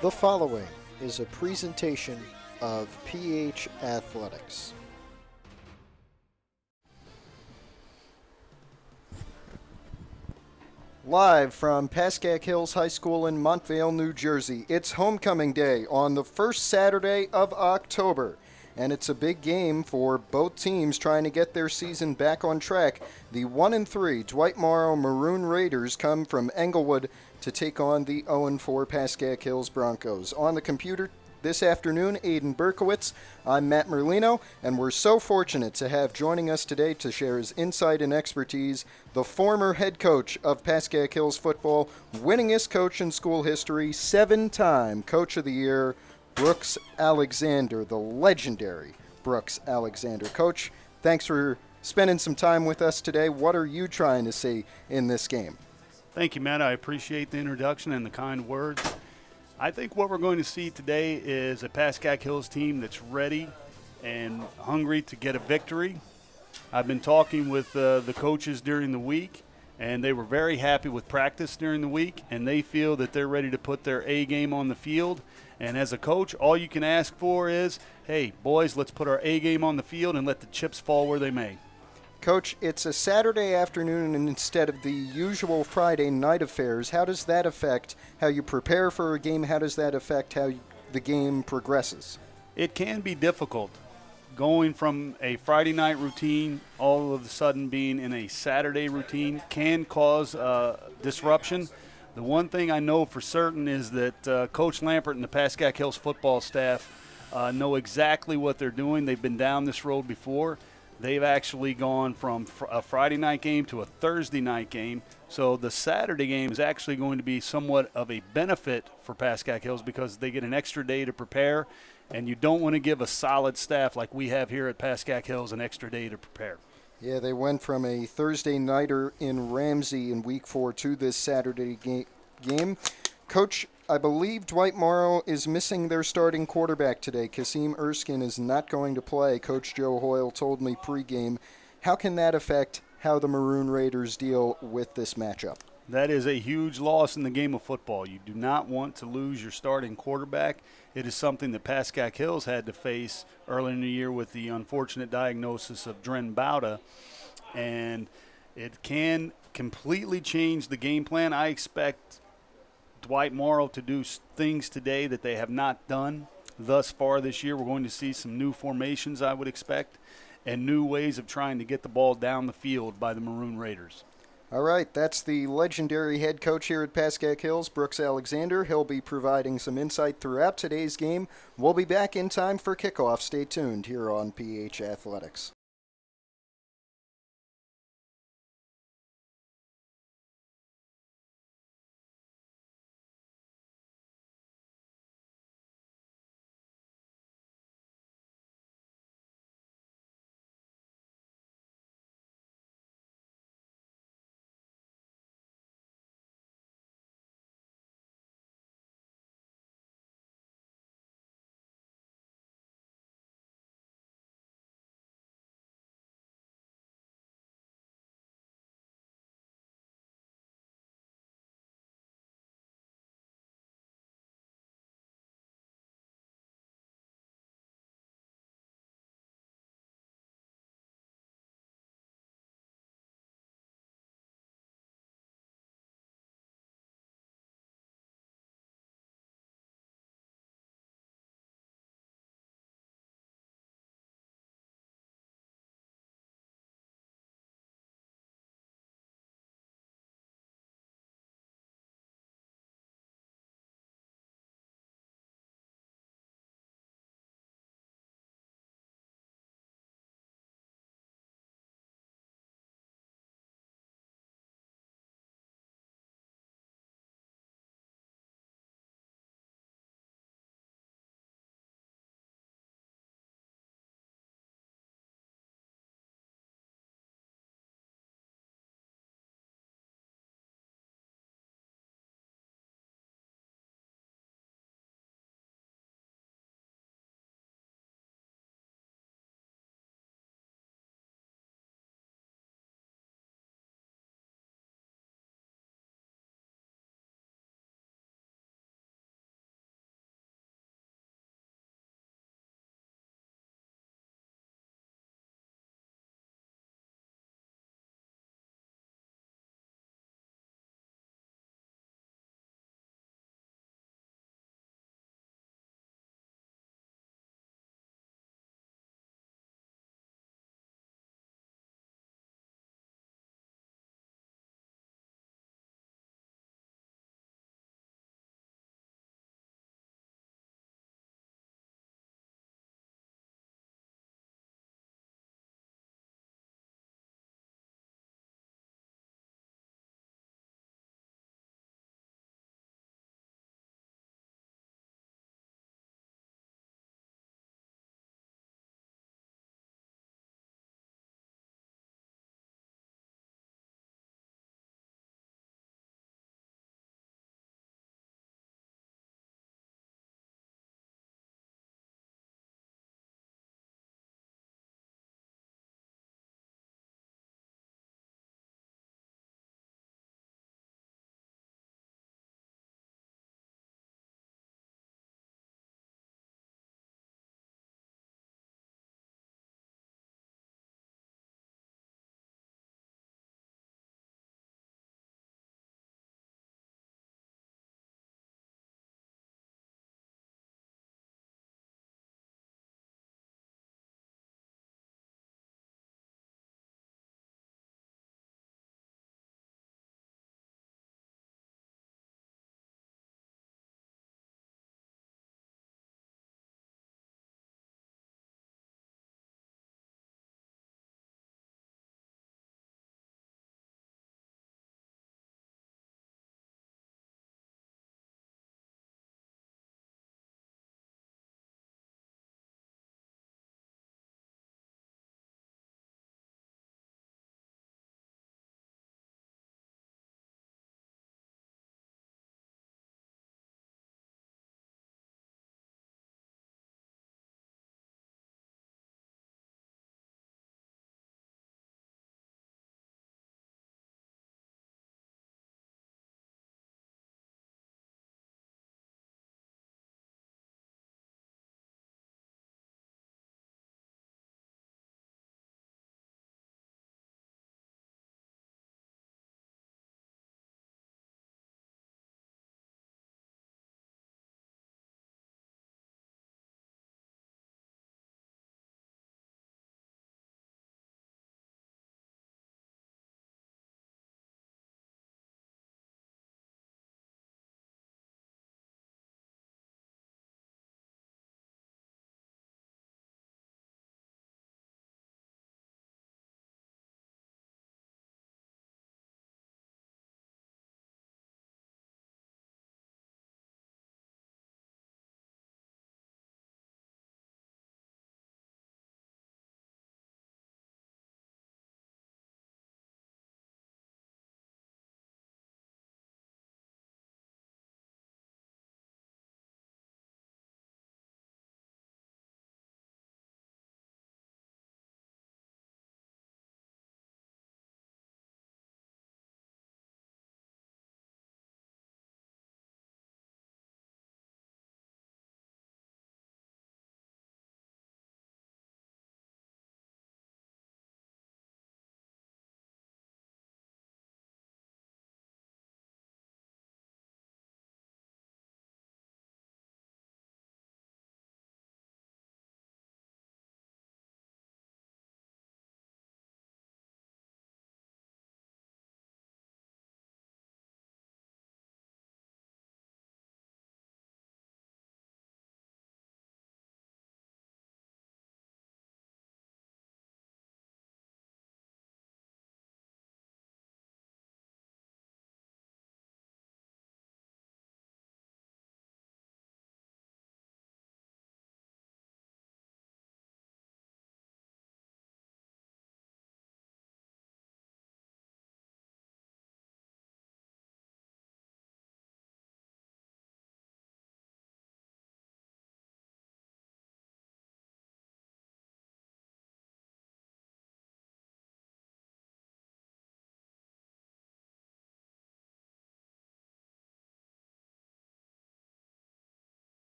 The following is a presentation of PH Athletics. Live from Pascack Hills High School in Montvale, New Jersey, it's homecoming day on the first Saturday of October. And it's a big game for both teams trying to get their season back on track. The 1-3 Dwight Morrow Maroon Raiders come from Englewood to take on the 0-4 Pascack Hills Broncos. On the computer this afternoon, Aiden Berkowitz. I'm Matt Merlino, and we're so fortunate to have joining us today to share his insight and expertise the former head coach of Pascack Hills football, winningest coach in school history, 7-time Coach of the Year, Brooks Alexander, the legendary Brooks Alexander. Coach, thanks for spending some time with us today. What are you trying to see in this game? Thank you, Matt. I appreciate the introduction and the kind words. I think what we're going to see today is a Pascack Hills team that's ready and hungry to get a victory. I've been talking with the coaches during the week, and they were very happy with practice during the week, and they feel that they're ready to put their A game on the field. And as a coach, all you can ask for is, hey, boys, let's put our A game on the field and let the chips fall where they may. Coach, it's a Saturday afternoon instead of the usual Friday night affairs. How does that affect how you prepare for a game? How does that affect how the game progresses? It can be difficult. Going from a Friday night routine all of a sudden being in a Saturday routine can cause disruption. The one thing I know for certain is that Coach Lampert and the Pascack Hills football staff know exactly what they're doing. They've been down this road before. They've actually gone from a Friday night game to a Thursday night game. So the Saturday game is actually going to be somewhat of a benefit for Pascack Hills because they get an extra day to prepare, and you don't want to give a solid staff like we have here at Pascack Hills an extra day to prepare. Yeah, they went from a Thursday nighter in Ramsey in Week 4 to this Saturday game. Coach, I believe Dwight Morrow is missing their starting quarterback today. Kasim Erskine is not going to play. Coach Joe Hoyle told me pregame. How can that affect how the Maroon Raiders deal with this matchup? That is a huge loss in the game of football. You do not want to lose your starting quarterback. It is something that Pascack Hills had to face early in the year with the unfortunate diagnosis of Dren Bauda, and it can completely change the game plan. I expect Dwight Morrow to do things today that they have not done thus far this year. We're going to see some new formations, I would expect, and new ways of trying to get the ball down the field by the Maroon Raiders. All right, that's the legendary head coach here at Pascack Hills, Brooks Alexander. He'll be providing some insight throughout today's game. We'll be back in time for kickoff. Stay tuned here on PH Athletics.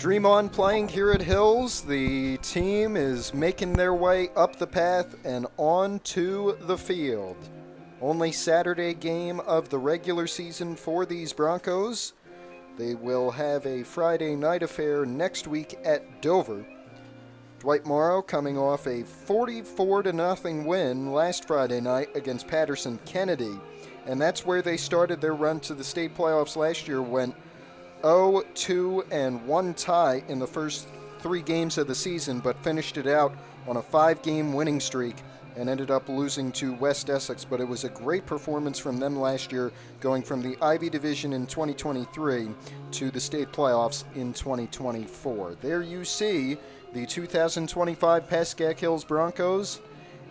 Dream on playing here at Hills. The team is making their way up the path and on to the field. Only Saturday game of the regular season for these Broncos. They will have a Friday night affair next week at Dover. Dwight Morrow coming off a 44-0 win last Friday night against Patterson Kennedy. And that's where they started their run to the state playoffs last year, went 0-2 and 1 tie in the first 3 games of the season, but finished it out on a 5-game winning streak and ended up losing to West Essex. But it was a great performance from them last year, going from the Ivy Division in 2023 to the state playoffs in 2024. There you see the 2025 Pascack Hills Broncos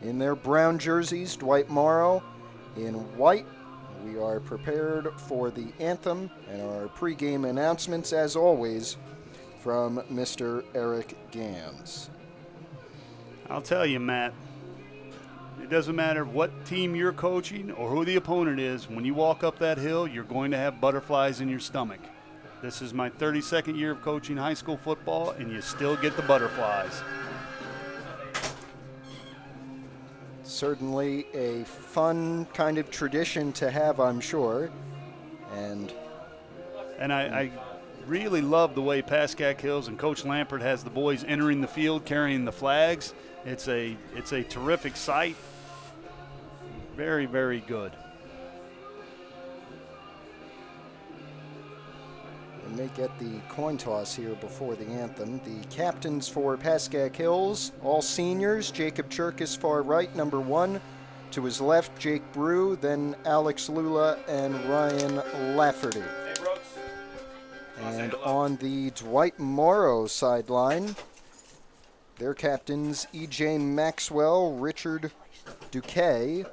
in their brown jerseys, Dwight Morrow in white. We are prepared for the anthem and our pregame announcements, as always, from Mr. Eric Gans. I'll tell you, Matt, it doesn't matter what team you're coaching or who the opponent is. When you walk up that hill, you're going to have butterflies in your stomach. This is my 32nd year of coaching high school football, and you still get the butterflies. Certainly a fun kind of tradition to have, I'm sure. And I really love the way Pascack Hills and Coach Lampert has the boys entering the field carrying the flags. It's a terrific sight. Very, very good. And they get the coin toss here before the anthem. The captains for Pascack Hills, all seniors. Jacob Cherkis far right, number 1. To his left, Jake Brew, then Alex Lula and Ryan Lafferty. Hey, Brooks. And on the Dwight Morrow sideline, their captains, E.J. Maxwell, Richard Duquet,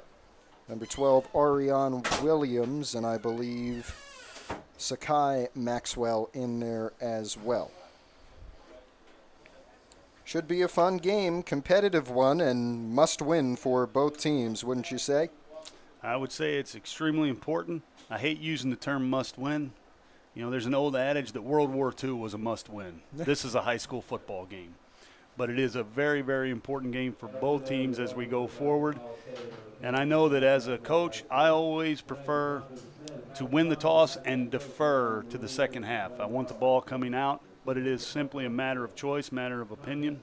number 12, Ariane Williams, and I believe Sakai Maxwell in there as well. Should be a fun game, competitive one, and must win for both teams, wouldn't you say? I would say it's extremely important. I hate using the term must win. You know, there's an old adage that World War II was a must win. This is a high school football game. But it is a very, very important game for both teams as we go forward. And I know that as a coach, I always prefer to win the toss and defer to the second half. I want the ball coming out, but it is simply a matter of choice, matter of opinion.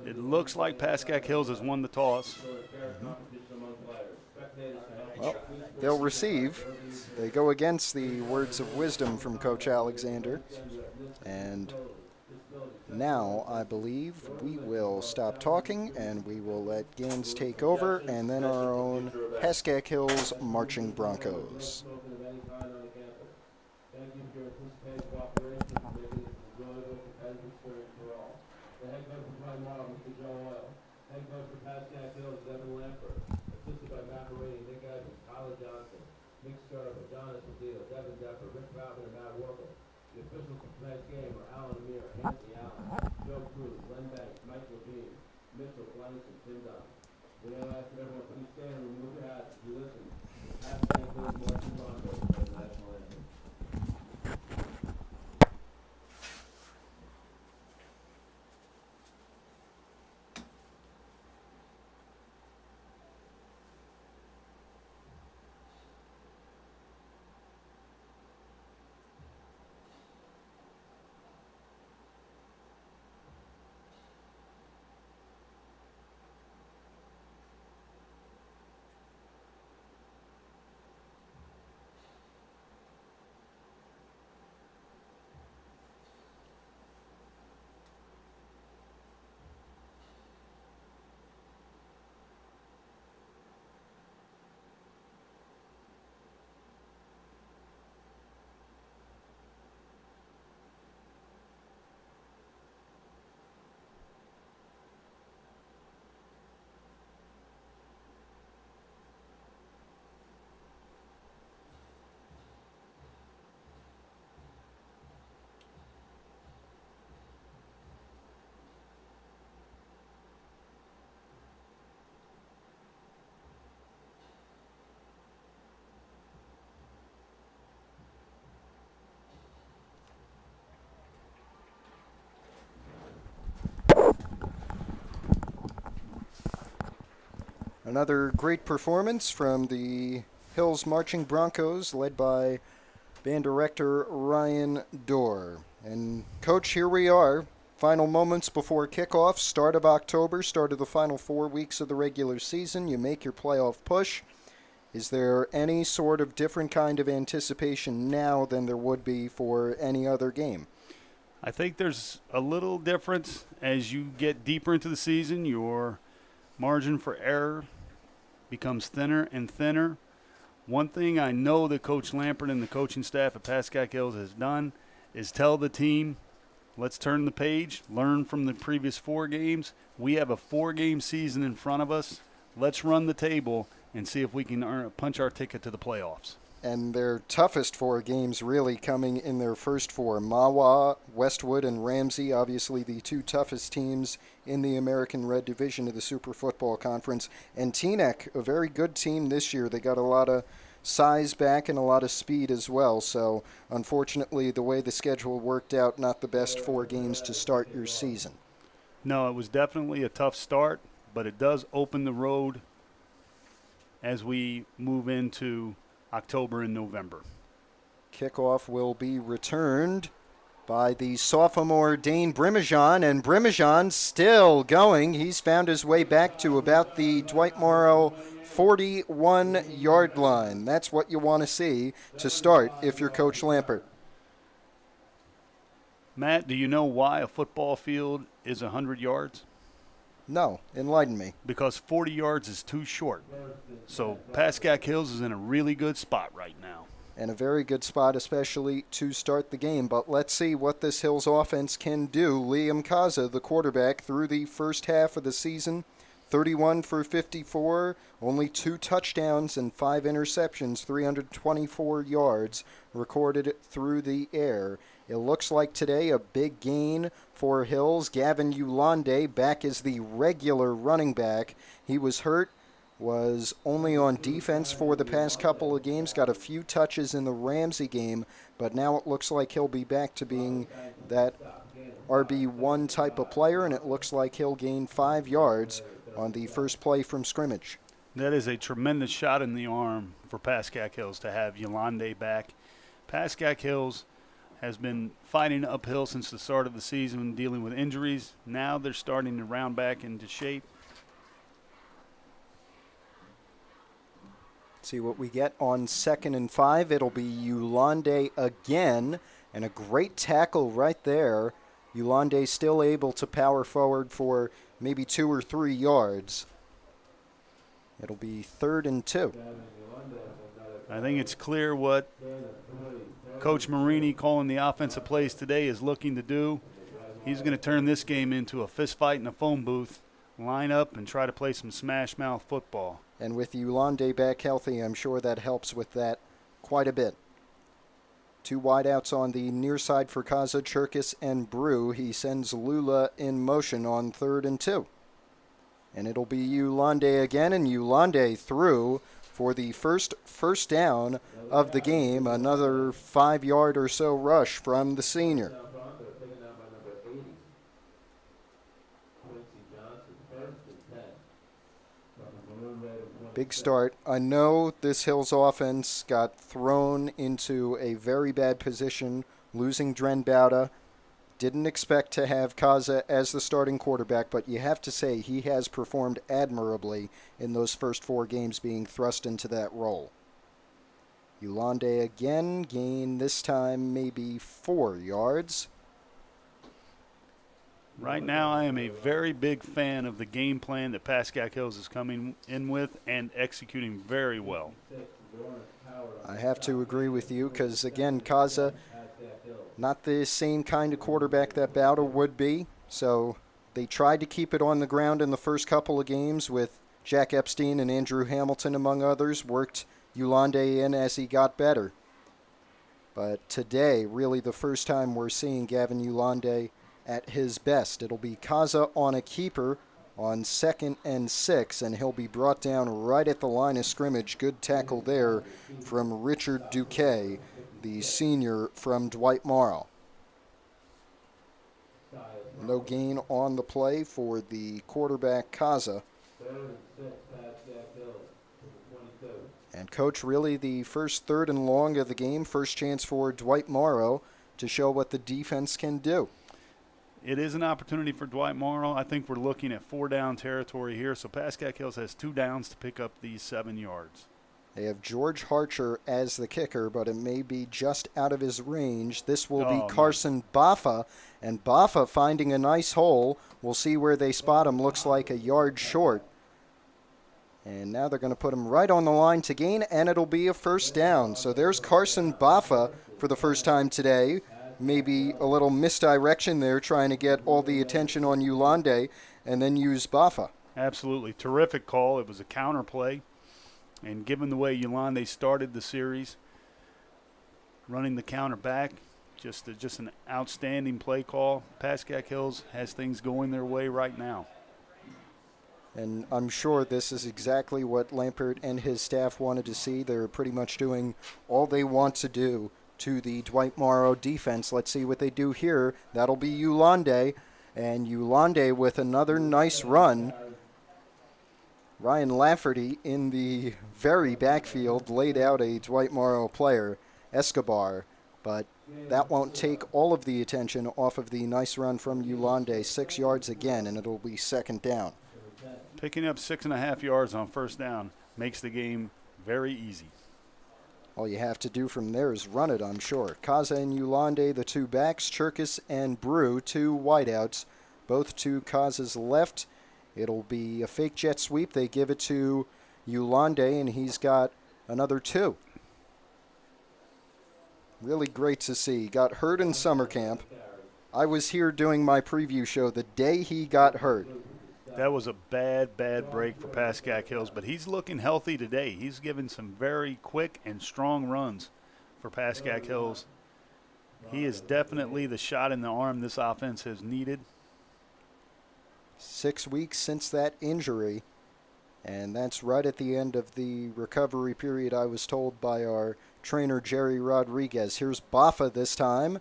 It looks like Pascack Hills has won the toss. Well, they'll receive. They go against the words of wisdom from Coach Alexander. And now, I believe, we will stop talking and we will let Gans take over, and then our own Pascack Hills Marching Broncos. Another great performance from the Hills Marching Broncos, led by band director Ryan Dorr. And, Coach, here we are. Final moments before kickoff, start of October, start of the final 4 weeks of the regular season. You make your playoff push. Is there any sort of different kind of anticipation now than there would be for any other game? I think there's a little difference as you get deeper into the season. Your margin for error becomes thinner and thinner. One thing I know that Coach Lampert and the coaching staff at Pascack Hills has done is tell the team, let's turn the page, learn from the previous 4 games. We have a 4-game season in front of us. Let's run the table and see if we can punch our ticket to the playoffs. And their toughest 4 games really coming in their first 4. Mahwah, Westwood, and Ramsey, obviously the 2 toughest teams in the American Red Division of the Super Football Conference. And Teaneck, a very good team this year. They got a lot of size back and a lot of speed as well. So, unfortunately, the way the schedule worked out, not the best 4 games to start your season. No, it was definitely a tough start, but it does open the road as we move into October and November. Kickoff will be returned by the sophomore Dane Brimijan, and Brimijan still going. He's found his way back to about the Dwight Morrow 41-yard line. That's what you want to see to start if you're Coach Lampert. Matt, do you know why a football field is 100 yards? No, enlighten me. Because 40 yards is too short. So Pascack Hills is in a really good spot right now. And a very good spot, especially to start the game. But let's see what this Hills offense can do. Liam Kaza, the quarterback, through the first half of the season, 31 for 54, only 2 touchdowns and 5 interceptions, 324 yards recorded through the air. It looks like today a big gain for Hills. Gavin Yulande back as the regular running back. He was hurt, was only on defense for the past couple of games, got a few touches in the Ramsey game, but now it looks like he'll be back to being that RB1 type of player, and it looks like he'll gain 5 yards on the first play from scrimmage. That is a tremendous shot in the arm for Pascack Hills to have Yolande back. Pascack Hills has been fighting uphill since the start of the season, dealing with injuries. Now they're starting to round back into shape. See what we get on 2nd and 5. It'll be Yulande again, and a great tackle right there. Yulande still able to power forward for maybe 2 or 3 yards. It'll be 3rd and 2. I think it's clear what Coach Marini, calling the offensive plays today, is looking to do. He's going to turn this game into a fist fight in a phone booth, line up and try to play some smash mouth football. And with Yulande back healthy, I'm sure that helps with that quite a bit. 2 wideouts on the near side for Kaza, Cherkis, and Brew. He sends Lula in motion on 3rd and 2. And it'll be Yulande again, and Yulande through for the first down of the game. Another 5-yard or so rush from the senior. Big start. I know this Hills offense got thrown into a very bad position, losing Dren Bauda. Didn't expect to have Kaza as the starting quarterback, but you have to say he has performed admirably in those first 4 games being thrust into that role. Yulande again, gain this time maybe 4 yards. Right now I am a very big fan of the game plan that Pascack Hills is coming in with and executing very well. I have to agree with you because, again, Kaza, not the same kind of quarterback that Bauda would be. So they tried to keep it on the ground in the first couple of games with Jack Epstein and Andrew Hamilton, among others, worked Yulande in as he got better. But today, really the first time we're seeing Gavin Yulande at his best. It'll be Kaza on a keeper on 2nd and 6, and he'll be brought down right at the line of scrimmage. Good tackle there from Richard Duque, the senior from Dwight Morrow. No gain on the play for the quarterback, Kaza. And Coach, really the first third and long of the game, first chance for Dwight Morrow to show what the defense can do. It is an opportunity for Dwight Morrow. I think we're looking at 4-down territory here, so Pascack Hills has 2 downs to pick up these 7 yards. They have George Harcher as the kicker, but it may be just out of his range. This will be Carson Baffa, and Baffa finding a nice hole. We'll see where they spot him. Looks like a yard short. And now they're going to put him right on the line to gain, and it'll be a first down. So there's Carson Baffa for the first time today. Maybe a little misdirection there, trying to get all the attention on Yolande and then use Baffa. Absolutely. Terrific call. It was a counter play. And given the way Yolande started the series, running the counter back, just an outstanding play call. Pascack Hills has things going their way right now. And I'm sure this is exactly what Lampert and his staff wanted to see. They're pretty much doing all they want to do to the Dwight Morrow defense. Let's see what they do here. That'll be Yolande. And Yolande with another nice run. Ryan Lafferty in the very backfield laid out a Dwight Morrow player, Escobar, but that won't take all of the attention off of the nice run from Yolande. 6 yards again, and it'll be second down. Picking up 6.5 yards on first down makes the game very easy. All you have to do from there is run it, I'm sure. Kaza and Yolande, the 2 backs, Cherkis and Brew, 2 wideouts, both to Kaza's left. It'll be a fake jet sweep. They give it to Yolande, and he's got another 2. Really great to see. Got hurt in summer camp. I was here doing my preview show the day he got hurt. That was a bad break for Pascack Hills, but he's looking healthy today. He's given some very quick and strong runs for Pascack Hills. He is definitely the shot in the arm this offense has needed. 6 weeks since that injury, and that's right at the end of the recovery period, I was told by our trainer, Jerry Rodriguez. Here's Baffa this time,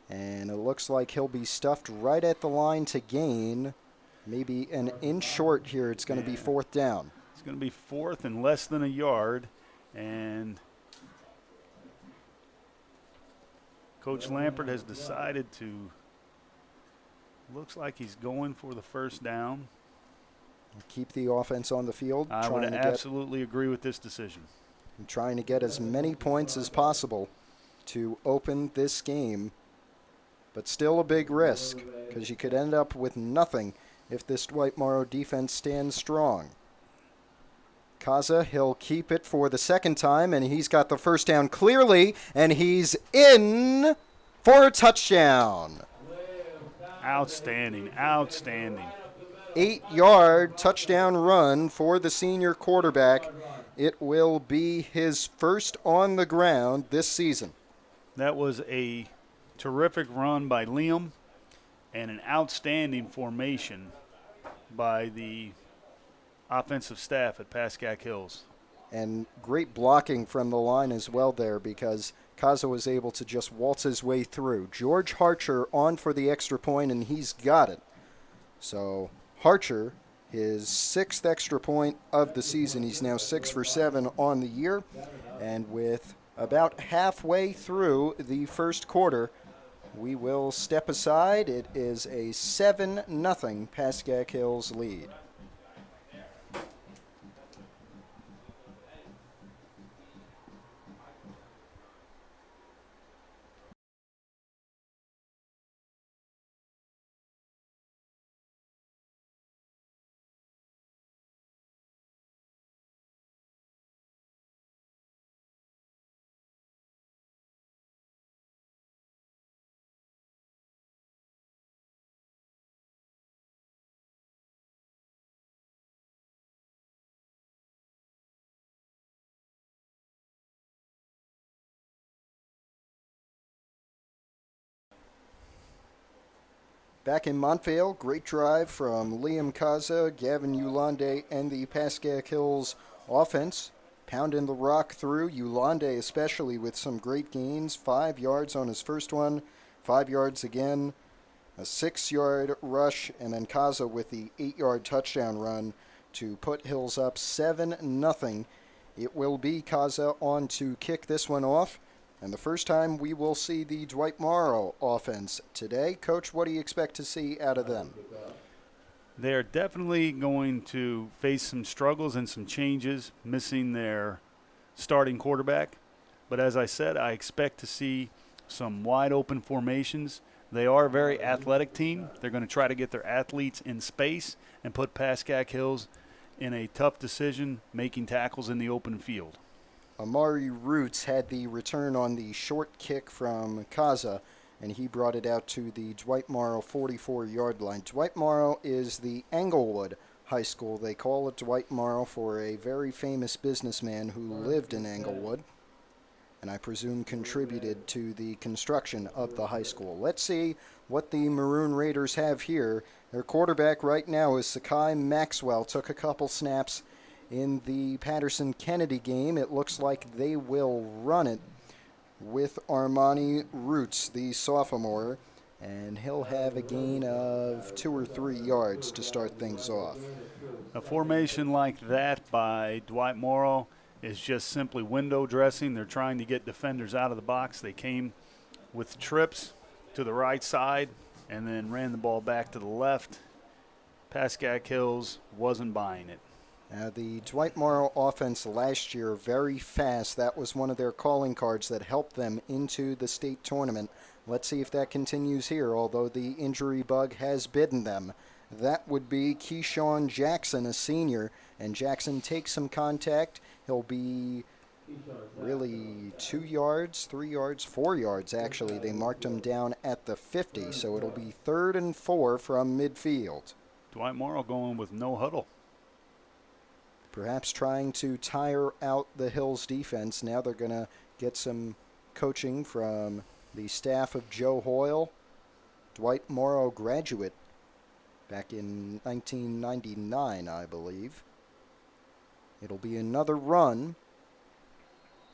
and it looks like he'll be stuffed right at the line to gain. Maybe an inch short here. It's going to be 4th down. It's going to be 4th and less than a yard, and Coach Lampert has decided to, looks like he's going for the first down. Keep the offense on the field. I would absolutely agree with this decision. Trying to get as many points as possible to open this game, but still a big risk because you could end up with nothing if this Dwight Morrow defense stands strong. Kaza, he'll keep it for the second time, and he's got the first down clearly, and he's in for a touchdown. Outstanding. 8-yard touchdown run for the senior quarterback. It will be his first on the ground this season. That was a terrific run by Liam and an outstanding formation by the offensive staff at Pascack Hills. And great blocking from the line as well there, because Kaza was able to just waltz his way through. George Harcher on for the extra point, and he's got it. So Harcher, his 6th extra point of the season. He's now 6 for 7 on the year. And with about halfway through the first quarter, we will step aside. It is a 7-0 Pascack Hills lead. Back in Montvale, great drive from Liam Kaza, Gavin Yolande, and the Pascack Hills offense. Pounding the rock through, Yolande especially with some great gains. 5 yards on his first one, 5 yards again, a 6-yard rush, and then Kaza with the 8-yard touchdown run to put Hills up 7-0 It will be Kaza on to kick this one off. And the first time we will see the Dwight Morrow offense today. Coach, what do you expect to see out of them? They're definitely going to face some struggles and some changes, missing their starting quarterback. But as I said, I expect to see some wide open formations. They are a very athletic team. They're going to try to get their athletes in space and put Pascack Hills in a tough decision, making tackles in the open field. Amari Roots had the return on the short kick from Kaza, and he brought it out to the Dwight Morrow 44-yard line. Dwight Morrow is the Englewood High School. They call it Dwight Morrow for a very famous businessman who lived in Englewood, and I presume contributed to the construction of the high school. Let's see what the Maroon Raiders have here. Their quarterback right now is Sakai Maxwell. Took a couple snaps in the Patterson-Kennedy game. It looks like they will run it with Armani Roots, the sophomore, and he'll have a gain of 2 or 3 yards to start things off. A formation like that by Dwight Morrow is just simply window dressing. They're trying to get defenders out of the box. They came with trips to the right side and then ran the ball back to the left. Pascack Hills wasn't buying it. The Dwight Morrow offense last year, very fast. That was one of their calling cards that helped them into the state tournament. Let's see if that continues here, although the injury bug has bitten them. That would be Keyshawn Jackson, a senior, and Jackson takes some contact. He'll be really 2 yards, 3 yards, 4 yards actually. They marked him down at the 50, so it'll be 3rd and 4 from midfield. Dwight Morrow going with no huddle. Perhaps trying to tire out the Hills defense. Now they're going to get some coaching from the staff of Joe Hoyle. Dwight Morrow graduate back in 1999, I believe. It'll be another run,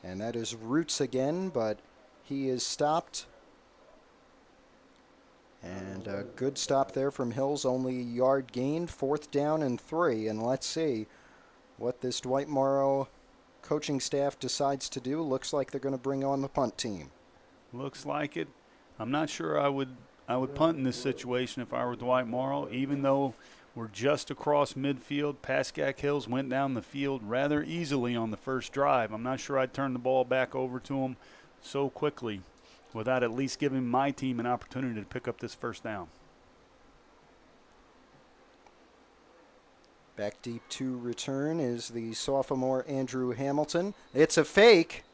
and that is Roots again, but he is stopped. And a good stop there from Hills, only a yard gained, 4th down and 3, and let's see what this Dwight Morrow coaching staff decides to do. Looks like they're going to bring on the punt team. Looks like it. I'm not sure I would punt in this situation if I were Dwight Morrow, even though we're just across midfield. Pascack Hills went down the field rather easily on the first drive. I'm not sure I'd turn the ball back over to them so quickly without at least giving my team an opportunity to pick up this first down. Back deep to return is the sophomore Andrew Hamilton. It's a fake,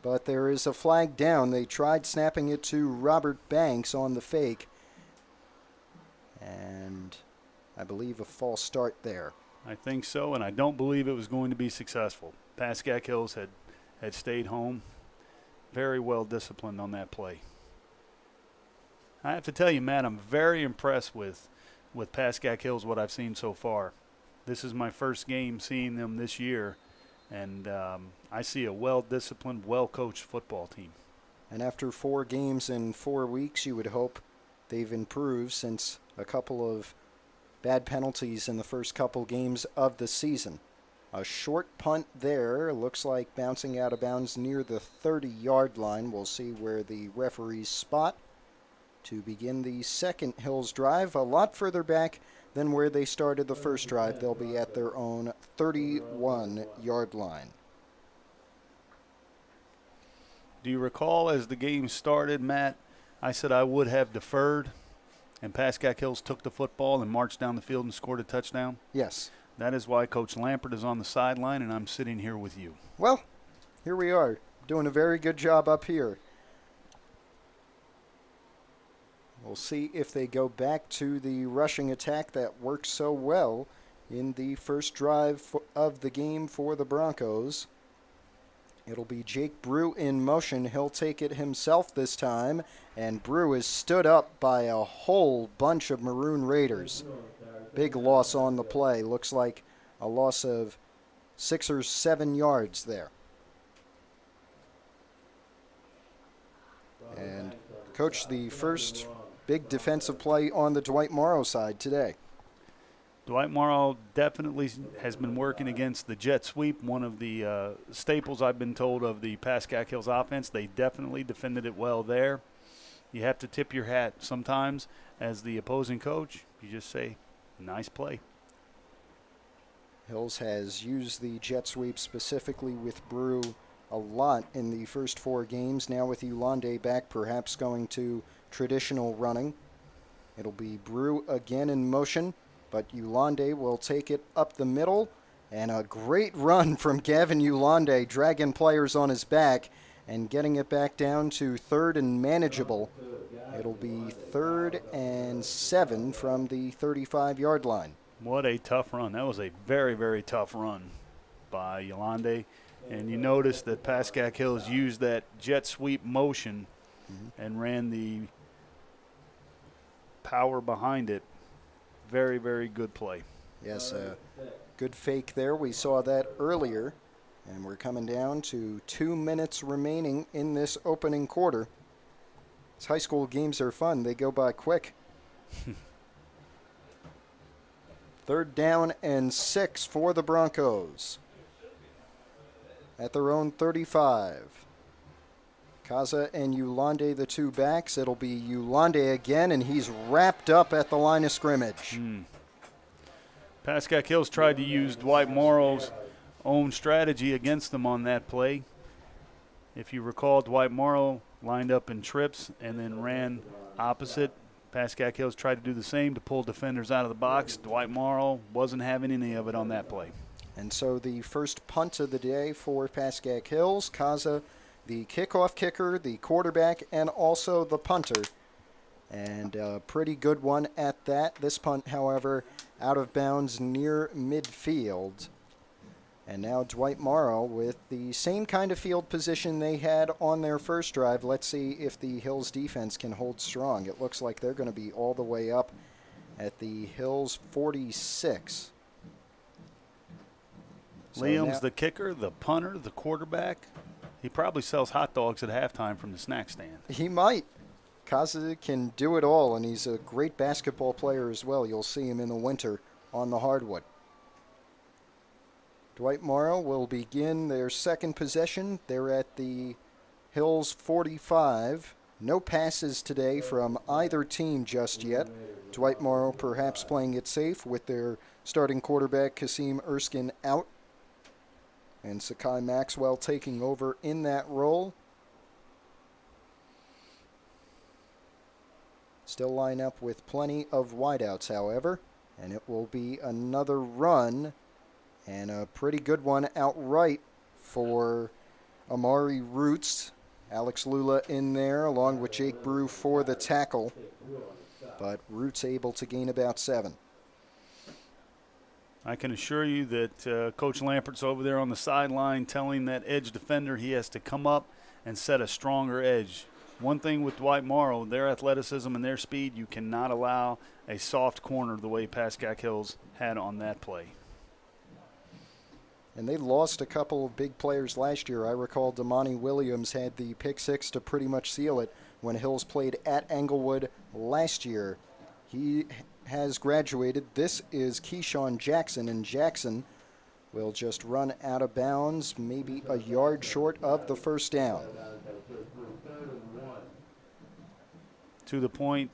but there is a flag down. They tried snapping it to Robert Banks on the fake, and I believe a false start there. I think so, and I don't believe it was going to be successful. Pascack Hills had stayed home. Very well disciplined on that play. I have to tell you, Matt, I'm very impressed with Pascack Hills, what I've seen so far. This is my first game seeing them this year, and I see a well-disciplined, well-coached football team. And after 4 games in 4 weeks, you would hope they've improved since a couple of bad penalties in the first couple games of the season. A short punt there, looks like bouncing out of bounds near the 30-yard line. We'll see where the referees spot to begin the second Hills drive. A lot further back than where they started the first drive. They'll be at their own 31-yard line. Do you recall as the game started, Matt, I said I would have deferred, and Pascack Hills took the football and marched down the field and scored a touchdown? Yes. That is why Coach Lampert is on the sideline, and I'm sitting here with you. Well, here we are, doing a very good job up here. We'll see if they go back to the rushing attack that worked so well in the first drive of the game for the Broncos. It'll be Jake Brew in motion. He'll take it himself this time, and Brew is stood up by a whole bunch of Maroon Raiders. Big loss on the play. Looks like a loss of 6 or 7 yards there. And Coach, the first big defensive play on the Dwight Morrow side today. Dwight Morrow definitely has been working against the jet sweep, one of the staples I've been told of the Pascack Hills offense. They definitely defended it well there. You have to tip your hat sometimes as the opposing coach. You just say, nice play. Hills has used the jet sweep specifically with Brew a lot in the first 4 games. Now with Yolande back, perhaps going to traditional running. It'll be Brew again in motion, but Yolande will take it up the middle. And a great run from Gavin Yolande, dragging players on his back and getting it back down to 3rd and manageable. It'll be 3rd and 7 from the 35-yard line. What a tough run. That was a very, very tough run by Yolande. And you notice that Pascack Hills used that jet sweep motion and ran the power behind it. Very, very good play. Yes, good fake there. We saw that earlier. And we're coming down to 2 minutes remaining in this opening quarter. These high school games are fun. They go by quick. 3rd down and 6 for the Broncos. At their own 35. Kaza and Yolande, the 2 backs. It'll be Yolande again, and he's wrapped up at the line of scrimmage. Pascack Hills tried to use Dwight Morrow's own strategy against them on that play. If you recall, Dwight Morrow lined up in trips and then ran opposite. Pascack Hills tried to do the same to pull defenders out of the box. Dwight Morrow wasn't having any of it on that play. And so the first punt of the day for Pascack Hills. Kaza, the kickoff kicker, the quarterback, and also the punter. And a pretty good one at that. This punt, however, out of bounds near midfield. And now Dwight Morrow with the same kind of field position they had on their first drive. Let's see if the Hills defense can hold strong. It looks like they're going to be all the way up at the Hills 46. So Liam's the kicker, the punter, the quarterback. He probably sells hot dogs at halftime from the snack stand. He might. Kaza can do it all, and he's a great basketball player as well. You'll see him in the winter on the hardwood. Dwight Morrow will begin their second possession. They're at the Hills 45. No passes today from either team just yet. Dwight Morrow perhaps playing it safe with their starting quarterback Kasim Erskine out. And Sakai Maxwell taking over in that role. Still line up with plenty of wideouts, however. And it will be another run. And a pretty good one outright for Amari Roots. Alex Lula in there along with Jake Brew for the tackle. But Roots able to gain about 7. I can assure you that Coach Lampert's over there on the sideline telling that edge defender he has to come up and set a stronger edge. One thing with Dwight Morrow, their athleticism and their speed, you cannot allow a soft corner the way Pascack Hills had on that play. And they lost a couple of big players last year. I recall Damani Williams had the pick 6 to pretty much seal it when Hills played at Englewood last year. He has graduated. This is Keyshawn Jackson, and Jackson will just run out of bounds, maybe a yard short of the first down. To the point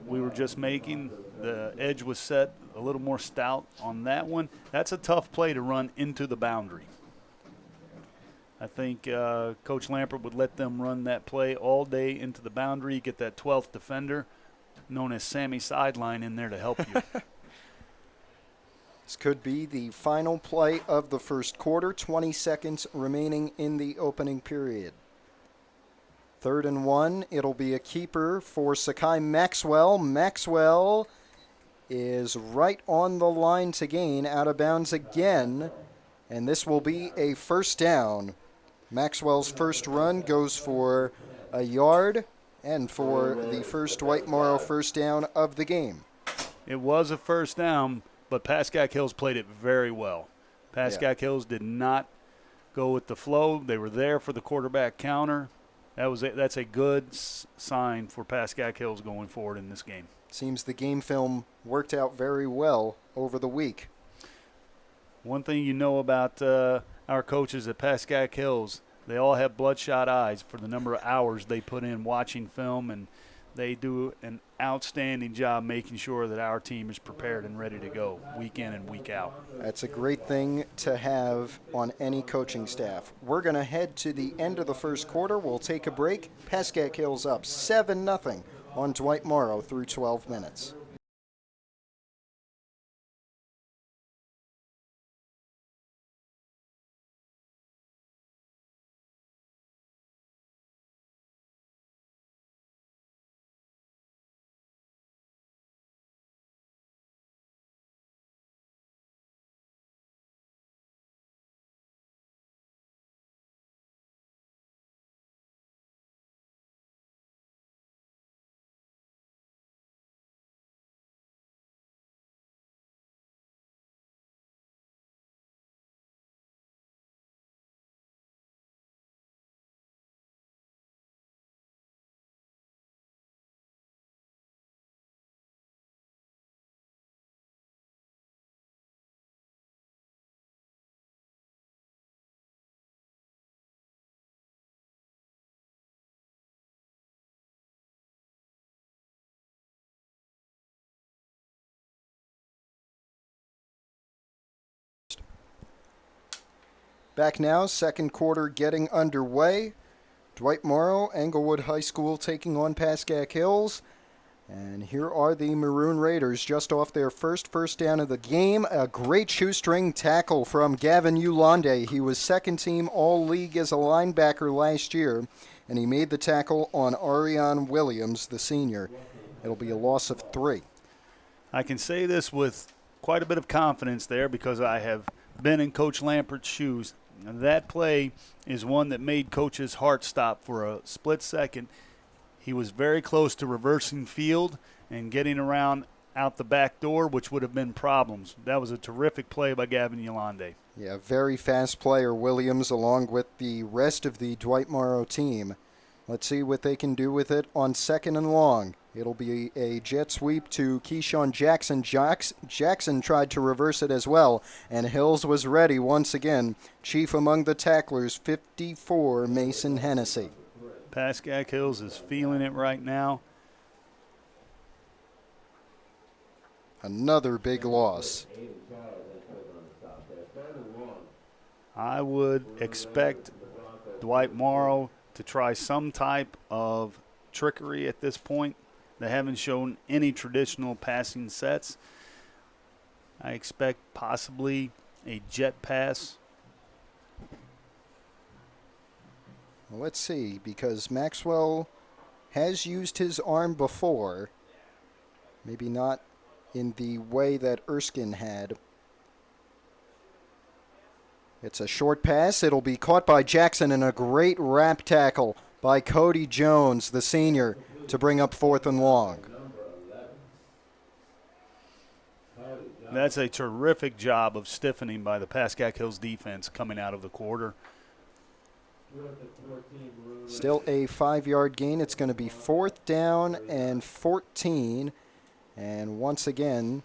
we were just making, the edge was set a little more stout on that one. That's a tough play to run into the boundary. I think Coach Lampert would let them run that play all day into the boundary, get that 12th defender, known as Sammy Sideline, in there to help you. This could be the final play of the first quarter. 20 seconds remaining in the opening period. 3rd and 1. It'll be a keeper for Sakai Maxwell. Maxwell is right on the line to gain, out of bounds again, and this will be a first down. Maxwell's first run goes for a yard, and for the first Dwight Morrow first down of the game. It was a first down, but Pascack Hills played it very well. Pascack Hills did not go with the flow. They were there for the quarterback counter. That's a good sign for Pascack Hills going forward in this game. Seems the game film worked out very well over the week. One thing you know about our coaches at Pascack Hills, they all have bloodshot eyes for the number of hours they put in watching film, and they do an outstanding job making sure that our team is prepared and ready to go week in and week out. That's a great thing to have on any coaching staff. We're going to head to the end of the first quarter. We'll take a break. Pascack Hills up 7-0 on Dwight Morrow through 12 minutes. Back now, second quarter getting underway. Dwight Morrow, Englewood High School taking on Pascack Hills. And here are the Maroon Raiders just off their first down of the game. A great shoestring tackle from Gavin Ulande. He was second team All-League as a linebacker last year, and he made the tackle on Arion Williams, the senior. It'll be a loss of 3. I can say this with quite a bit of confidence there because I have been in Coach Lampert's shoes. That play is one that made Coach's heart stop for a split second. He was very close to reversing field and getting around out the back door, which would have been problems. That was a terrific play by Gavin Yolande. Yeah, very fast player, Williams, along with the rest of the Dwight Morrow team. Let's see what they can do with it on 2nd and long. It'll be a jet sweep to Keyshawn Jackson. Jackson tried to reverse it as well, and Hills was ready once again. Chief among the tacklers, 54, Mason Hennessy. Pascack Hills is feeling it right now. Another big loss. I would expect Dwight Morrow to try some type of trickery at this point. They haven't shown any traditional passing sets. I expect possibly a jet pass. Well, let's see, because Maxwell has used his arm before. Maybe not in the way that Erskine had. It's a short pass. It'll be caught by Jackson, and a great wrap tackle by Cody Jones, the senior, to bring up 4th and long. That's a terrific job of stiffening by the Pascack Hills defense coming out of the quarter. Still a 5-yard gain. It's going to be 4th down and 14. And once again,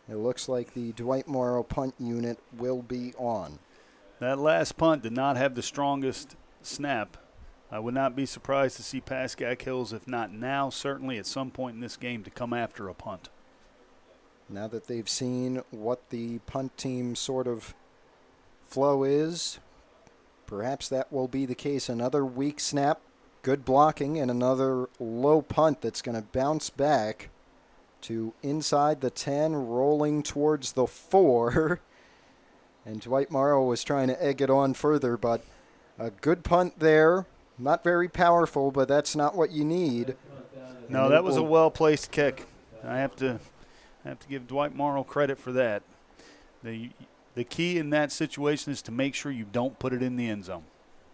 it looks like the Dwight Morrow punt unit will be on. That last punt did not have the strongest snap. I would not be surprised to see Pascack Hills, if not now, certainly at some point in this game, to come after a punt. Now that they've seen what the punt team sort of flow is, perhaps that will be the case. Another weak snap, good blocking, and another low punt that's going to bounce back to inside the 10, rolling towards the 4. And Dwight Morrow was trying to egg it on further, but a good punt there. Not very powerful, but that's not what you need. No, that was a well-placed kick. I have to give Dwight Morrow credit for that. The key in that situation is to make sure you don't put it in the end zone.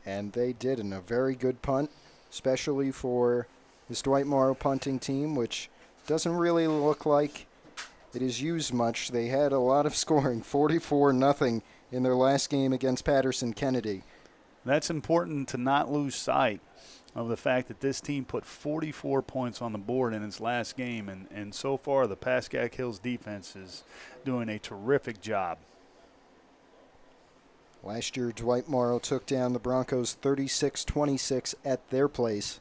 And they did, in a very good punt, especially for this Dwight Morrow punting team, which doesn't really look like it is used much. They had a lot of scoring, 44-0 in their last game against Patterson Kennedy. That's important to not lose sight of the fact that this team put 44 points on the board in its last game, and so far the Pascack Hills defense is doing a terrific job. Last year, Dwight Morrow took down the Broncos 36-26 at their place.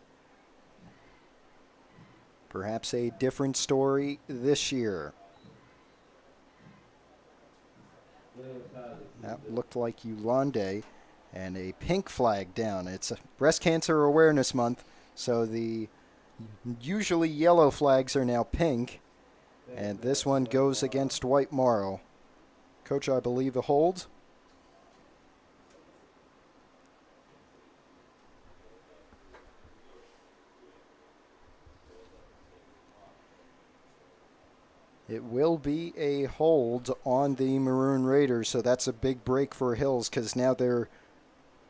Perhaps a different story this year. That looked like Yolande, and a pink flag down. It's a Breast Cancer Awareness Month, so the usually yellow flags are now pink, and this one goes against Dwight Morrow. Coach, I believe a hold. It will be a hold on the Maroon Raiders, so that's a big break for Hills because now they're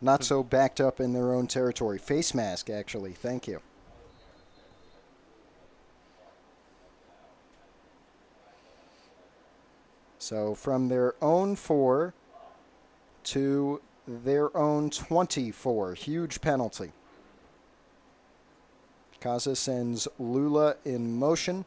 not so backed up in their own territory. Face mask, actually. Thank you. So from their own 4 to their own 24. Huge penalty. Kaza sends Lula in motion.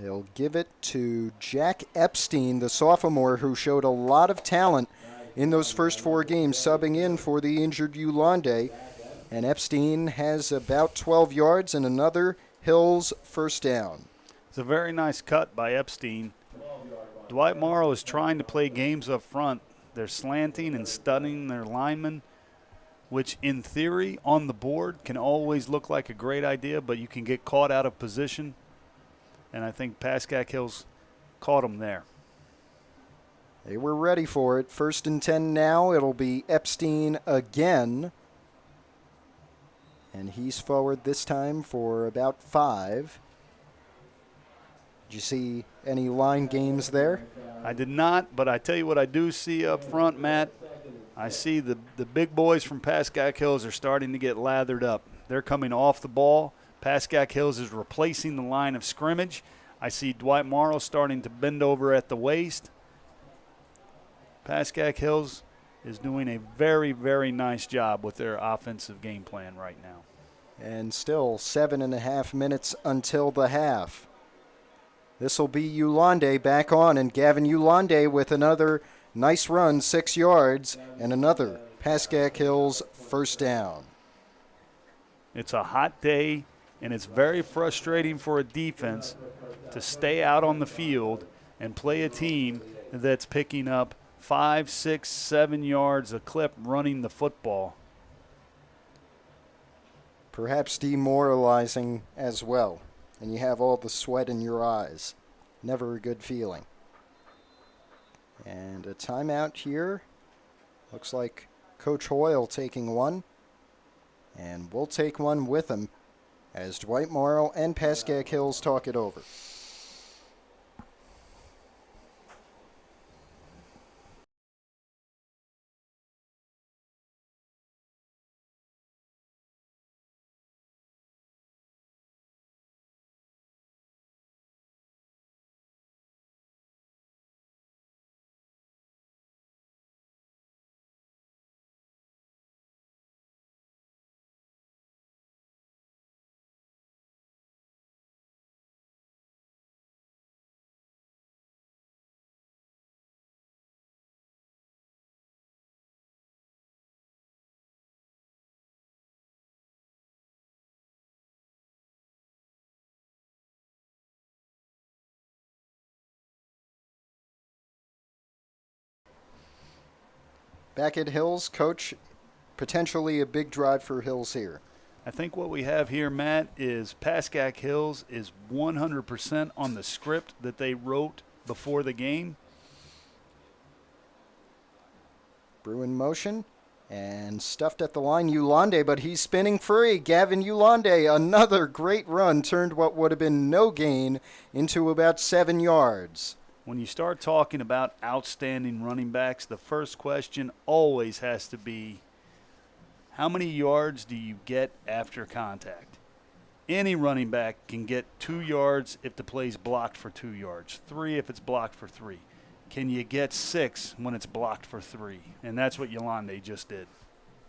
He'll give it to Jack Epstein, the sophomore who showed a lot of talent in those first 4 games, subbing in for the injured Yolande. And Epstein has about 12 yards and another Hills first down. It's a very nice cut by Epstein. Dwight Morrow is trying to play games up front. They're slanting and stunning their linemen, which in theory on the board can always look like a great idea, but you can get caught out of position. And I think Pascack Hills caught them there. They were ready for it. 1st and 10 now. It'll be Epstein again. And he's forward this time for about 5. Did you see any line games there? I did not, but I tell you what I do see up front, Matt. I see the big boys from Pascack Hills are starting to get lathered up. They're coming off the ball. Pascack Hills is replacing the line of scrimmage. I see Dwight Morrow starting to bend over at the waist. Pascack Hills is doing a very, very nice job with their offensive game plan right now. And still 7.5 minutes until the half. This will be Yolande back on, and Gavin Yolande with another nice run, 6 yards, and another Pascack Hills first down. It's a hot day, and it's very frustrating for a defense to stay out on the field and play a team that's picking up 5, 6, 7 yards a clip running the football. Perhaps demoralizing as well, and you have all the sweat in your eyes. Never a good feeling. And a timeout here. Looks like Coach Hoyle taking one, and we'll take one with him as Dwight Morrow and Pascack Hills talk it over. Back at Hills, Coach, potentially a big drive for Hills here. I think what we have here, Matt, is Pascack Hills is 100% on the script that they wrote before the game. Brew in motion and stuffed at the line, Yolande, but he's spinning free. Gavin Yolande, another great run, turned what would have been no gain into about 7 yards. When you start talking about outstanding running backs, the first question always has to be, how many yards do you get after contact? Any running back can get 2 yards if the play's blocked for 2 yards, 3 if it's blocked for 3. can you get 6 when it's blocked for 3? And that's what Yolande just did.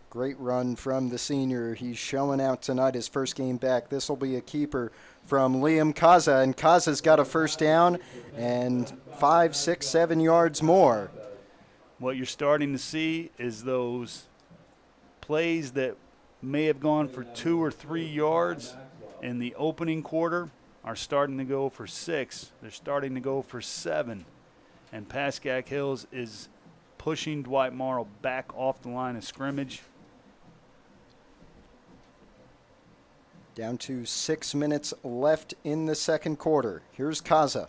Great run from the senior. He's showing out tonight, his first game back. This will be a keeper from Liam Kaza, and Kaza's got a first down and 5, 6, 7 yards more. What you're starting to see is those plays that may have gone for 2 or 3 yards in the opening quarter are starting to go for 6. They're starting to go for 7. And Pascack Hills is pushing Dwight Morrow back off the line of scrimmage. Down to 6 minutes left in the second quarter. Here's Kaza.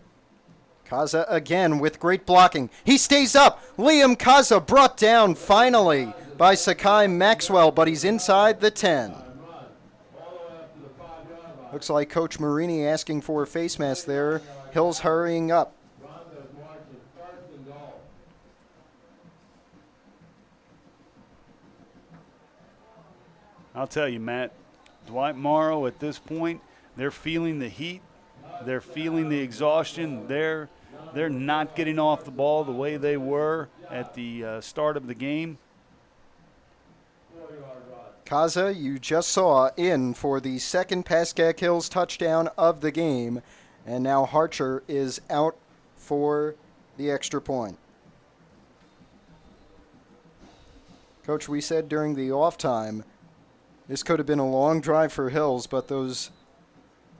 Kaza again with great blocking. He stays up. Liam Kaza brought down finally by Sakai Maxwell, but he's inside the 10. Looks like Coach Marini asking for a face mask there. Hills hurrying up. I'll tell you, Matt, Dwight Morrow at this point, they're feeling the heat. They're feeling the exhaustion. They're not getting off the ball the way they were at the start of the game. Kaza, you just saw in for the second Pascack Hills touchdown of the game, and now Harcher is out for the extra point. Coach, we said during the off time, this could have been a long drive for Hills, but those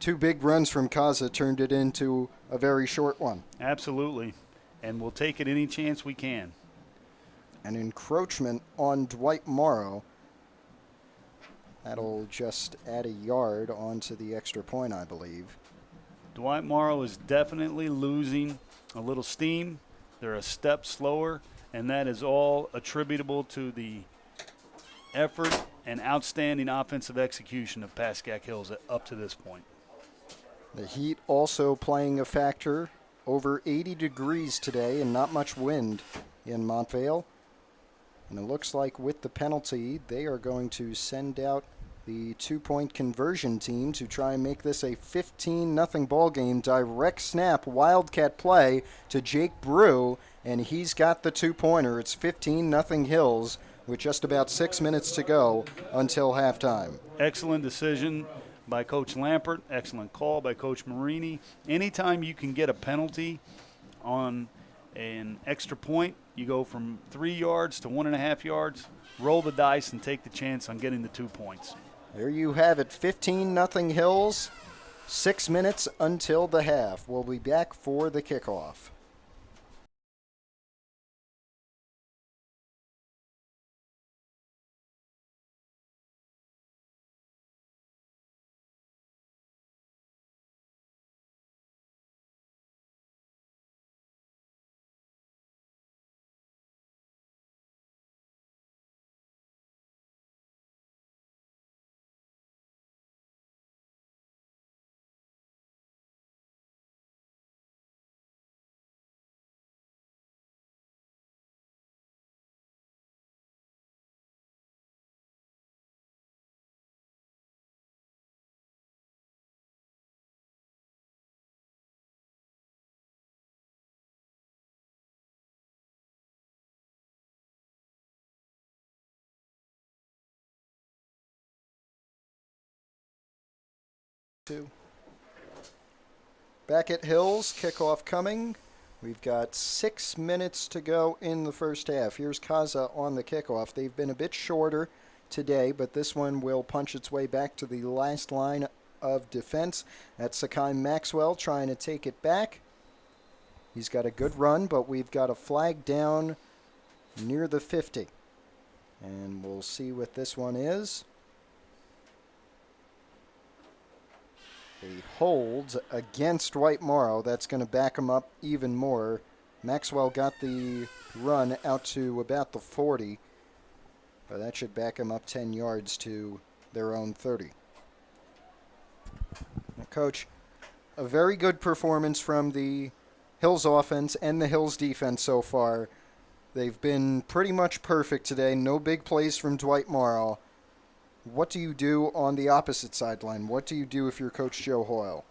2 big runs from Kaza turned it into a very short one. Absolutely, and we'll take it any chance we can. An encroachment on Dwight Morrow. That'll just add a yard onto the extra point, I believe. Dwight Morrow is definitely losing a little steam. They're a step slower, and that is all attributable to the effort and outstanding offensive execution of Pascack Hills up to this point. The heat also playing a factor. Over 80 degrees today and not much wind in Montvale. And it looks like with the penalty, they are going to send out the 2-point conversion team to try and make this a 15-0 ball game. Direct snap, Wildcat play to Jake Brew, and he's got the 2-pointer. It's 15-0 Hills with just about 6 minutes to go until halftime. Excellent decision by Coach Lampert. Excellent call by Coach Marini. Anytime you can get a penalty on an extra point, you go from 3 yards to 1.5 yards, roll the dice and take the chance on getting the 2 points. There you have it, 15-0 Hills, 6 minutes until the half. We'll be back for the kickoff. Back at Hills, kickoff coming. We've got 6 minutes to go in the first half. Here's Kaza on the kickoff. They've been a bit shorter today, but this one will punch its way back to the last line of defense. That's Sakai Maxwell trying to take it back. He's got a good run, but we've got a flag down near the 50. And we'll see what this one is. A hold against Dwight Morrow. That's going to back him up even more. Maxwell got the run out to about the 40, but that should back him up 10 yards to their own 30. Now, Coach, a very good performance from the Hills offense and the Hills defense so far. They've been pretty much perfect today. No big plays from Dwight Morrow. What do you do on the opposite sideline? What do you do if you're Coach Joe Hoyle?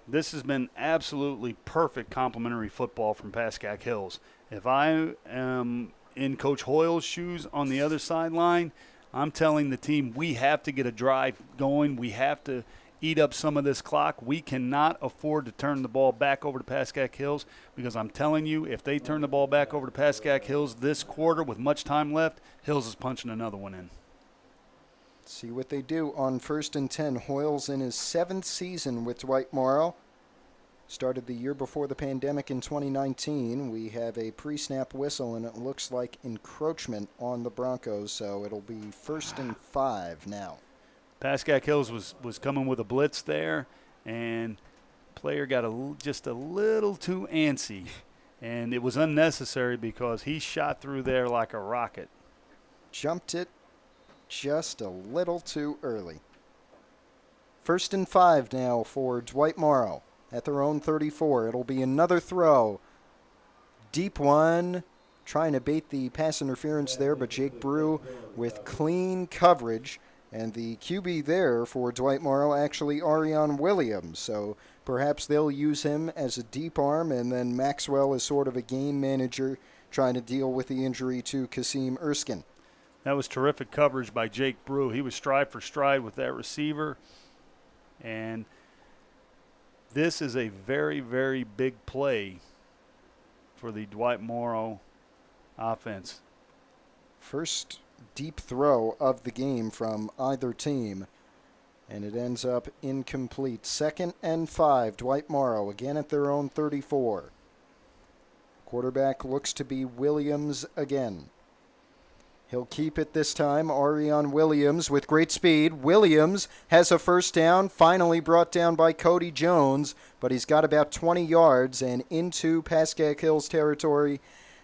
This has been absolutely perfect complimentary football from Pascack Hills. If I am in Coach Hoyle's shoes on the other sideline, I'm telling the team we have to get a drive going. We have to eat up some of this clock. We cannot afford to turn the ball back over to Pascack Hills, because I'm telling you, if they turn the ball back over to Pascack Hills this quarter with much time left, Hills is punching another one in. See what they do on 1st and 10. Hoyle's in his 7th season with Dwight Morrow. Started the year before the pandemic in 2019. We have a pre-snap whistle, and it looks like encroachment on the Broncos, so it'll be 1st and 5 now. Pascack Hills was coming with a blitz there, and player got just a little too antsy, and it was unnecessary because he shot through there like a rocket. Jumped it just a little too early. 1st and 5 now for Dwight Morrow at their own 34. It'll be another throw. Deep one, trying to bait the pass interference there, but Jake Brew with clean coverage. And the QB there for Dwight Morrow, actually Arion Williams. So perhaps they'll use him as a deep arm, and then Maxwell is sort of a game manager trying to deal with the injury to Kasim Erskine. That was terrific coverage by Jake Brew. He was stride for stride with that receiver. And this is a very, very big play for the Dwight Morrow offense. First deep throw of the game from either team, and it ends up incomplete. 2nd and 5, Dwight Morrow again at their own 34. Quarterback looks to be Williams again. He'll keep it this time. Arion Williams with great speed. Williams has a first down, finally brought down by Cody Jones, but he's got about 20 yards and into Pascack Hills territory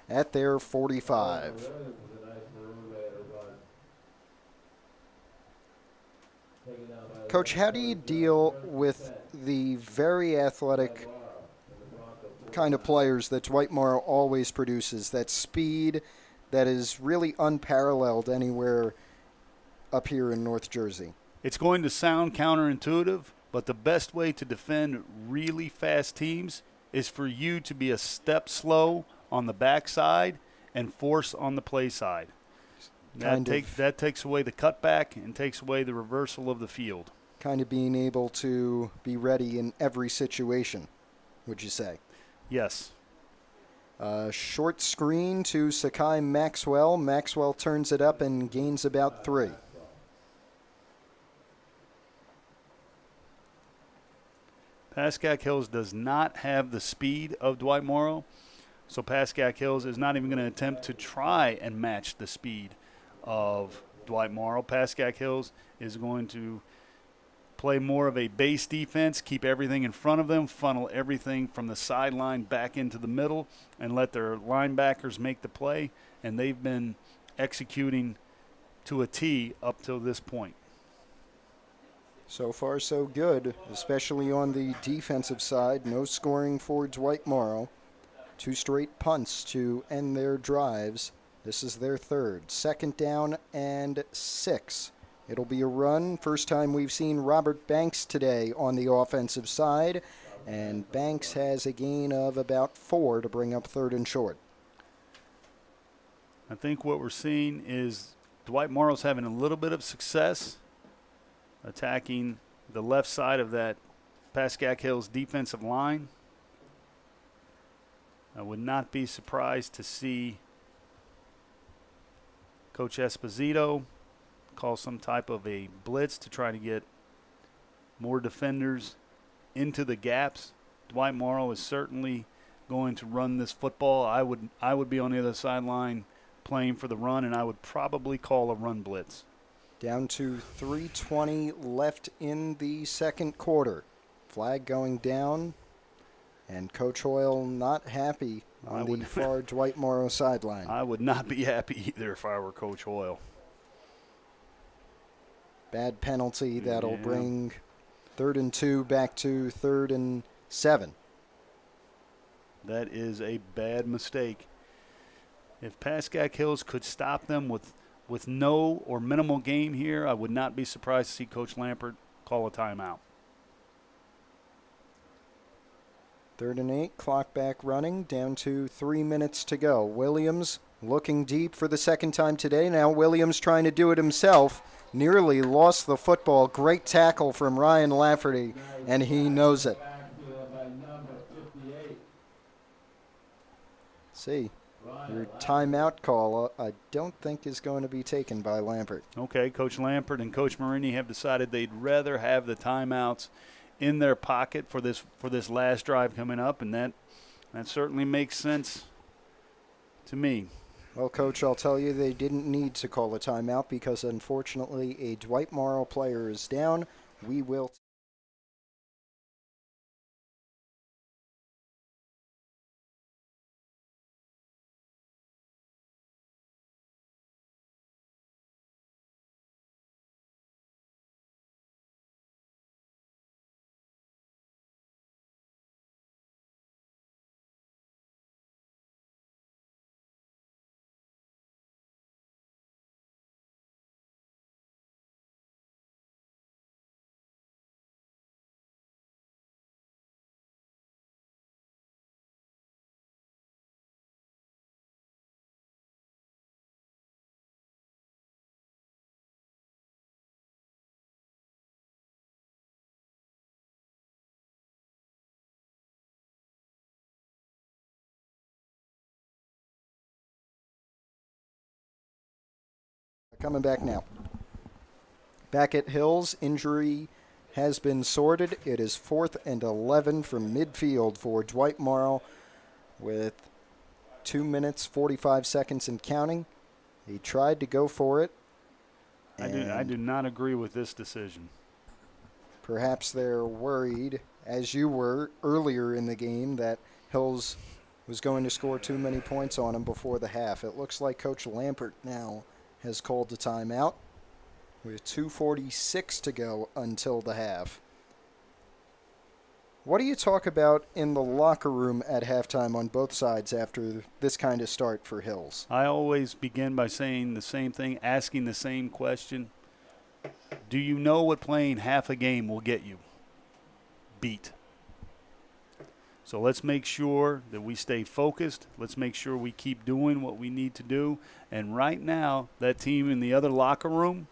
at their 45. Coach, how do you deal with the very athletic kind of players that Dwight Morrow always produces, that speed that is really unparalleled anywhere up here in North Jersey? It's going to sound counterintuitive, but the best way to defend really fast teams is for you to be a step slow on the backside and force on the play side. That takes away the cutback and takes away the reversal of the field. Kind of being able to be ready in every situation, would you say? Yes. Short screen to Sakai Maxwell. Maxwell turns it up and gains about 3. Pascack Hills does not have the speed of Dwight Morrow, so Pascack Hills is not even going to attempt to try and match the speed of Dwight Morrow. Pascack Hills is going to play more of a base defense, keep everything in front of them, funnel everything from the sideline back into the middle, and let their linebackers make the play. And they've been executing to a T up till this point. So far, so good, especially on the defensive side. No scoring for Dwight Morrow. 2 straight punts to end their drives. This is their 3rd. 2nd down and 6. It'll be a run. First time we've seen Robert Banks today on the offensive side. And Banks has a gain of about 4 to bring up 3rd and short. I think what we're seeing is Dwight Morrow's having a little bit of success attacking the left side of that Pascack Hills defensive line. I would not be surprised to see Coach Esposito call some type of a blitz to try to get more defenders into the gaps. Dwight Morrow is certainly going to run this football. I would be on the other sideline playing for the run, and I would probably call a run blitz. Down to 3:20 left in the 2nd quarter. Flag going down, and Coach Hoyle not happy on the far Dwight Morrow sideline. I would not be happy either if I were Coach Hoyle. Bad penalty that'll bring 3rd and 2 back to 3rd and 7. That is a bad mistake. If Pascack Hills could stop them with no or minimal game here, I would not be surprised to see Coach Lampert call a timeout. 3rd and 8, clock back running, down to 3 minutes to go. Williams looking deep for the second time today. Now Williams trying to do it himself. Nearly lost the football. Great tackle from Ryan Lafferty, and he knows it. See, your timeout call, I don't think is going to be taken by Lampert. Okay, Coach Lampert and Coach Marini have decided they'd rather have the timeouts in their pocket for this last drive coming up, and that certainly makes sense to me. Well, Coach, I'll tell you they didn't need to call a timeout because, unfortunately, a Dwight Morrow player is down. We will. Coming back now. Back at Hills, injury has been sorted. It is 4th and 11 from midfield for Dwight Morrow with 2 minutes, 45 seconds and counting. He tried to go for it. I do not agree with this decision. Perhaps they're worried, as you were earlier in the game, that Hills was going to score too many points on him before the half. It looks like Coach Lampert now has called the timeout with 2:46 to go until the half. What do you talk about in the locker room at halftime on both sides after this kind of start for Hills? I always begin by saying the same thing, asking the same question. Do you know what playing half a game will get you? Beat. So let's make sure that we stay focused. Let's make sure we keep doing what we need to do. And right now, that team in the other locker room,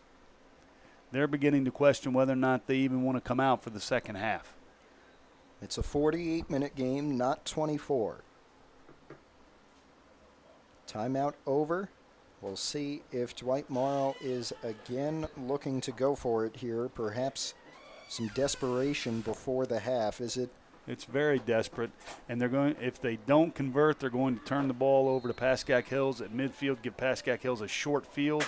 they're beginning to question whether or not they even want to come out for the second half. It's a 48-minute game, not 24. Timeout over. We'll see if Dwight Morrow is again looking to go for it here. Perhaps some desperation before the half. Is it? It's very desperate, and they're going. If they don't convert, they're going to turn the ball over to Pascack Hills at midfield, give Pascack Hills a short field.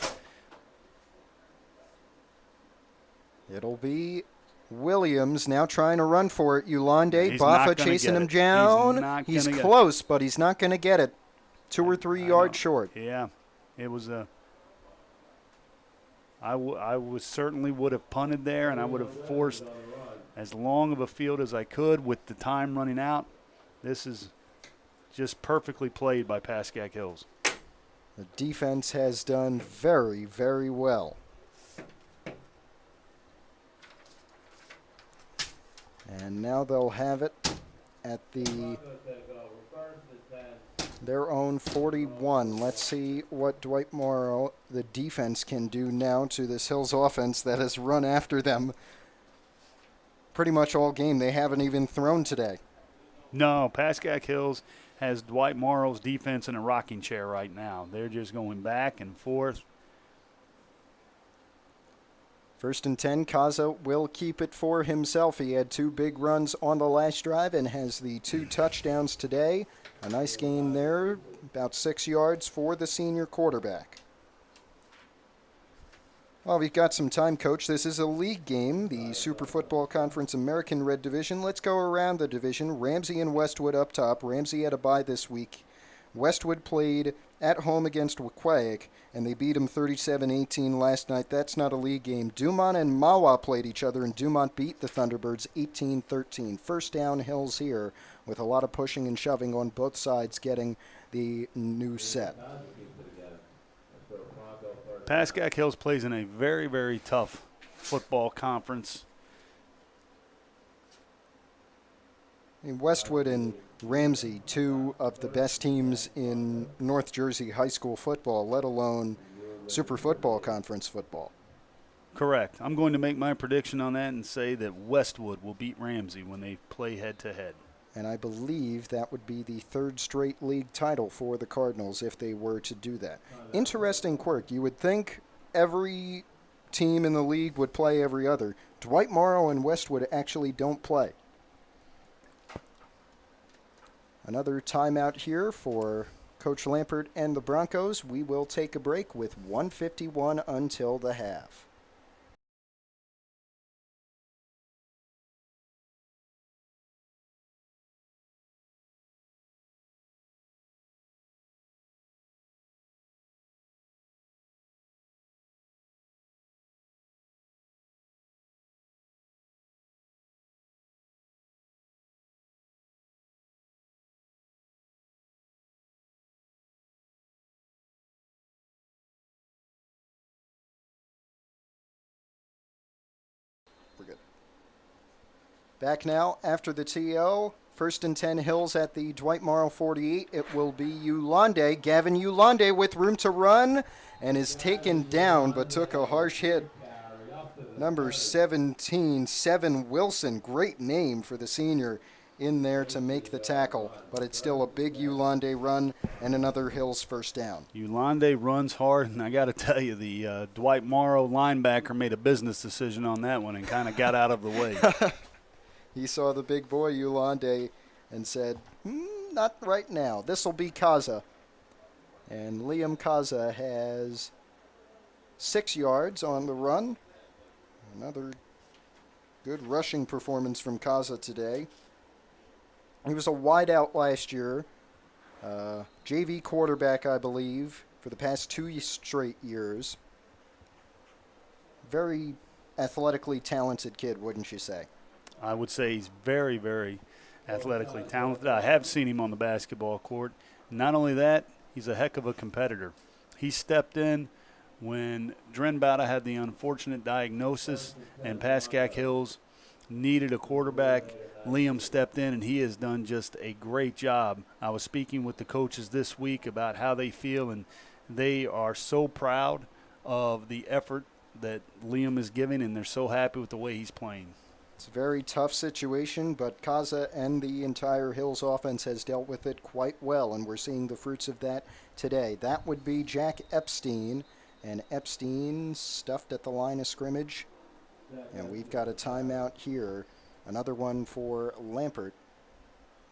It'll be Williams now trying to run for it. Yolande, He's Baffa chasing him down. He's close, but he's not going to get it. 2 or 3 yards short. Yeah, it was a. I was certainly would have punted there, and I would have forced as long of a field as I could with the time running out. This is just perfectly played by Pascack Hills. The defense has done very, very well. And now they'll have it at their own 41. Let's see what Dwight Morrow, the defense, can do now to this Hills offense that has run after them pretty much all game. They haven't even thrown today. No, Pascack Hills has Dwight Morrow's defense in a rocking chair right now. They're just going back and forth. 1st and 10, Kaza will keep it for himself. He had 2 big runs on the last drive and has the 2 touchdowns today. A nice gain there, about 6 yards for the senior quarterback. Well, we've got some time, Coach. This is a league game, the Super Football Conference American Red Division. Let's go around the division. Ramsey and Westwood up top. Ramsey had a bye this week. Westwood played at home against Wequahic, and they beat them 37-18 last night. That's not a league game. Dumont and Mawa played each other, and Dumont beat the Thunderbirds 18-13. First down, Hills here, with a lot of pushing and shoving on both sides, getting the new set. Pascack Hills plays in a very, very tough football conference. Westwood and Ramsey, two of the best teams in North Jersey high school football, let alone Super Football Conference football. Correct. I'm going to make my prediction on that and say that Westwood will beat Ramsey when they play head-to-head. And I believe that would be the third straight league title for the Cardinals if they were to do that. Interesting quirk. You would think every team in the league would play every other. Dwight, Morrow, and Westwood actually don't play. Another timeout here for Coach Lampert and the Broncos. We will take a break with 1:51 until the half. We're good. Back now after the TO. 1st and 10 Hills at the Dwight Morrow 48. It will be Yulande. Gavin Yulande with room to run and is taken down but took a harsh hit. Number 17, Seven Wilson. Great name for the senior in there to make the tackle. But it's still a big Yulande run and another Hills first down. Yulande runs hard, and I got to tell you, the Dwight Morrow linebacker made a business decision on that one and kind of got out of the way. He saw the big boy Yulande and said, not right now. This will be Kaza. And Liam Kaza has 6 yards on the run. Another good rushing performance from Kaza today. He was a wideout last year. JV quarterback, I believe, for the past 2 straight years. Very athletically talented kid, wouldn't you say? I would say he's very, very athletically talented. I have seen him on the basketball court. Not only that, he's a heck of a competitor. He stepped in when Drenbata had the unfortunate diagnosis and Pascack Hills needed a quarterback. Liam stepped in, and he has done just a great job. I was speaking with the coaches this week about how they feel, and they are so proud of the effort that Liam is giving, and they're so happy with the way he's playing. It's a very tough situation, but Kaza and the entire Hills offense has dealt with it quite well, and we're seeing the fruits of that today. That would be Jack Epstein, and Epstein stuffed at the line of scrimmage. And we've got a timeout here. Another one for Lampert.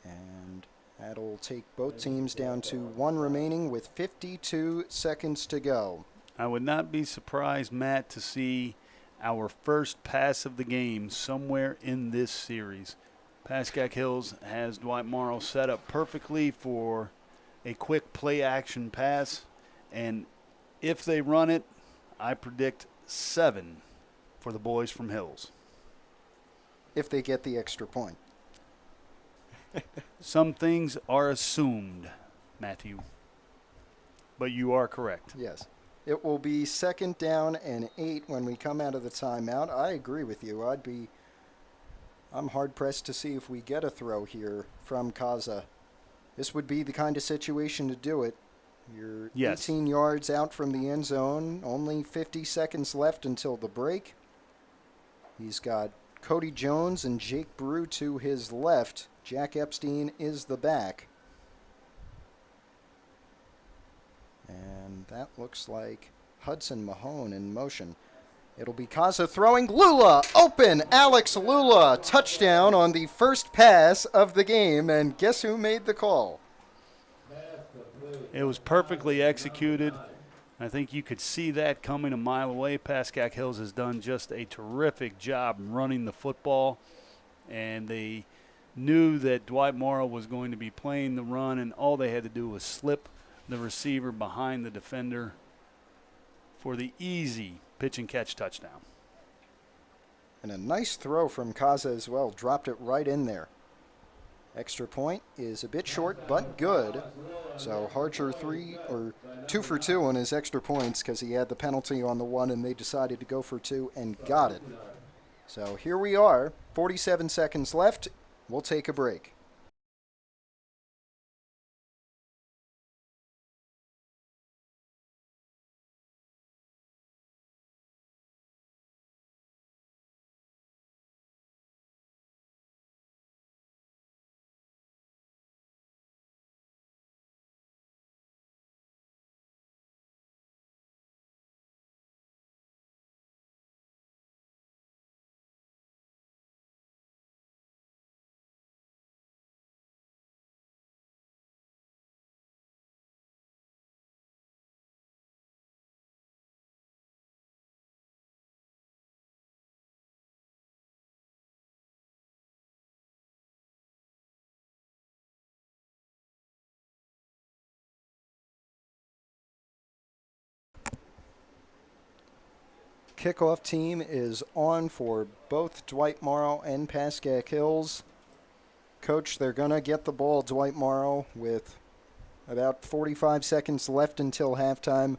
And that'll take both teams down to 1 remaining with 52 seconds to go. I would not be surprised, Matt, to see our first pass of the game somewhere in this series. Pascack Hills has Dwight Morrow set up perfectly for a quick play-action pass. And if they run it, I predict 7 for the boys from Hills. If they get the extra point. Some things are assumed, Matthew. But you are correct. Yes. It will be 2nd down and 8 when we come out of the timeout. I agree with you. I'm hard-pressed to see if we get a throw here from Kaza. This would be the kind of situation to do it. You're 18 yards out from the end zone. Only 50 seconds left until the break. He's got Cody Jones and Jake Brew to his left. Jack Epstein is the back. And that looks like Hudson Mahone in motion. It'll be Kaza throwing. Lula open. Alex Lula, touchdown on the first pass of the game. And guess who made the call? It was perfectly executed. I think you could see that coming a mile away. Pascack Hills has done just a terrific job running the football, and they knew that Dwight Morrow was going to be playing the run, and all they had to do was slip the receiver behind the defender for the easy pitch and catch touchdown. And a nice throw from Kaza as well. Dropped it right in there. Extra point is a bit short, but good. So Harcher 2 for 2 on his extra points because he had the penalty on the one and they decided to go for 2 and got it. So here we are, 47 seconds left. We'll take a break. kickoff team is on for both Dwight Morrow and Pascack Hills. Coach, they're going to get the ball, Dwight Morrow, with about 45 seconds left until halftime.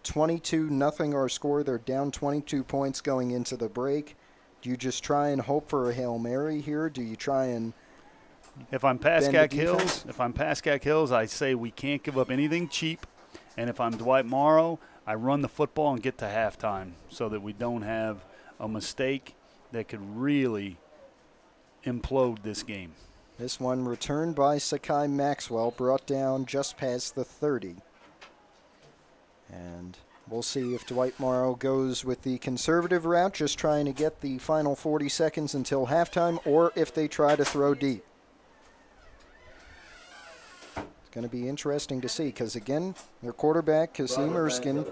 22-0 our score. They're down 22 points going into the break. Do you just try and hope for a Hail Mary here? Do you try and if I'm Pascack Hills, I say we can't give up anything cheap. And if I'm Dwight Morrow, I run the football and get to halftime so that we don't have a mistake that could really implode this game. This one returned by Sakai Maxwell, brought down just past the 30. And we'll see if Dwight Morrow goes with the conservative route, just trying to get the final 40 seconds until halftime, or if they try to throw deep. It's going to be interesting to see because, again, their quarterback, Kasim Erskine,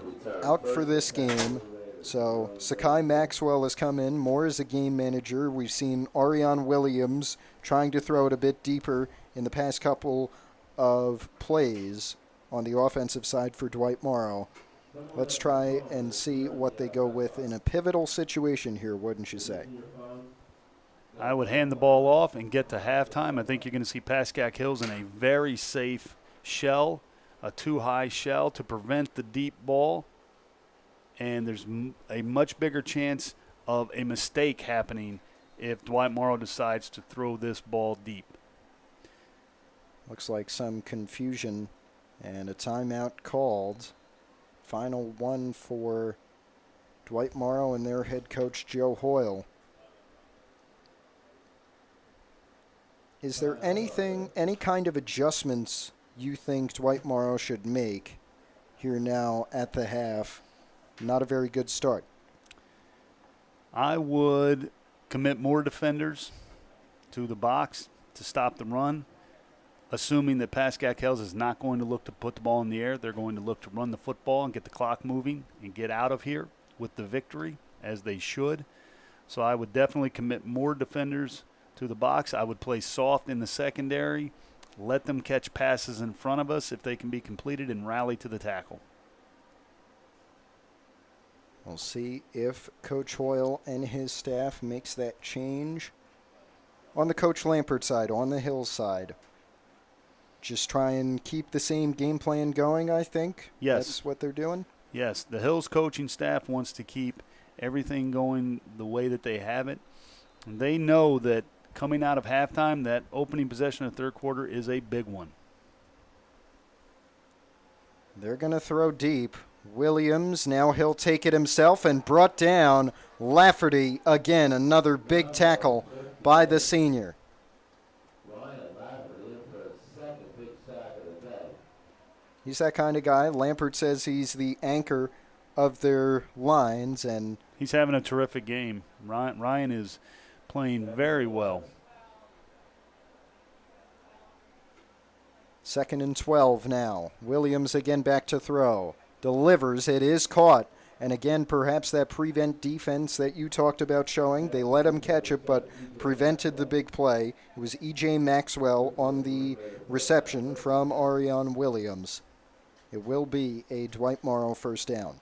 out for this game. So Sakai Maxwell has come in more as a game manager. We've seen Ariane Williams trying to throw it a bit deeper in the past couple of plays on the offensive side for Dwight Morrow. Let's try and see what they go with in a pivotal situation here, wouldn't you say? I would hand the ball off and get to halftime. I think you're going to see Pascack Hills in a very safe shell, a too-high shell to prevent the deep ball. And there's a much bigger chance of a mistake happening if Dwight Morrow decides to throw this ball deep. Looks like some confusion and a timeout called. Final one for Dwight Morrow and their head coach, Joe Hoyle. Is there any kind of adjustments you think Dwight Morrow should make here now at the half? Not a very good start. I would commit more defenders to the box to stop the run, assuming that Pascack Hills is not going to look to put the ball in the air. They're going to look to run the football and get the clock moving and get out of here with the victory, as they should. So I would definitely commit more defenders to the box. I would play soft in the secondary, let them catch passes in front of us if they can be completed, and rally to the tackle. We'll see if Coach Hoyle and his staff makes that change. On the Coach Lampert side, on the Hills side, just try and keep the same game plan going, I think. Yes. That's what they're doing? Yes, the Hills coaching staff wants to keep everything going the way that they have it. And they know that coming out of halftime, that opening possession of the third quarter is a big one. They're going to throw deep. Williams, now he'll take it himself and brought down Lafferty again. Another big tackle by the senior. He's that kind of guy. Lampert says he's the anchor of their lines, and he's having a terrific game. Ryan is playing very well. 2nd and 12 now. Williams again back to throw. Delivers. It is caught. And again, perhaps that prevent defense that you talked about showing. They let him catch it, but prevented the big play. It was E.J. Maxwell on the reception from Ariane Williams. It will be a Dwight Morrow first down.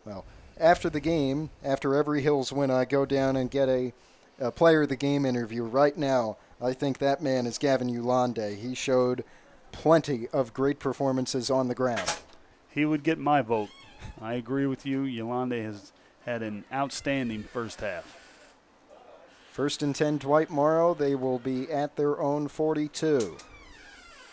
Well, after the game, after every Hills win, I go down and get a player of the game interview. Right now, I think that man is Gavin Yolande. He showed plenty of great performances on the ground. He would get my vote. I agree with you. Yolande has had an outstanding first half. 1st and 10, Dwight Morrow. They will be at their own 42.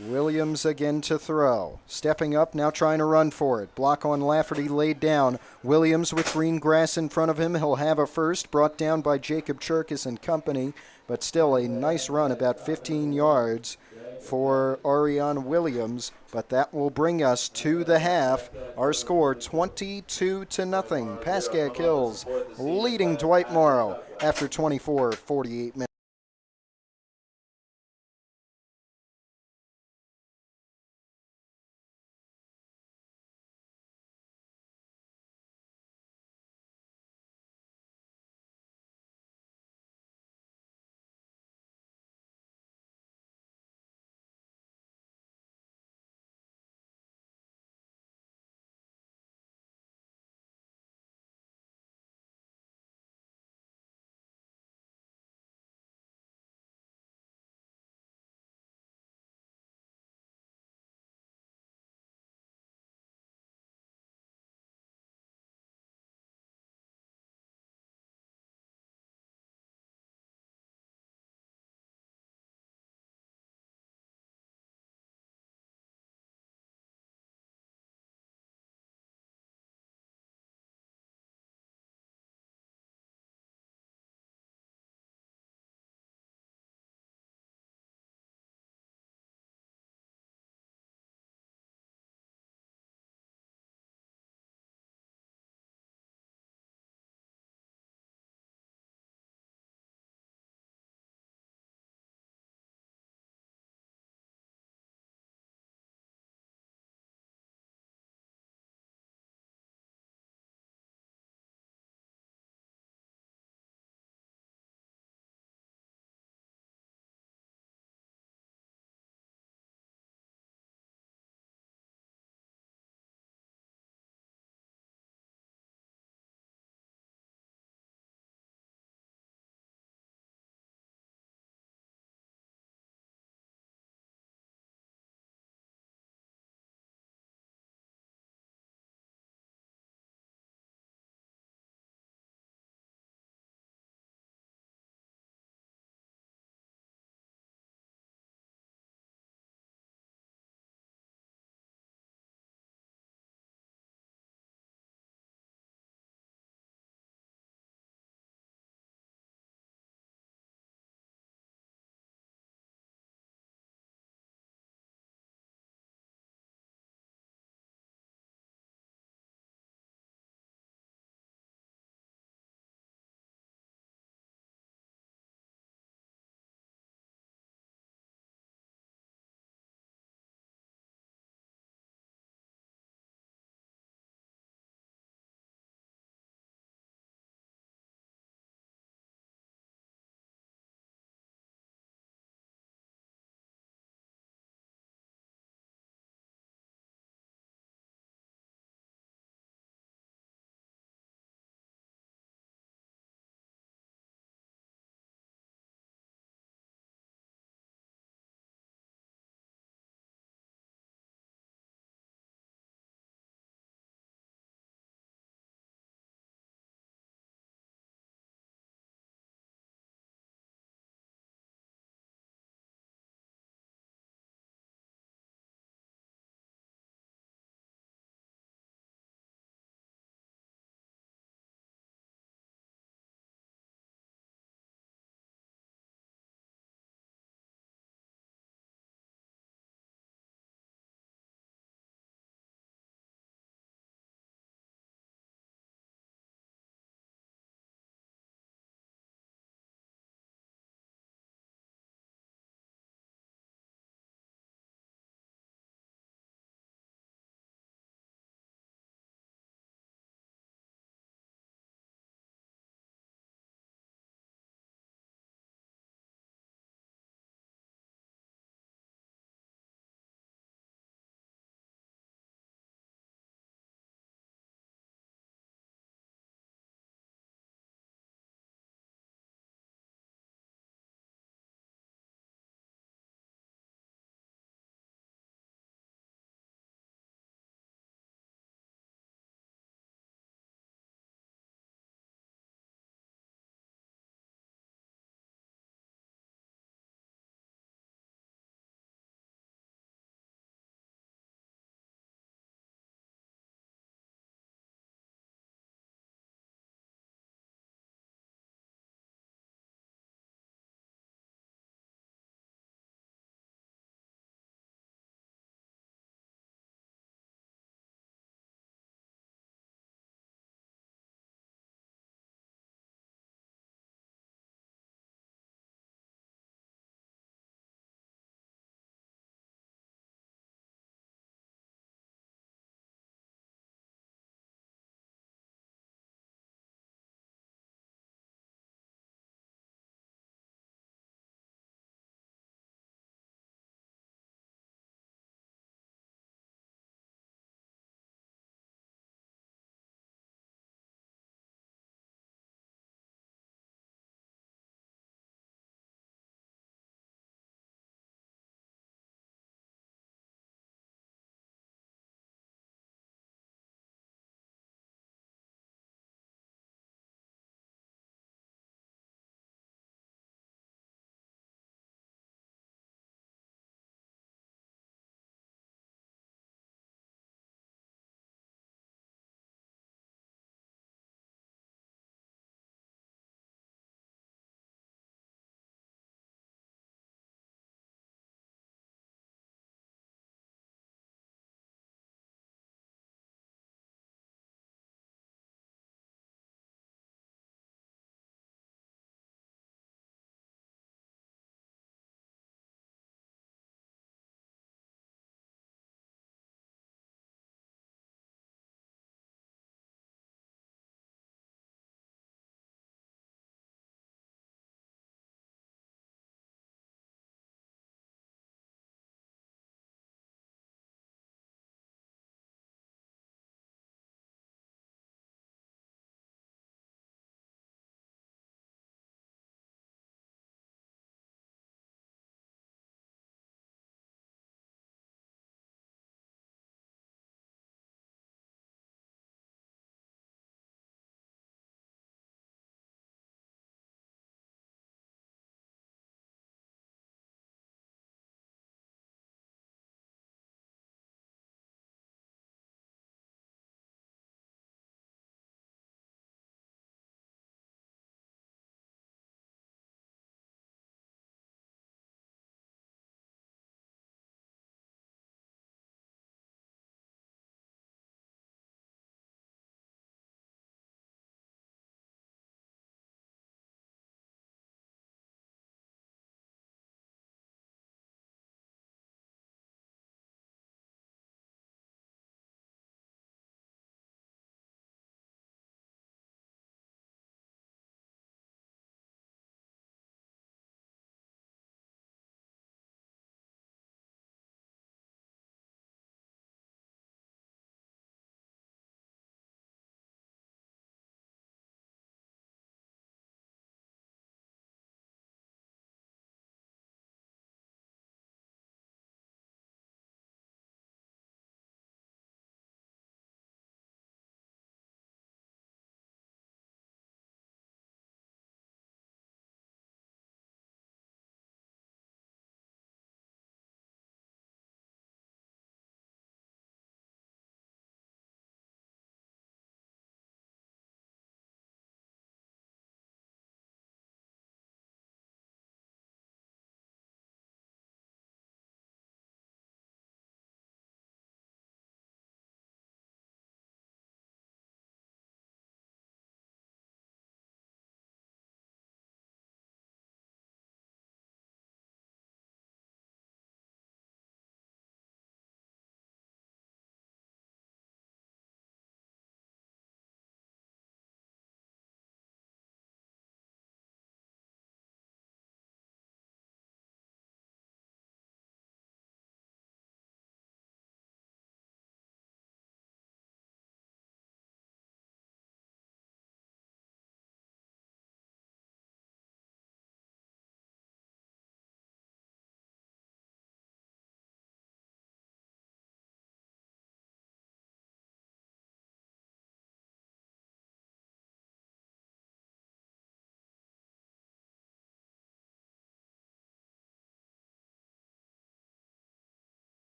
Williams again to throw. Stepping up, now trying to run for it. Block on Lafferty laid down. Williams with green grass in front of him. He'll have a first, brought down by Jacob Cherkis and company, but still a nice run, about 15 yards for Ariane Williams. But that will bring us to the half. Our score 22-0. Pascack Hills leading Dwight Morrow after 48 minutes.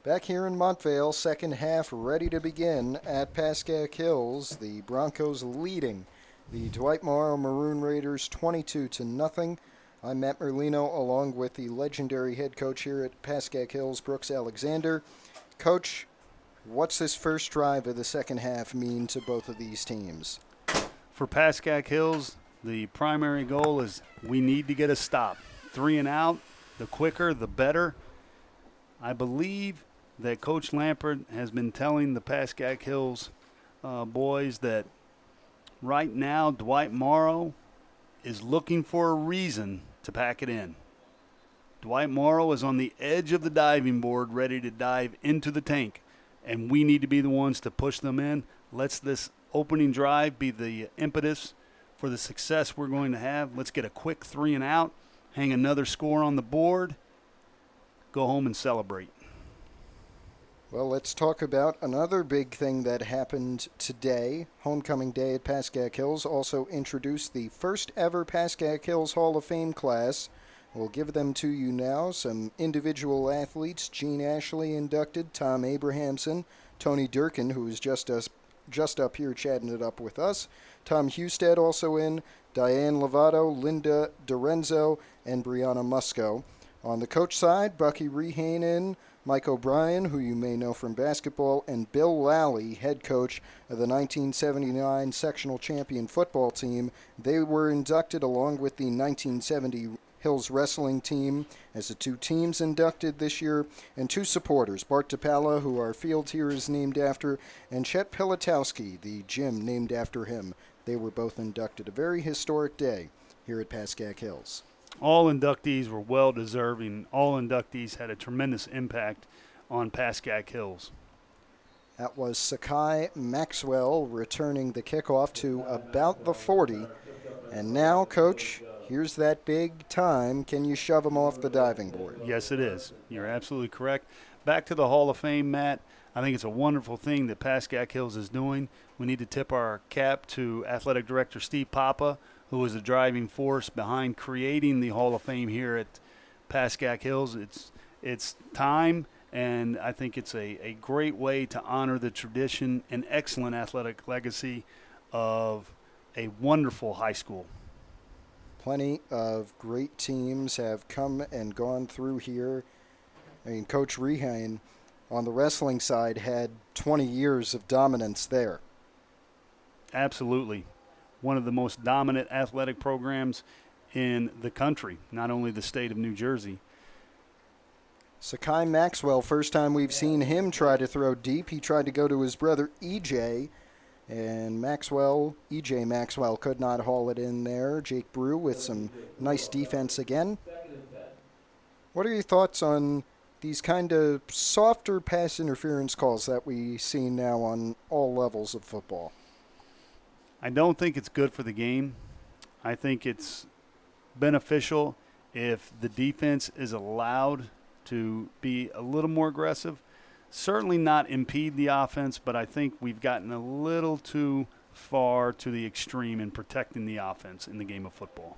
Back here in Montvale, second half ready to begin at Pascack Hills. The Broncos leading the Dwight Morrow Maroon Raiders 22-0. I'm Matt Merlino along with the legendary head coach here at Pascack Hills, Brooks Alexander. Coach, what's this first drive of the second half mean to both of these teams? For Pascack Hills, the primary goal is we need to get a stop. 3 and out, the quicker, the better. I believe that Coach Lampert has been telling the Pascack Hills boys that right now Dwight Morrow is looking for a reason to pack it in. Dwight Morrow is on the edge of the diving board ready to dive into the tank, and we need to be the ones to push them in. Let's this opening drive be the impetus for the success we're going to have. Let's get a quick 3 and out, hang another score on the board, go home and celebrate. Well, let's talk about another big thing that happened today. Homecoming Day at Pascack Hills also introduced the first ever Pascack Hills Hall of Fame class. We'll give them to you now. Some individual athletes: Gene Ashley inducted, Tom Abrahamson, Tony Durkin, who is just up here chatting it up with us, Tom Husted also in, Diane Lovato, Linda Dorenzo, and Brianna Musco. On the coach side, Bucky Rehanen, Mike O'Brien, who you may know from basketball, and Bill Lally, head coach of the 1979 sectional champion football team. They were inducted along with the 1970 Hills wrestling team as the two teams inducted this year, and two supporters, Bart DePalla, who our field here is named after, and Chet Pilatowski, the gym named after him. They were both inducted. A very historic day here at Pascack Hills. All inductees were well-deserving. All inductees had a tremendous impact on Pascack Hills. That was Sakai Maxwell returning the kickoff to about the 40. And now, Coach, here's that big time. Can you shove him off the diving board? Yes, it is. You're absolutely correct. Back to the Hall of Fame, Matt. I think it's a wonderful thing that Pascack Hills is doing. We need to tip our cap to Athletic Director Steve Papa, who was the driving force behind creating the Hall of Fame here at Pascack Hills. It's time, and I think it's a great way to honor the tradition and excellent athletic legacy of a wonderful high school. Plenty of great teams have come and gone through here. I mean, Coach Rehain on the wrestling side had 20 years of dominance there. Absolutely. One of the most dominant athletic programs in the country, not only the state of New Jersey. Sakai Maxwell, first time we've seen him try to throw deep. He tried to go to his brother EJ, and EJ Maxwell could not haul it in there. Jake Brew with some nice defense again. What are your thoughts on these kind of softer pass interference calls that we see now on all levels of football? I don't think it's good for the game. I think it's beneficial if the defense is allowed to be a little more aggressive. Certainly not impede the offense, but I think we've gotten a little too far to the extreme in protecting the offense in the game of football.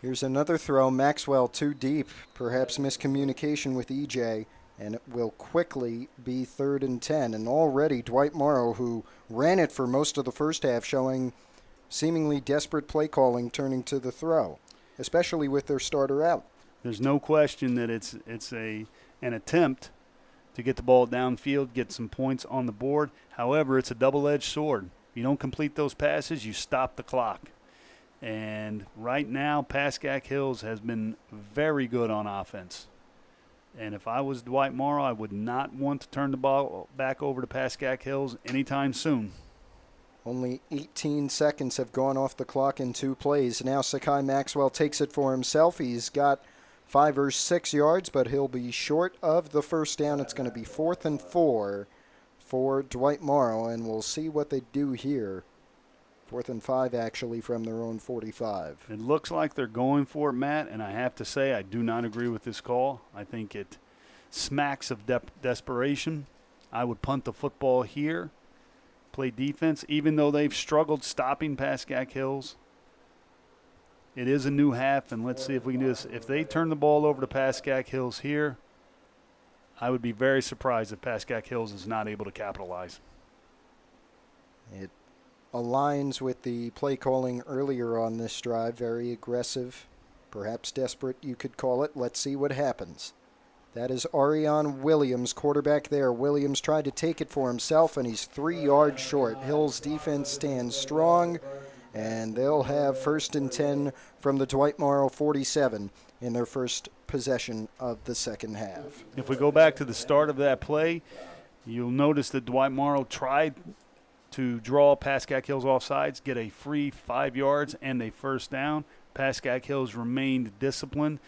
Here's another throw. Maxwell too deep. Perhaps miscommunication with EJ. And it will quickly be 3rd and 10. And already Dwight Morrow, who ran it for most of the first half, showing seemingly desperate play calling, turning to the throw, especially with their starter out. There's no question that it's an attempt to get the ball downfield, get some points on the board. However, it's a double-edged sword. You don't complete those passes, you stop the clock. And right now, Pascack Hills has been very good on offense. And if I was Dwight Morrow, I would not want to turn the ball back over to Pascack Hills anytime soon. Only 18 seconds have gone off the clock in 2 plays. Now Sakai Maxwell takes it for himself. He's got 5 or 6 yards, but he'll be short of the first down. It's going to be 4th and 4 for Dwight Morrow, and we'll see what they do here. 4th and 5, actually, from their own 45. It looks like they're going for it, Matt, and I have to say I do not agree with this call. I think it smacks of desperation. I would punt the football here, play defense, even though they've struggled stopping Pascack Hills. It is a new half, and let's see if we can do this. If they turn the ball over to Pascack Hills here, I would be very surprised if Pascack Hills is not able to capitalize. It aligns with the play calling earlier on this drive. Very aggressive, perhaps desperate, you could call it. Let's see what happens. That is Arion Williams, quarterback there. Williams tried to take it for himself, and he's 3 yards short. Hill's defense stands strong, and they'll have 1st and 10 from the Dwight Morrow 47 in their first possession of the second half. If we go back to the start of that play, you'll notice that Dwight Morrow tried to draw Pascack Hills offsides, get a free 5 yards and a first down. Pascack Hills remained disciplined.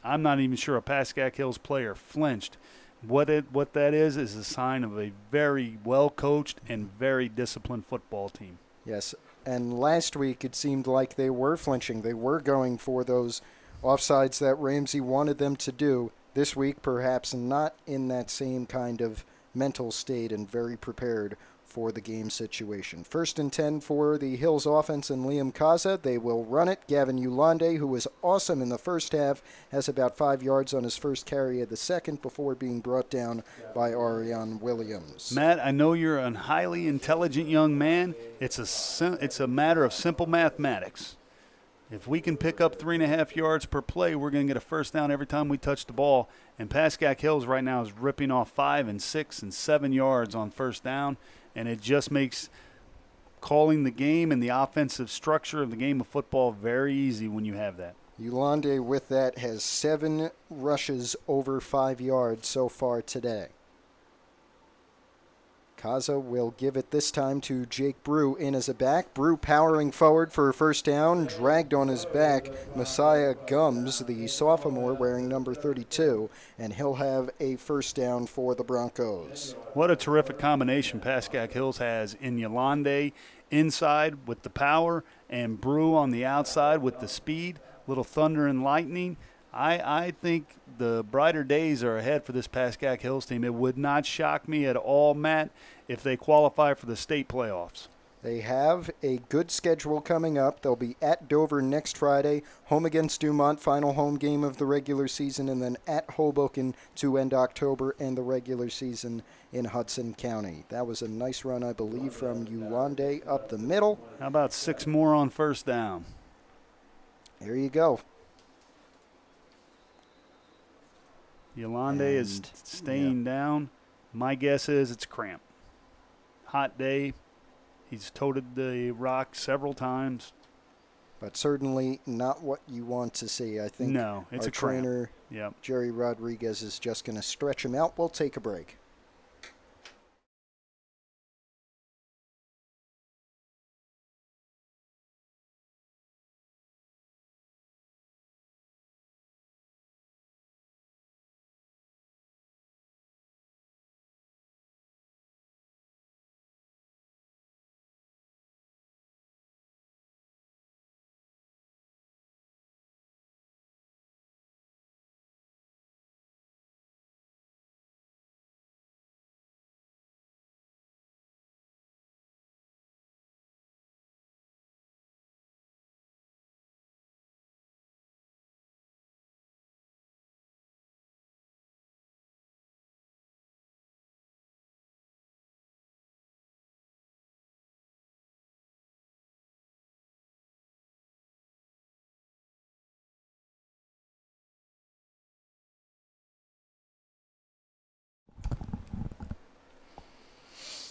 I'm not even sure a Pascack Hills player flinched. What that is a sign of a very well-coached and very disciplined football team. Yes, and last week it seemed like they were flinching. They were going for those offsides that Ramsey wanted them to do. This week, perhaps not in that same kind of mental state and very prepared for the game situation. 1st and 10 for the Hills offense and Liam Kaza. They will run it. Gavin Ulande, who was awesome in the first half, has about 5 yards on his first carry of the second before being brought down by Arion Williams. Matt, I know you're a highly intelligent young man. It's a matter of simple mathematics. If we can pick up 3.5 yards per play, we're going to get a first down every time we touch the ball. And Pascack Hills right now is ripping off 5 and 6 and 7 yards on first down. And it just makes calling the game and the offensive structure of the game of football very easy when you have that. Ulande with that has 7 rushes over 5 yards so far today. Kaza will give it this time to Jake Brew in as a back. Brew powering forward for a first down, dragged on his back Messiah Gums, the sophomore wearing number 32, and he'll have a first down for the Broncos. What a terrific combination Pascack Hills has in Ulande inside with the power and Brew on the outside with the speed, little thunder and lightning. I think the brighter days are ahead for this Pascack Hills team. It would not shock me at all, Matt, if they qualify for the state playoffs. They have a good schedule coming up. They'll be at Dover next Friday, home against Dumont, final home game of the regular season, and then at Hoboken to end October and the regular season in Hudson County. That was a nice run, I believe, from Ulande up the middle. How about 6 more on first down? There you go. Ulande is staying down. My guess is it's cramp. Hot day. He's toted the rock several times. But certainly not what you want to see. I think it's our a trainer, Yep. Jerry Rodriguez, is just going to stretch him out. We'll take a break.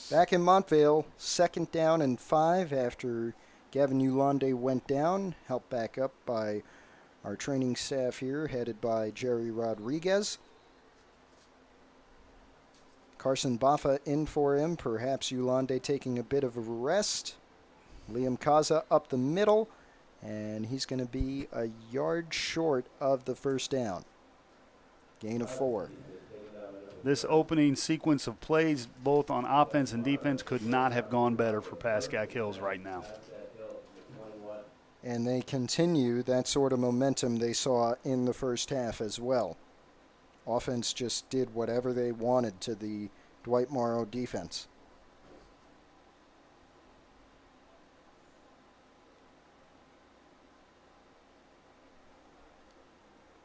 Back in Montvale, 2nd down and 5 after Gavin Ulande went down, helped back up by our training staff here, headed by Jerry Rodriguez. Carson Baffa in for him, perhaps Ulande taking a bit of a rest. Liam Kaza up the middle, and he's going to be a yard short of the first down. Gain of 4. This opening sequence of plays, both on offense and defense, could not have gone better for Pascack Hills right now. And they continue that sort of momentum they saw in the first half as well. Offense just did whatever they wanted to the Dwight Morrow defense.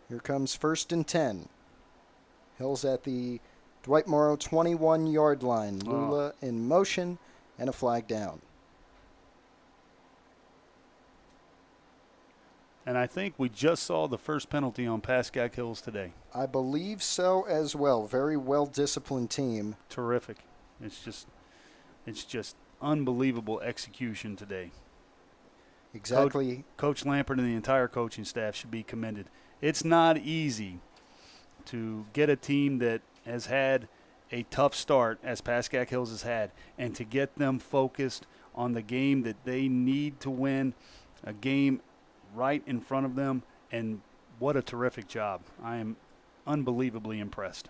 Here comes 1st and 10. Hills at the Dwight Morrow 21-yard line. Lula in motion and a flag down. And I think we just saw the first penalty on Pascack Hills today. I believe so as well. Very well-disciplined team. Terrific. It's just unbelievable execution today. Exactly. Coach Lampert and the entire coaching staff should be commended. It's not easy to get a team that has had a tough start, as Pascack Hills has had, and to get them focused on the game that they need to win, a game right in front of them, and what a terrific job. I am unbelievably impressed.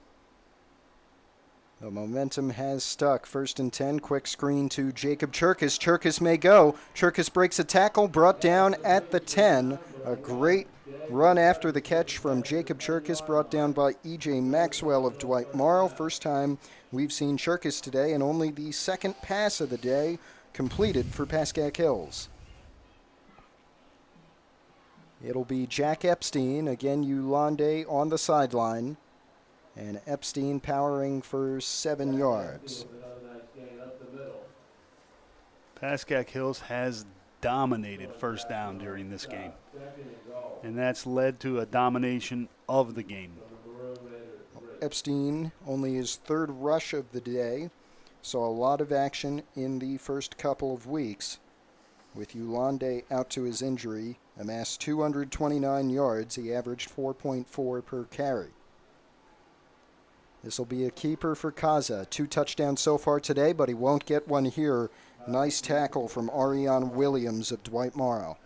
The momentum has stuck. 1st and 10, quick screen to Jacob Cherkis. Cherkis may go. Cherkis breaks a tackle, brought down at the 10. A great run after the catch from Jacob Cherkis, brought down by E.J. Maxwell of Dwight Morrow. First time we've seen Cherkis today, and only the second pass of the day completed for Pascack Hills. It'll be Jack Epstein, again Yulande on the sideline, and Epstein powering for 7 yards. Pascack Hills has dominated first down during this game, and that's led to a domination of the game. Epstein only his 3rd rush of the day, saw a lot of action in the first couple of weeks. With Yulande out to his injury, amassed 229 yards. He averaged 4.4 per carry. This will be a keeper for Kaza. 2 touchdowns so far today, but he won't get one here. Nice tackle from Ariane Williams of Dwight Morrow.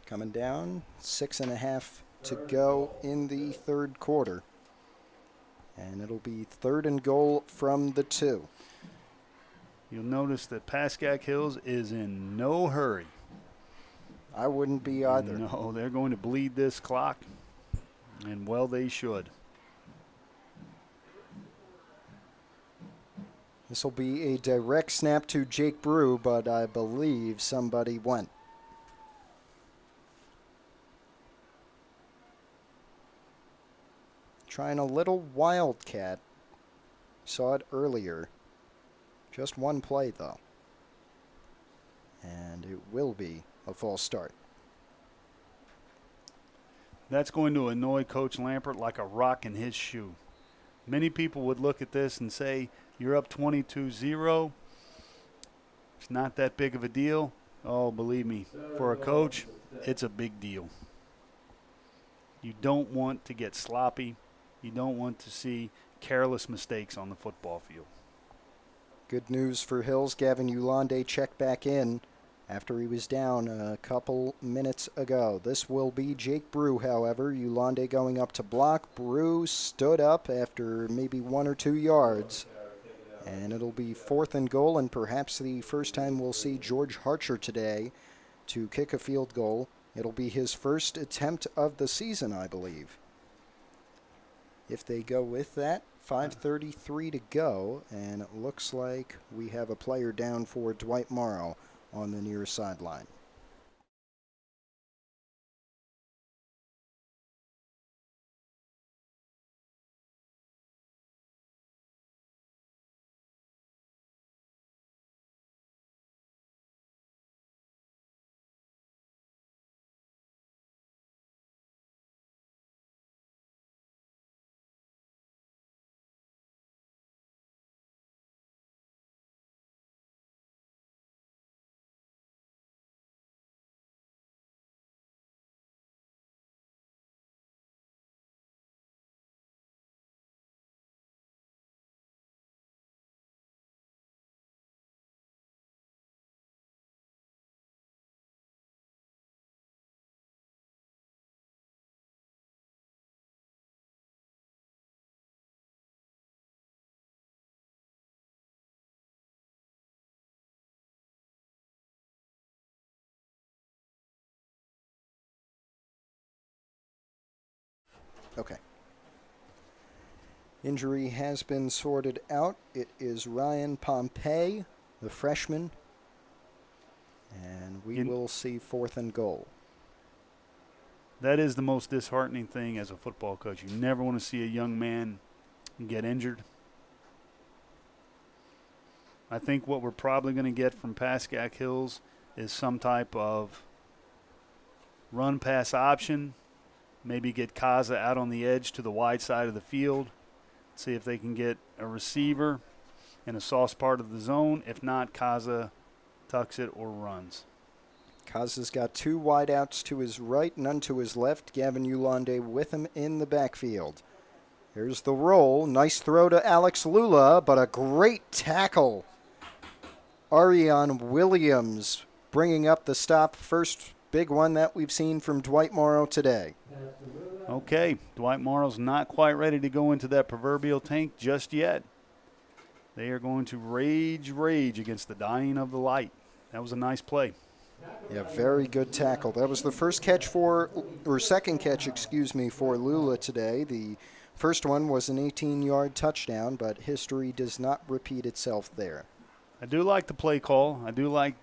Coming down, 6.5 to go in the 3rd quarter. And it'll be 3rd and goal from the 2. You'll notice that Pascack Hills is in no hurry. I wouldn't be either. No, they're going to bleed this clock, and well, they should. This will be a direct snap to Jake Brew, but I believe somebody went. Trying a little wildcat. Saw it earlier. Just one play, though. And it will be a false start. That's going to annoy Coach Lampert like a rock in his shoe. Many people would look at this and say, you're up 22-0. It's not that big of a deal. Oh, believe me, for a coach, it's a big deal. You don't want to get sloppy. You don't want to see careless mistakes on the football field. Good news for Hills. Gavin Yulande checked back in after he was down a couple minutes ago. This will be Jake Brew, however. Yulande going up to block. Brew stood up after maybe 1 or 2 yards. And it'll be 4th and goal, and perhaps the first time we'll see George Harcher today to kick a field goal. It'll be his first attempt of the season, I believe. If they go with that, 5:33 to go, and it looks like we have a player down for Dwight Morrow on the near sideline. Okay. Injury has been sorted out. It is Ryan Pompey, the freshman, And we will see 4th and goal. That is the most disheartening thing as a football coach. You never want to see a young man get injured. I think what we're probably going to get from Pascack Hills is some type of run-pass option, maybe get Kaza out on the edge to the wide side of the field, see if they can get a receiver in a soft part of the zone. If not, Kaza tucks it or runs. Kaza's got 2 wideouts to his right, none to his left. Gavin Ulande with him in the backfield. Here's the roll. Nice throw to Alex Lula, but a great tackle. Ariane Williams bringing up the stop. First big one that we've seen from Dwight Morrow today. Okay, Dwight Morrow's not quite ready to go into that proverbial tank just yet. They are going to rage against the dying of the light. That was a nice play. Yeah, very good tackle. That was the second catch, for Lula today. The first one was an 18-yard touchdown, but history does not repeat itself there. I do like the play call. I do like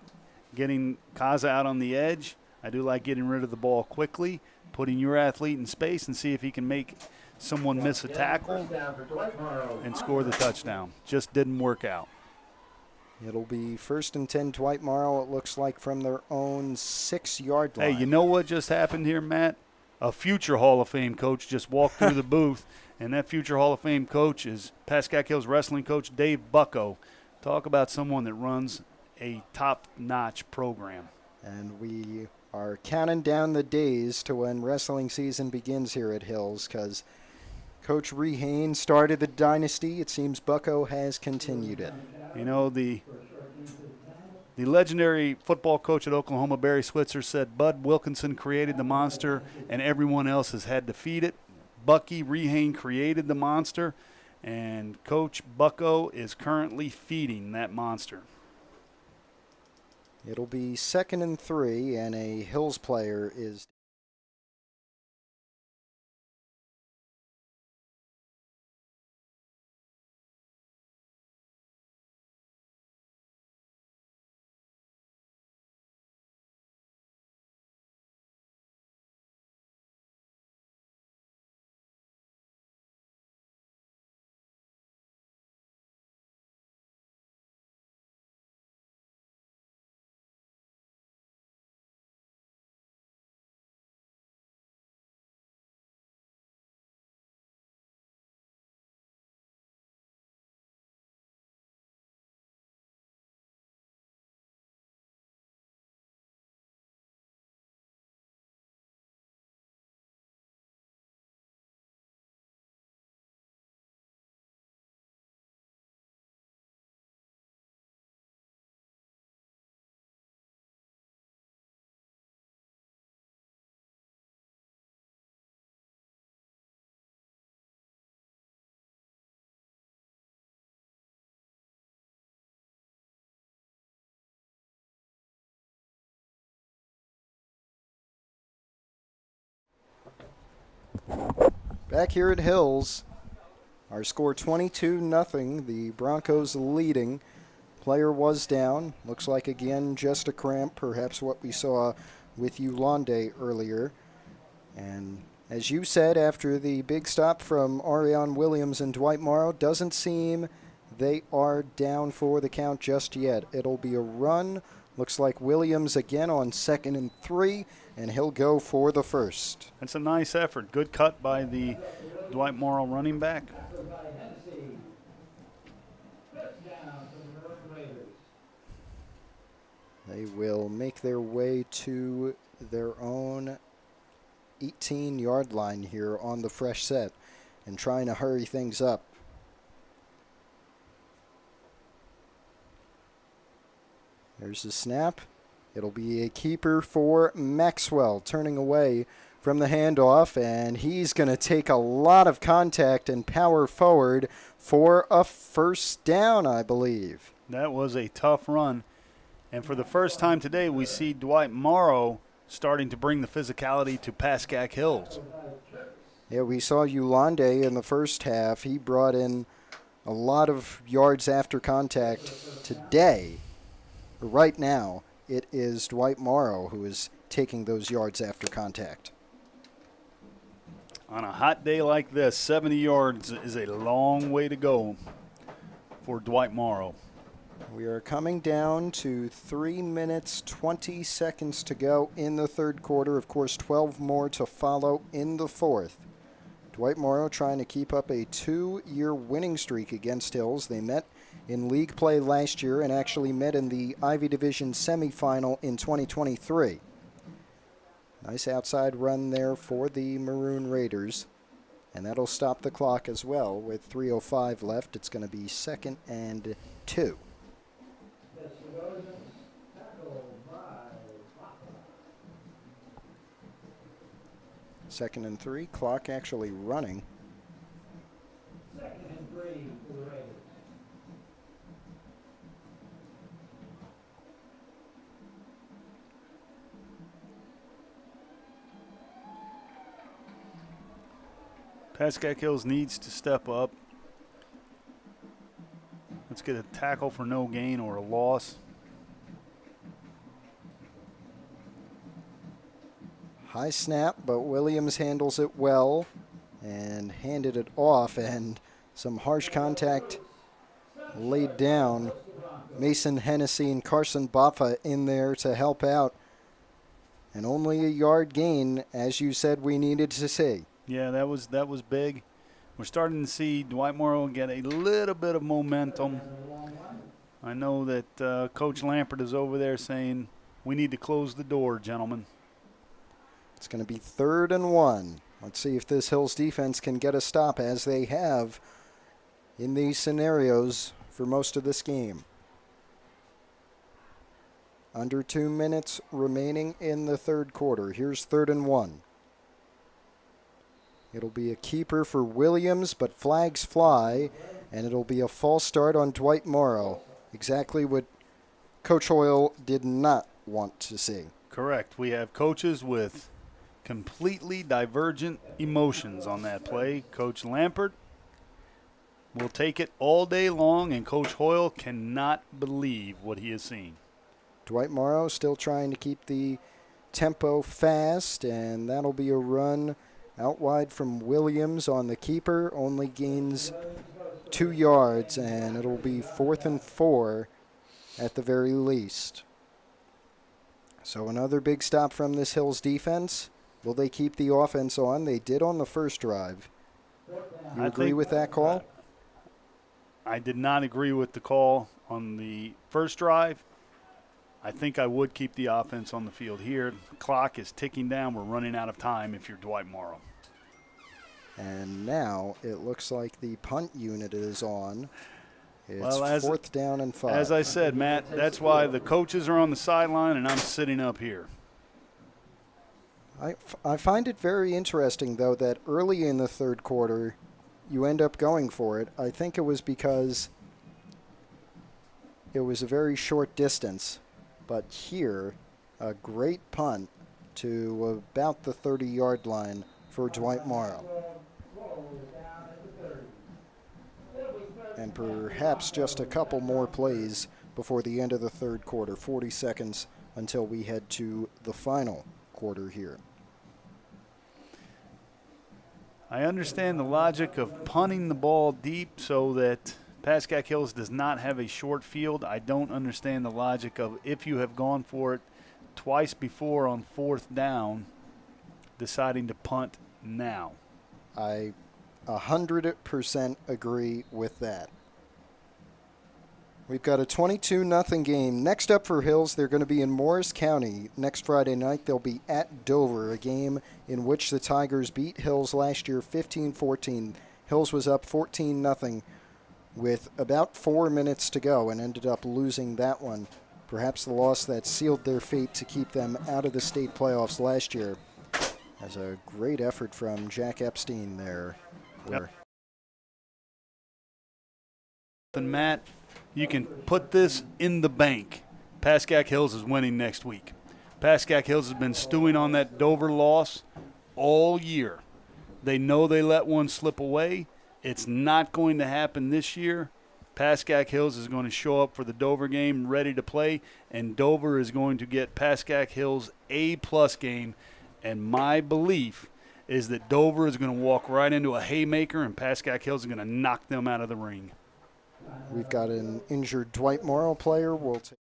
getting Kaza out on the edge. I do like getting rid of the ball quickly, putting your athlete in space and see if he can make someone miss a tackle and score the touchdown. Just didn't work out. It'll be 1st and 10, Dwight Morrow, it looks like, from their own 6-yard line. Hey, you know what just happened here, Matt? A future Hall of Fame coach just walked through the booth, and that future Hall of Fame coach is Pascack Hills wrestling coach Dave Bucko. Talk about someone that runs a top-notch program. And we are counting down the days to when wrestling season begins here at Hills, because Coach Rehane started the dynasty. It seems Bucko has continued it. You know, the legendary football coach at Oklahoma, Barry Switzer, said Bud Wilkinson created the monster and everyone else has had to feed it. Bucky Rehane created the monster, and Coach Bucko is currently feeding that monster. It'll be 2nd and 3, and a Hills player is... Back here at Hills, our score 22-0. The Broncos leading. Player was down. Looks like, again, just a cramp, perhaps what we saw with Ulande earlier. And as you said, after the big stop from Ariane Williams and Dwight Morrow, doesn't seem they are down for the count just yet. It'll be a run. Looks like Williams again on 2nd and 3, and he'll go for the first. That's a nice effort. Good cut by the Dwight Morrow running back. They will make their way to their own 18-yard line here on the fresh set and trying to hurry things up. There's the snap. It'll be a keeper for Maxwell, turning away from the handoff, and he's going to take a lot of contact and power forward for a first down, I believe. That was a tough run. And for the first time today, we see Dwight Morrow starting to bring the physicality to Pascack Hills. Yeah, we saw Ulande in the first half. He brought in a lot of yards after contact today, right now, it is Dwight Morrow who is taking those yards after contact. On a hot day like this, 70 yards is a long way to go for Dwight Morrow. We are coming down to 3 minutes, 20 seconds to go in the third quarter. Of course, 12 more to follow in the fourth. Dwight Morrow trying to keep up a 2-year winning streak against Hills. They met in league play last year and actually met in the Ivy Division semifinal in 2023. Nice outside run there for the Maroon Raiders. And that'll stop the clock as well with 3:05 left. It's going to be 2nd and 2. Second and 3, clock actually running. 2nd and 3 for the Raiders. Pascack Hills needs to step up. Let's get a tackle for no gain or a loss. High snap, but Williams handles it well and handed it off, and some harsh contact laid down. Mason Hennessy and Carson Baffa in there to help out. And only a yard gain, as you said we needed to see. Yeah, that was big. We're starting to see Dwight Morrow get a little bit of momentum. I know that Coach Lampert is over there saying, we need to close the door, gentlemen. It's going to be 3rd and 1. Let's see if this Hills defense can get a stop, as they have in these scenarios for most of this game. Under 2 minutes remaining in the third quarter. Here's 3rd and 1. It'll be a keeper for Williams, but flags fly, and it'll be a false start on Dwight Morrow. Exactly what Coach Hoyle did not want to see. Correct. We have coaches with completely divergent emotions on that play. Coach Lampert will take it all day long, and Coach Hoyle cannot believe what he has seen. Dwight Morrow still trying to keep the tempo fast, and that'll be a run out wide from Williams on the keeper. Only gains 2 yards, and it'll be 4th and 4 at the very least. So another big stop from this Hills defense. Will they keep the offense on? They did on the first drive. You agree with that call? I did not agree with the call on the first drive. I think I would keep the offense on the field here. The clock is ticking down. We're running out of time if you're Dwight Morrow. And now it looks like the punt unit is on. It's Well, 4th down and 5. As I said, Matt, that's why the coaches are on the sideline and I'm sitting up here. I find it very interesting, though, that early in the third quarter you end up going for it. I think it was because it was a very short distance. But here, a great punt to about the 30-yard line for Dwight Morrow. And perhaps just a couple more plays before the end of the third quarter. 40 seconds until we head to the final quarter here. I understand the logic of punting the ball deep so that Pascack Hills does not have a short field. I don't understand the logic of, if you have gone for it twice before on 4th down, deciding to punt now. I 100% agree with that. We've got a 22-0 game. Next up for Hills, they're going to be in Morris County next Friday night. They'll be at Dover, a game in which the Tigers beat Hills last year 15-14. Hills was up 14-0 with about 4 minutes to go and ended up losing that one. Perhaps the loss that sealed their fate to keep them out of the state playoffs last year. As a great effort from Jack Epstein there. Yep. And Matt, you can put this in the bank. Pascack Hills is winning next week. Pascack Hills has been stewing on that Dover loss all year. They know they let one slip away. It's not going to happen this year. Pascack Hills is going to show up for the Dover game ready to play, and Dover is going to get Pascack Hills A-plus game. And my belief is that Dover is going to walk right into a haymaker, and Pascack Hills is going to knock them out of the ring. We've got an injured Dwight Morrow player. We'll take.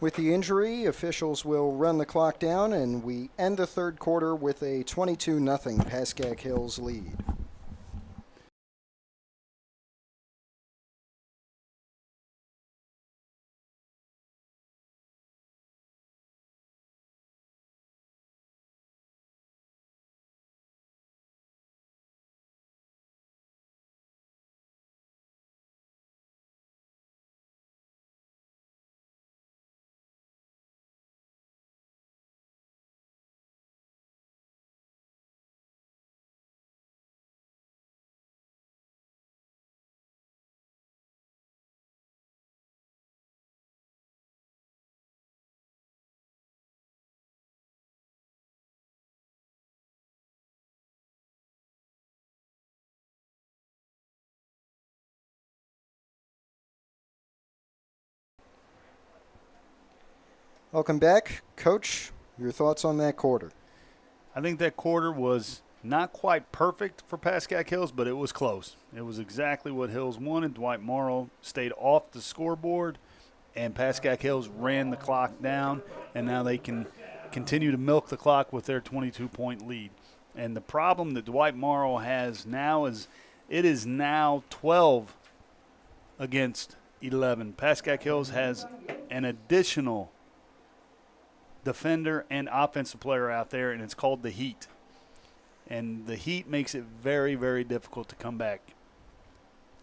With the injury, officials will run the clock down, and we end the third quarter with a 22-0 Pascack Hills lead. Welcome back. Coach, your thoughts on that quarter? I think that quarter was not quite perfect for Pascack Hills, but it was close. It was exactly what Hills wanted. Dwight Morrow stayed off the scoreboard, and Pascack Hills ran the clock down, and now they can continue to milk the clock with their 22-point lead. And the problem that Dwight Morrow has now is it is now 12 against 11. Pascack Hills has an additional defender and offensive player out there, and it's called the Heat. And the Heat makes it very, very difficult to come back.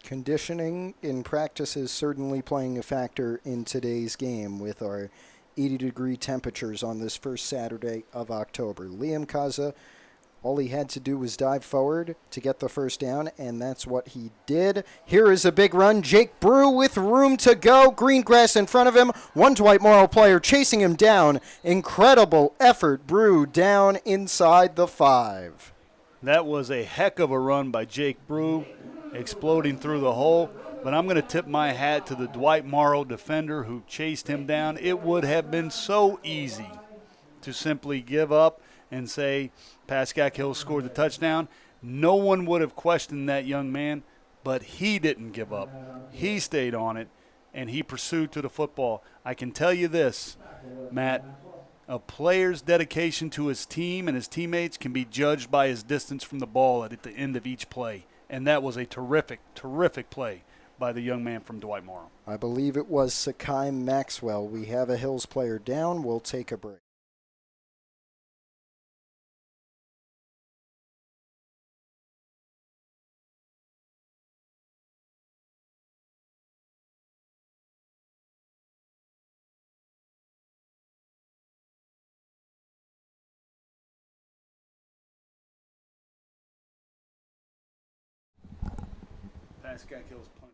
Conditioning in practice is certainly playing a factor in today's game with our 80-degree temperatures on this first Saturday of October. Liam Kaza, all he had to do was dive forward to get the first down, and that's what he did. Here is a big run. Jake Brew with room to go. Green grass in front of him. One Dwight Morrow player chasing him down. Incredible effort. Brew down inside the 5. That was a heck of a run by Jake Brew, exploding through the hole. But I'm going to tip my hat to the Dwight Morrow defender who chased him down. It would have been so easy to simply give up and say Pascack Hills scored the touchdown. No one would have questioned that young man, but he didn't give up. He stayed on it, and he pursued to the football. I can tell you this, Matt, a player's dedication to his team and his teammates can be judged by his distance from the ball at the end of each play, and that was a terrific, terrific play by the young man from Dwight Morrow. I believe it was Sakai Maxwell. We have a Hills player down. We'll take a break. Pascack Hills punch.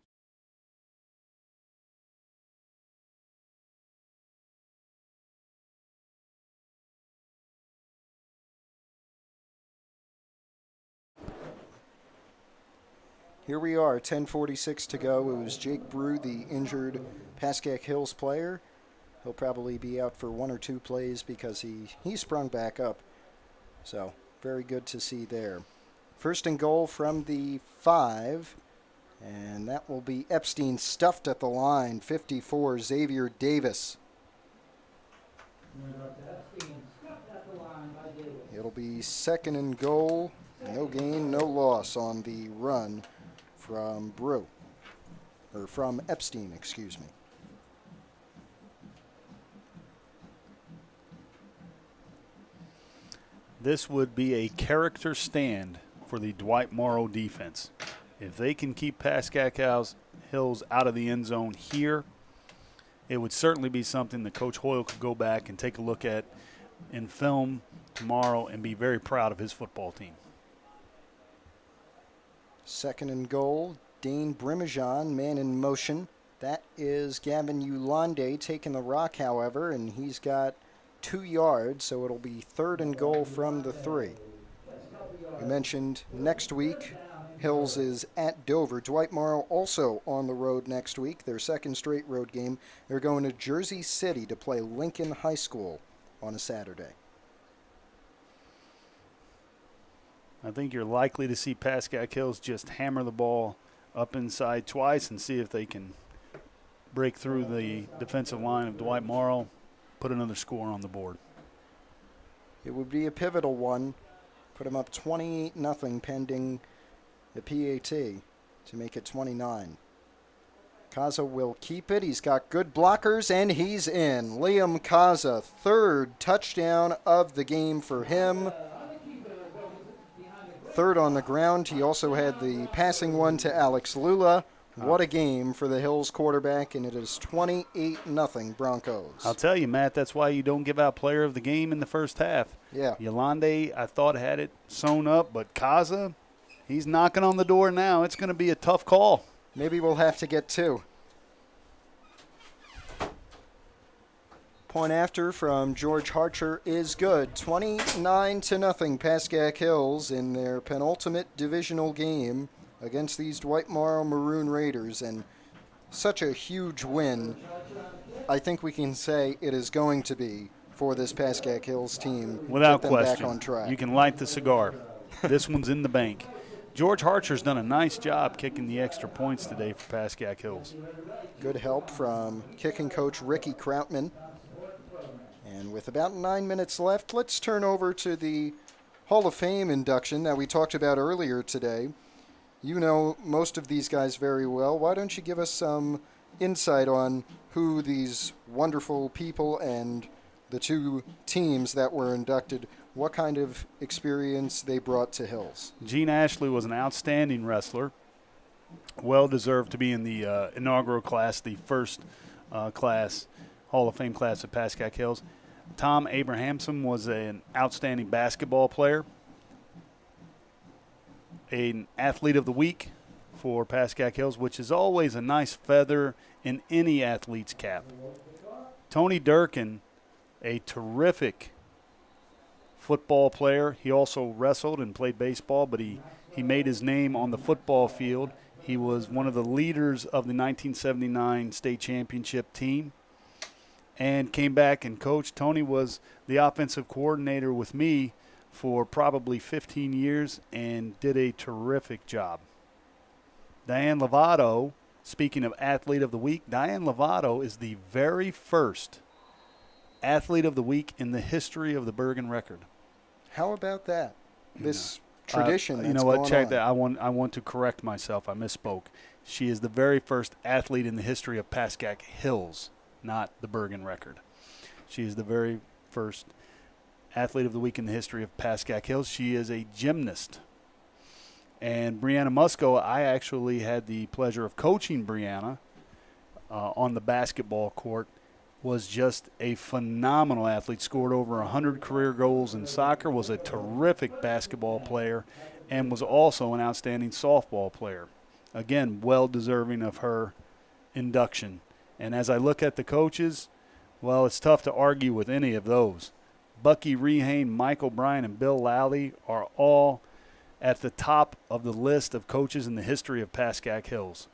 Here we are, 10:46 to go. It was Jake Brew, the injured Pascack Hills player, He'll probably be out for 1 or 2 plays because he sprung back up. So very good to see there. First and goal from the 5. And that will be Epstein stuffed at the line. 54, Xavier Davis. It'll be second and goal. No gain, no loss on the run from from Epstein, excuse me. This would be a character stand for the Dwight Morrow defense. If they can keep Pascack Hills out of the end zone here, it would certainly be something that Coach Hoyle could go back and take a look at in film tomorrow and be very proud of his football team. Second and goal, Dane Brimijan, man in motion. That is Gavin Yulande taking the rock, however, and he's got 2 yards, so it'll be third and goal from the 3. We mentioned next week, Hills is at Dover. Dwight Morrow also on the road next week, their second straight road game. They're going to Jersey City to play Lincoln High School on a Saturday. I think you're likely to see Pascack Hills just hammer the ball up inside twice and see if they can break through the defensive line of Dwight Morrow, put another score on the board. It would be a pivotal one. Put him up 28-0 pending the PAT to make it 29. Kaza will keep it. He's got good blockers, and he's in. Liam Kaza, third touchdown of the game for him. Third on the ground. He also had the passing one to Alex Lula. What a game for the Hills quarterback, and it is 28-0 Broncos. I'll tell you, Matt, that's why you don't give out player of the game in the first half. Yeah. Yolande, I thought, had it sewn up, but Kaza, he's knocking on the door now. It's going to be a tough call. Maybe we'll have to get 2. Point after from George Harcher is good. 29-0 Pascack Hills in their penultimate divisional game against these Dwight Morrow Maroon Raiders, and such a huge win. I think we can say it is going to be for this Pascack Hills team. Without get them question. back on track. You can light the cigar. This one's in the bank. George Harcher's done a nice job kicking the extra points today for Pascack Hills. Good help from kicking coach Ricky Krautman. And with about 9 minutes left, let's turn over to the Hall of Fame induction that we talked about earlier today. You know most of these guys very well. Why don't you give us some insight on who these wonderful people and the 2 teams that were inducted, what kind of experience they brought to Hills? Gene Ashley was an outstanding wrestler, well-deserved to be in the inaugural class, the first class, Hall of Fame class at Pascack Hills. Tom Abrahamson was an outstanding basketball player, an athlete of the week for Pascack Hills, which is always a nice feather in any athlete's cap. Tony Durkin, a terrific football player. He also wrestled and played baseball, but he made his name on the football field. He was one of the leaders of the 1979 state championship team and came back and coached. Tony was the offensive coordinator with me for probably 15 years and did a terrific job. Diane Lovato, speaking of Athlete of the Week, Diane Lovato is the very first Athlete of the Week in the history of the Bergen record. How about that? This tradition that's you know what? going Check on. that. I want to correct myself. I misspoke. She is the very first athlete in the history of Pascack Hills, not the Bergen record. She is the very first Athlete of the Week in the history of Pascack Hills. She is a gymnast. And Brianna Musco, I actually had the pleasure of coaching Brianna on the basketball court, was just a phenomenal athlete, scored over 100 career goals in soccer, was a terrific basketball player, and was also an outstanding softball player. Again, well-deserving of her induction. And as I look at the coaches, well, it's tough to argue with any of those. Bucky Rehane, Michael Bryan, and Bill Lally are all at the top of the list of coaches in the history of Pascack Hills.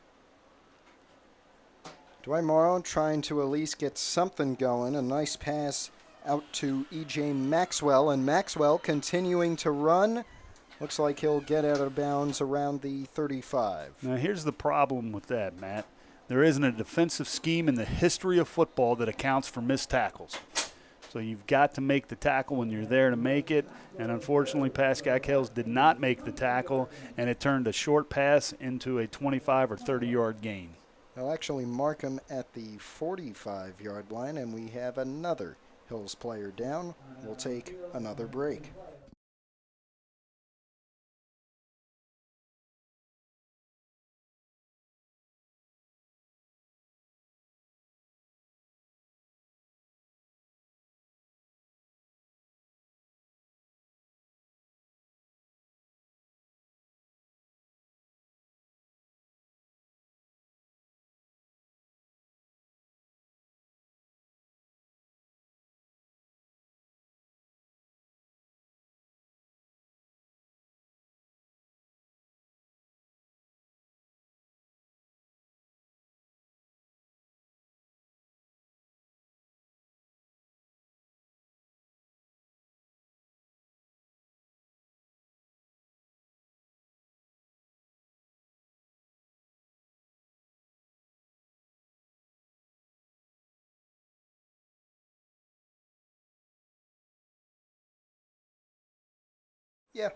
Dwight Morrow trying to at least get something going. A nice pass out to E.J. Maxwell, and Maxwell continuing to run. Looks like he'll get out of bounds around the 35. Now, here's the problem with that, Matt. There isn't a defensive scheme in the history of football that accounts for missed tackles. So you've got to make the tackle when you're there to make it. And unfortunately, Pascack Hills did not make the tackle, and it turned a short pass into a 25 or 30-yard gain. They'll actually mark him at the 45-yard line, and we have another Hills player down. We'll take another break. Yeah.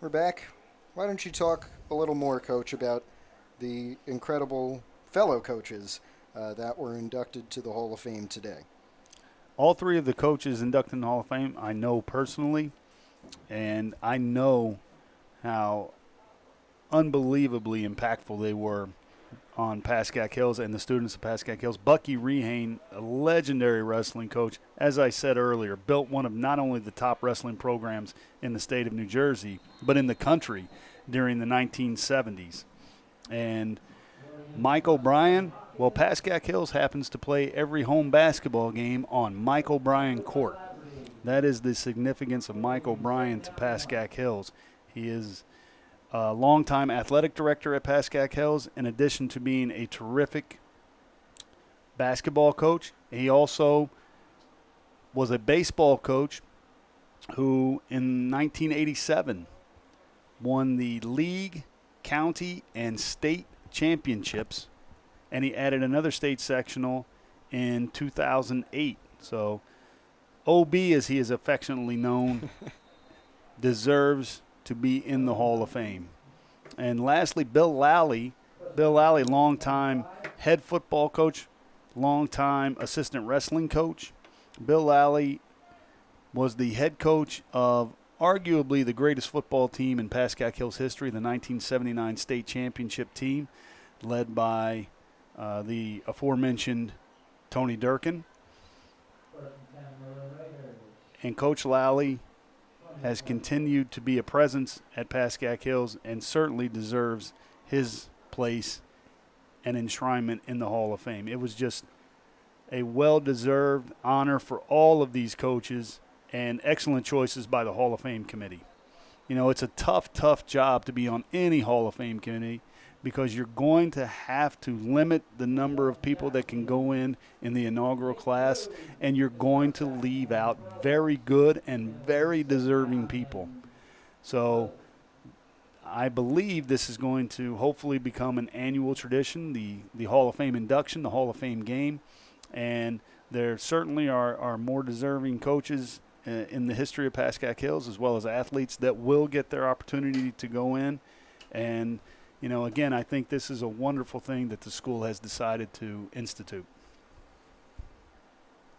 We're back. Why don't you talk a little more, Coach, about the incredible fellow coaches that were inducted to the Hall of Fame today? All three of the coaches inducted in the Hall of Fame I know personally, and I know how unbelievably impactful they were on Pascack Hills and the students of Pascack Hills. Bucky Rehane, a legendary wrestling coach, as I said earlier, built one of not only the top wrestling programs in the state of New Jersey, but in the country during the 1970s. And Mike O'Brien, well, Pascack Hills happens to play every home basketball game on Mike O'Brien Court. That is the significance of Mike O'Brien to Pascack Hills. He is a longtime athletic director at Pascack Hills, in addition to being a terrific basketball coach. He also was a baseball coach who, in 1987, won the league, county, and state championships, and he added another state sectional in 2008. So OB, as he is affectionately known, deserves to be in the Hall of Fame. And lastly, Bill Lally. Bill Lally, longtime head football coach, longtime assistant wrestling coach. Bill Lally was the head coach of arguably the greatest football team in Pascack Hills history, the 1979 state championship team, led by the aforementioned Tony Durkin. And Coach Lally has continued to be a presence at Pascack Hills and certainly deserves his place and enshrinement in the Hall of Fame. It was just a well-deserved honor for all of these coaches and excellent choices by the Hall of Fame committee. You know, it's a tough, tough job to be on any Hall of Fame committee because you're going to have to limit the number of people that can go in the inaugural class, and you're going to leave out very good and very deserving people. So I believe this is going to hopefully become an annual tradition, the Hall of Fame induction, the Hall of Fame game, and there certainly are more deserving coaches in the history of Pascack Hills, as well as athletes that will get their opportunity to go in. And you know, again, I think this is a wonderful thing that the school has decided to institute.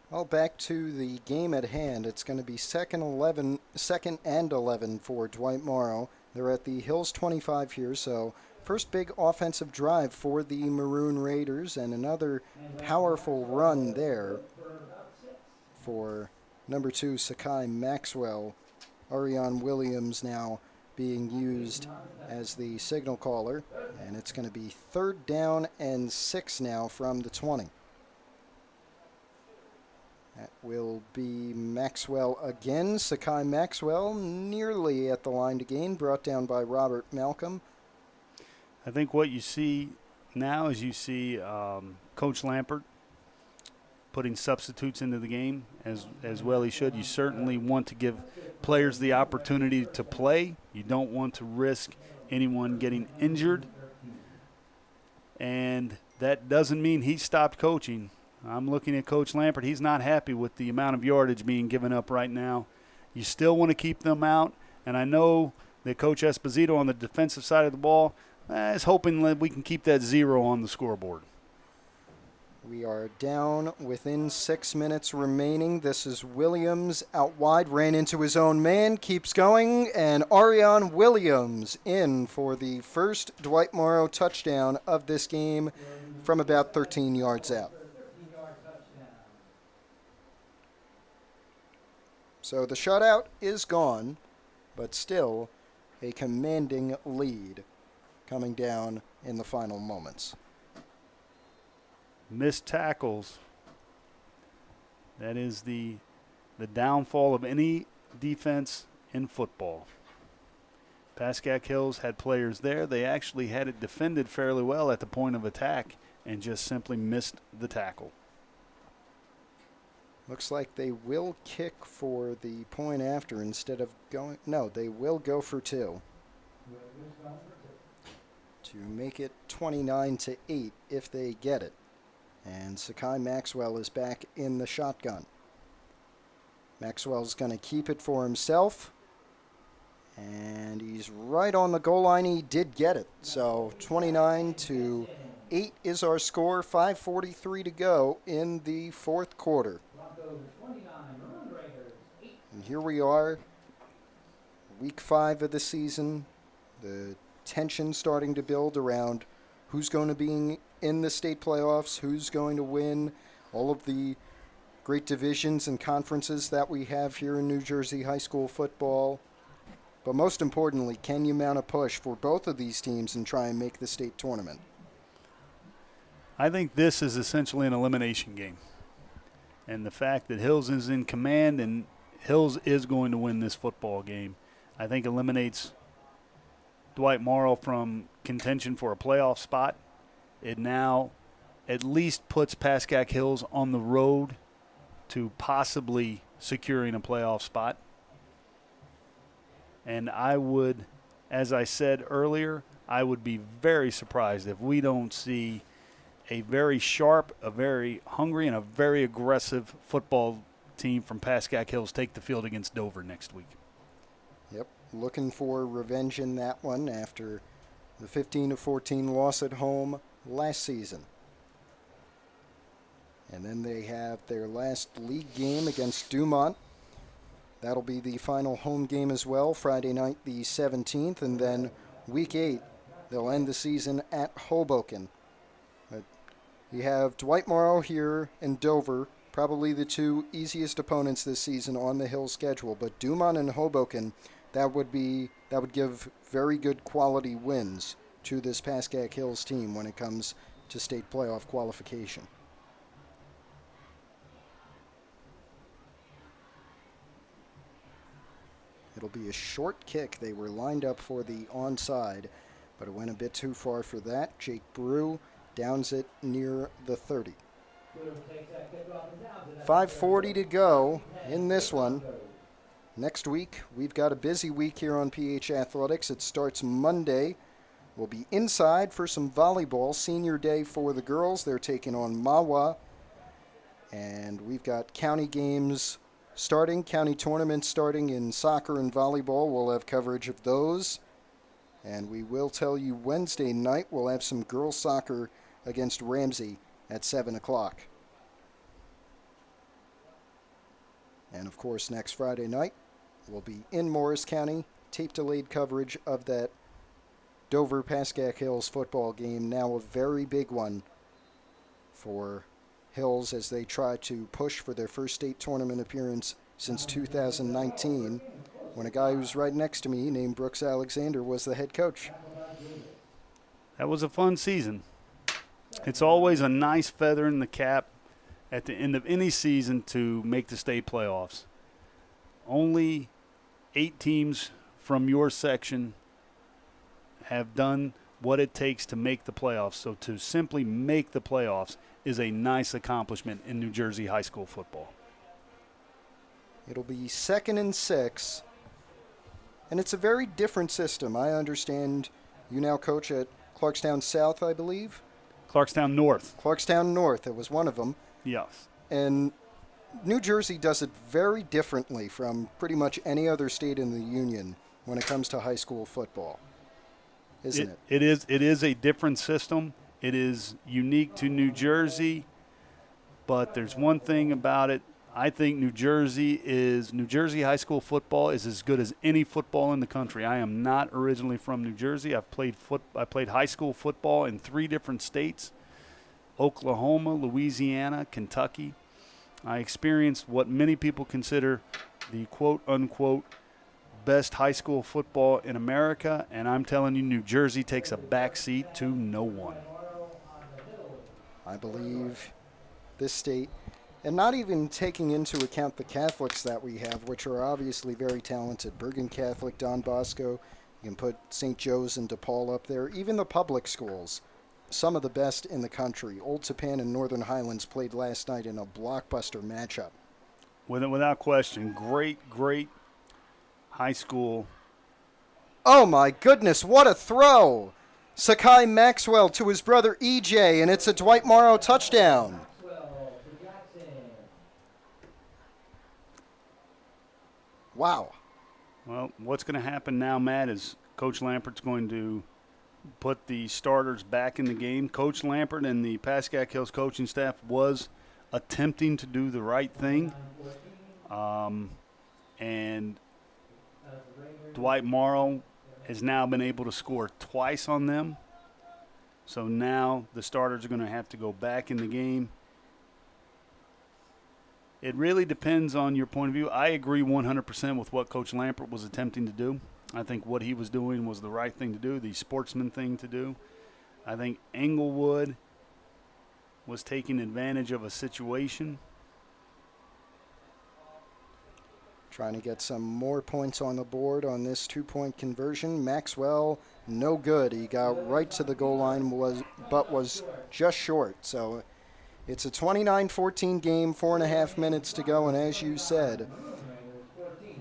Well, back to the game at hand. It's going to be second and 11 for Dwight Morrow. They're at the Hills 25 here, so first big offensive drive for the Maroon Raiders, and another powerful run there for number 2, Sakai Maxwell. Ariane Williams now being used as the signal caller, and it's going to be 3rd down and 6 now from the 20. That will be Maxwell again. Sakai Maxwell nearly at the line to gain, brought down by Robert Malcolm. I think what you see now is you see Coach Lampert putting substitutes into the game as well he should. You certainly want to give players the opportunity to play. You don't want to risk anyone getting injured. And that doesn't mean he stopped coaching. I'm looking at Coach Lampert. He's not happy with the amount of yardage being given up right now. You still want to keep them out. And I know that Coach Esposito on the defensive side of the ball is hoping that we can keep that 0 on the scoreboard. We are down within 6 minutes remaining. This is Williams out wide, ran into his own man, keeps going, and Arion Williams in for the first Dwight Morrow touchdown of this game from about 13 yards out. So the shutout is gone, but still a commanding lead coming down in the final moments. Missed tackles. That is the downfall of any defense in football. Pascack Hills had players there. They actually had it defended fairly well at the point of attack and just simply missed the tackle. Looks like they will kick for the point after instead of going. No, they will go for 2 to make it 29-8 if they get it. And Sakai Maxwell is back in the shotgun. Maxwell's going to keep it for himself. And he's right on the goal line. He did get it. So 29-8 is our score. 5:43 to go in the fourth quarter. And here we are, week 5 of the season. The tension starting to build around who's going to be in the state playoffs, who's going to win all of the great divisions and conferences that we have here in New Jersey high school football. But most importantly, can you mount a push for both of these teams and try and make the state tournament? I think this is essentially an elimination game. And the fact that Hills is in command and Hills is going to win this football game, I think eliminates Dwight Morrow from contention for a playoff spot. It now at least puts Pascack Hills on the road to possibly securing a playoff spot. And I would, as I said earlier, I would be very surprised if we don't see a very sharp, a very hungry, and a very aggressive football team from Pascack Hills take the field against Dover next week. Yep, looking for revenge in that one after the 15-14 loss at home last season. And then they have their last league game against Dumont. That'll be the final home game as well, Friday night the 17th, and then week 8, they'll end the season at Hoboken. But you have Dwight Morrow here and Dover, probably the 2 easiest opponents this season on the Hill schedule, but Dumont and Hoboken, that would give very good quality wins to this Pascack Hills team when it comes to state playoff qualification. It'll be a short kick. They were lined up for the onside, but it went a bit too far for that. Jake Brew downs it near the 30. 5:40 to go in this one. Next week, we've got a busy week here on PH Athletics. It starts Monday. We'll be inside for some volleyball. Senior day for the girls. They're taking on Mawa. And we've got county games starting, county tournaments starting in soccer and volleyball. We'll have coverage of those. And we will tell you Wednesday night we'll have some girls soccer against Ramsey at 7 o'clock. And of course, next Friday night, we'll be in Morris County. Tape-delayed coverage of that Dover Pascack Hills football game, now a very big one for Hills as they try to push for their first state tournament appearance since 2019, when a guy who's right next to me named Brooks Alexander was the head coach. That was a fun season. It's always a nice feather in the cap at the end of any season to make the state playoffs. Only 8 teams from your section have done what it takes to make the playoffs. So to simply make the playoffs is a nice accomplishment in New Jersey high school football. It'll be 2nd and 6. And it's a very different system. I understand you now coach at Clarkstown South, I believe. Clarkstown North. Clarkstown North, it was one of them. Yes. And New Jersey does it very differently from pretty much any other state in the union when it comes to high school football, isn't it? It is a different system. It is unique to New Jersey, but there's one thing about it. I think New Jersey high school football is as good as any football in the country. I am not originally from New Jersey. I played high school football in 3 different states: Oklahoma, Louisiana, Kentucky. I experienced what many people consider the quote-unquote best high school football in America, and I'm telling you, New Jersey takes a backseat to no one. I believe this state, and not even taking into account the Catholics that we have, which are obviously very talented. Bergen Catholic, Don Bosco, you can put St. Joe's and DePaul up there. Even the public schools, some of the best in the country. Old Tappan and Northern Highlands played last night in a blockbuster matchup. Without question, great high school. Oh my goodness, what a throw! Sakai Maxwell to his brother EJ, and it's a Dwight Morrow touchdown. Wow. Well, what's going to happen now, Matt, is Coach Lampert's going to put the starters back in the game. Coach Lampert and the Pascack Hills coaching staff was attempting to do the right thing. And Dwight Morrow has now been able to score twice on them. So now the starters are going to have to go back in the game. It really depends on your point of view. I agree 100% with what Coach Lampert was attempting to do. I think what he was doing was the right thing to do, the sportsman thing to do. I think Englewood was taking advantage of a situation. Trying to get some more points on the board on this 2-point conversion. Maxwell, no good. He got right to the goal line, but was just short. So it's a 29-14 game, 4.5 minutes to go. And as you said,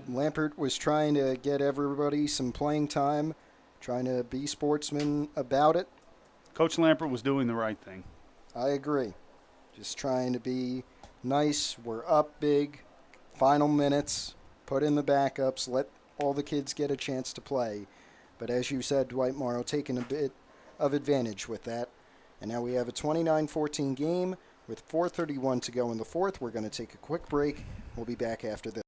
Lampert was trying to get everybody some playing time, trying to be sportsman about it. Coach Lampert was doing the right thing. I agree. Just trying to be nice. We're up big. Final minutes. Put in the backups. Let all the kids get a chance to play. But as you said, Dwight Morrow taking a bit of advantage with that. And now we have a 29-14 game with 4:31 to go in the fourth. We're going to take a quick break. We'll be back after this.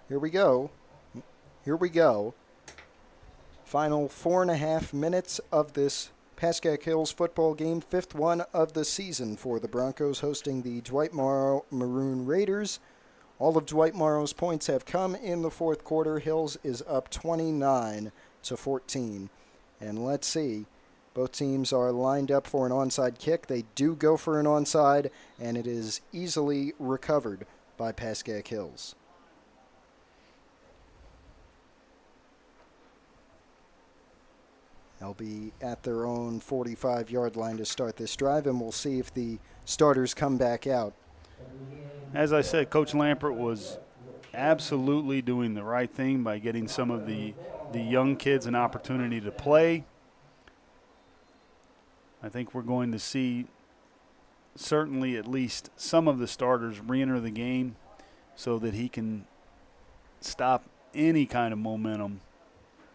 Here we go. Final 4.5 minutes of this Pascack Hills football game, 5th one of the season for the Broncos, hosting the Dwight Morrow Maroon Raiders. All of Dwight Morrow's points have come in the fourth quarter. Hills is up 29-14. And let's see. Both teams are lined up for an onside kick. They do go for an onside, and it is easily recovered by Pascack Hills. They'll be at their own 45-yard line to start this drive, and we'll see if the starters come back out. As I said, Coach Lampert was absolutely doing the right thing by getting some of the young kids an opportunity to play. I think we're going to see certainly at least some of the starters re-enter the game so that he can stop any kind of momentum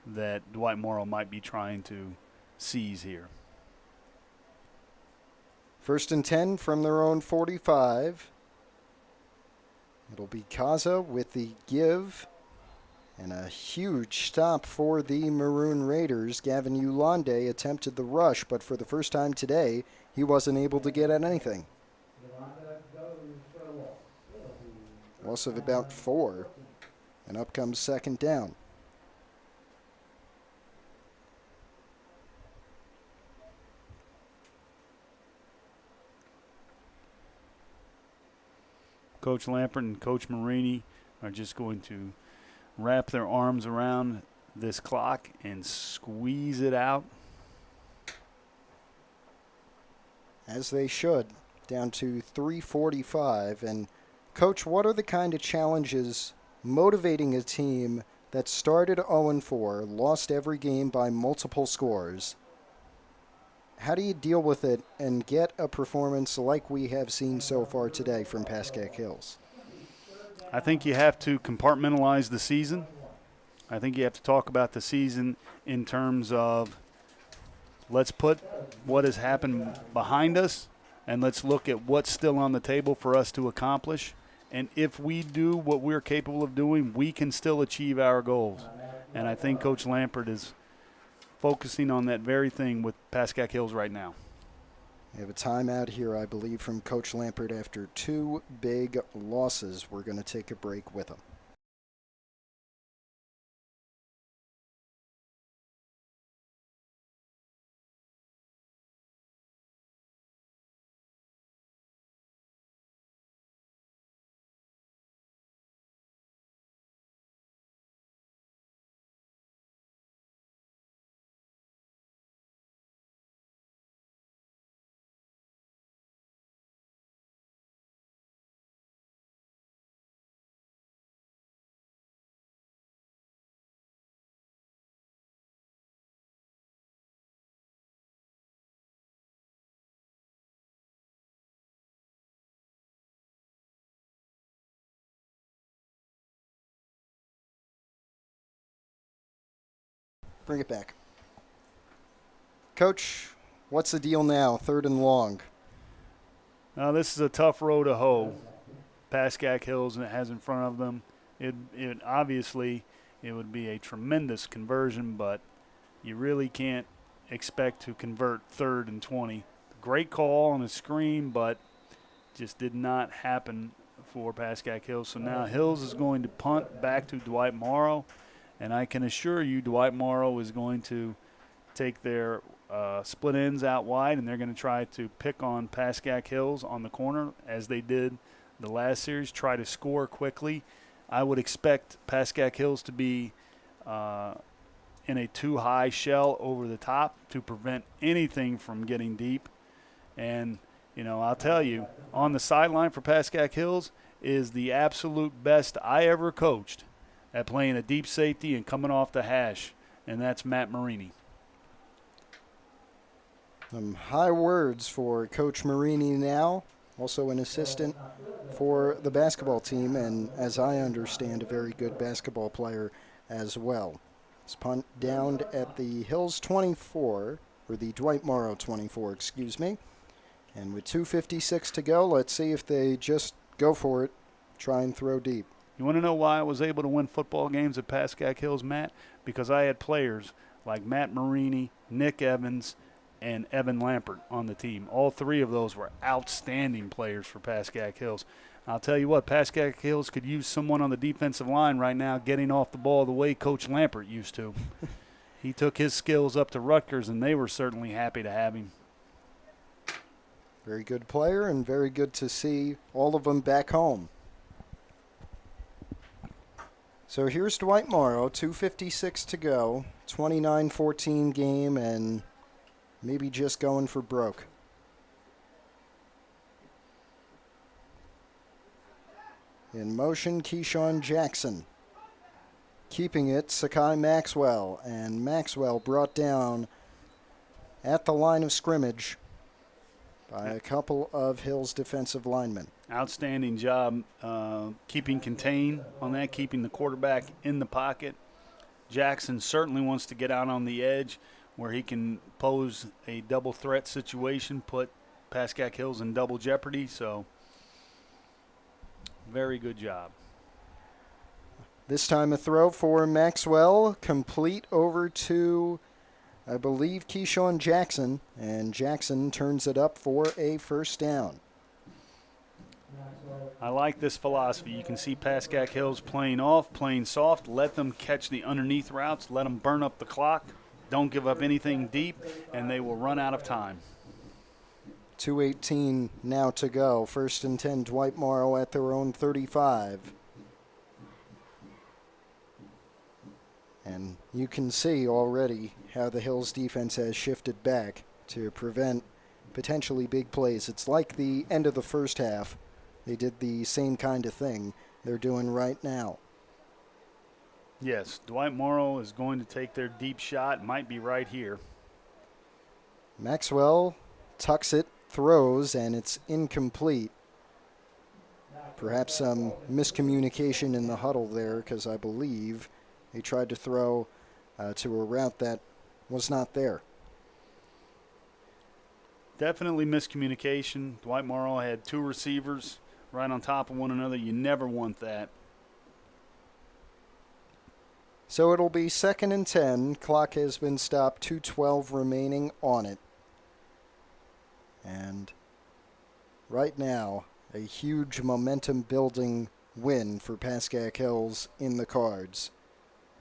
that Dwight Morrow might be trying to seize here. 1st and 10 from their own 45. It'll be Kaza with the give. And a huge stop for the Maroon Raiders. Gavin Ulande attempted the rush, but for the first time today, he wasn't able to get at anything. Loss of about 4, and up comes second down. Coach Lampert and Coach Marini are just going to wrap their arms around this clock and squeeze it out. As they should, down to 3:45. And Coach, what are the kind of challenges motivating a team that started 0-4, lost every game by multiple scores? How do you deal with it and get a performance like we have seen so far today from Pascack Hills? I think you have to compartmentalize the season. I think you have to talk about the season in terms of let's put what has happened behind us and let's look at what's still on the table for us to accomplish. And if we do what we're capable of doing, we can still achieve our goals. And I think Coach Lampert is focusing on that very thing with Pascack Hills right now. We have a timeout here, I believe, from Coach Lampert after 2 big losses. We're going to take a break with him. Bring it back. Coach, what's the deal now? 3rd and long. Now, this is a tough row to hoe. Pascack Hills has in front of them. It obviously it would be a tremendous conversion, but you really can't expect to convert 3rd and 20. Great call on a screen, but just did not happen for Pascack Hills. So now Hills is going to punt back to Dwight Morrow, and I can assure you Dwight Morrow is going to take their split ends out wide, and they're going to try to pick on Pascack Hills on the corner as they did the last series, try to score quickly. I would expect Pascack Hills to be in a too high shell over the top to prevent anything from getting deep. And, I'll tell you, on the sideline for Pascack Hills is the absolute best I ever coached at playing a deep safety and coming off the hash, and that's Matt Marini. Some high words for Coach Marini now, also an assistant for the basketball team, and as I understand, a very good basketball player as well. It's punt down at the Hills 24, or the Dwight Morrow 24, excuse me. And with 2:56 to go, let's see if they just go for it, try and throw deep. You want to know why I was able to win football games at Pascack Hills, Matt? Because I had players like Matt Marini, Nick Evans, and Evan Lampert on the team. All 3 of those were outstanding players for Pascack Hills. I'll tell you what, Pascack Hills could use someone on the defensive line right now getting off the ball the way Coach Lampert used to. He took his skills up to Rutgers, and they were certainly happy to have him. Very good player, and very good to see all of them back home. So here's Dwight Morrow, 2:56 to go, 29-14 game, and maybe just going for broke. In motion, Keyshawn Jackson. Keeping it, Sakai Maxwell, and Maxwell brought down at the line of scrimmage by a couple of Hills defensive linemen. Outstanding job keeping contained on that, keeping the quarterback in the pocket. Jackson certainly wants to get out on the edge where he can pose a double threat situation, put Pascack Hills in double jeopardy. So very good job. This time a throw for Maxwell, complete over to, I believe, Keyshawn Jackson, and Jackson turns it up for a first down. I like this philosophy. You can see Pascack Hills playing off, playing soft. Let them catch the underneath routes. Let them burn up the clock. Don't give up anything deep, and they will run out of time. 2:18 now to go. First and 10, Dwight Morrow at their own 35. And you can see already how the Hills defense has shifted back to prevent potentially big plays. It's like the end of the first half. They did the same kind of thing they're doing right now. Yes, Dwight Morrow is going to take their deep shot. Might be right here. Maxwell tucks it, throws, and it's incomplete. Perhaps some miscommunication in the huddle there, because I believe he tried to throw to a route that was not there. Definitely miscommunication. Dwight Morrow had two receivers right on top of one another. You never want that. So it'll be 2nd and 10. Clock has been stopped. 2:12 remaining on it. And right now, a huge momentum-building win for Pascack Hills in the cards.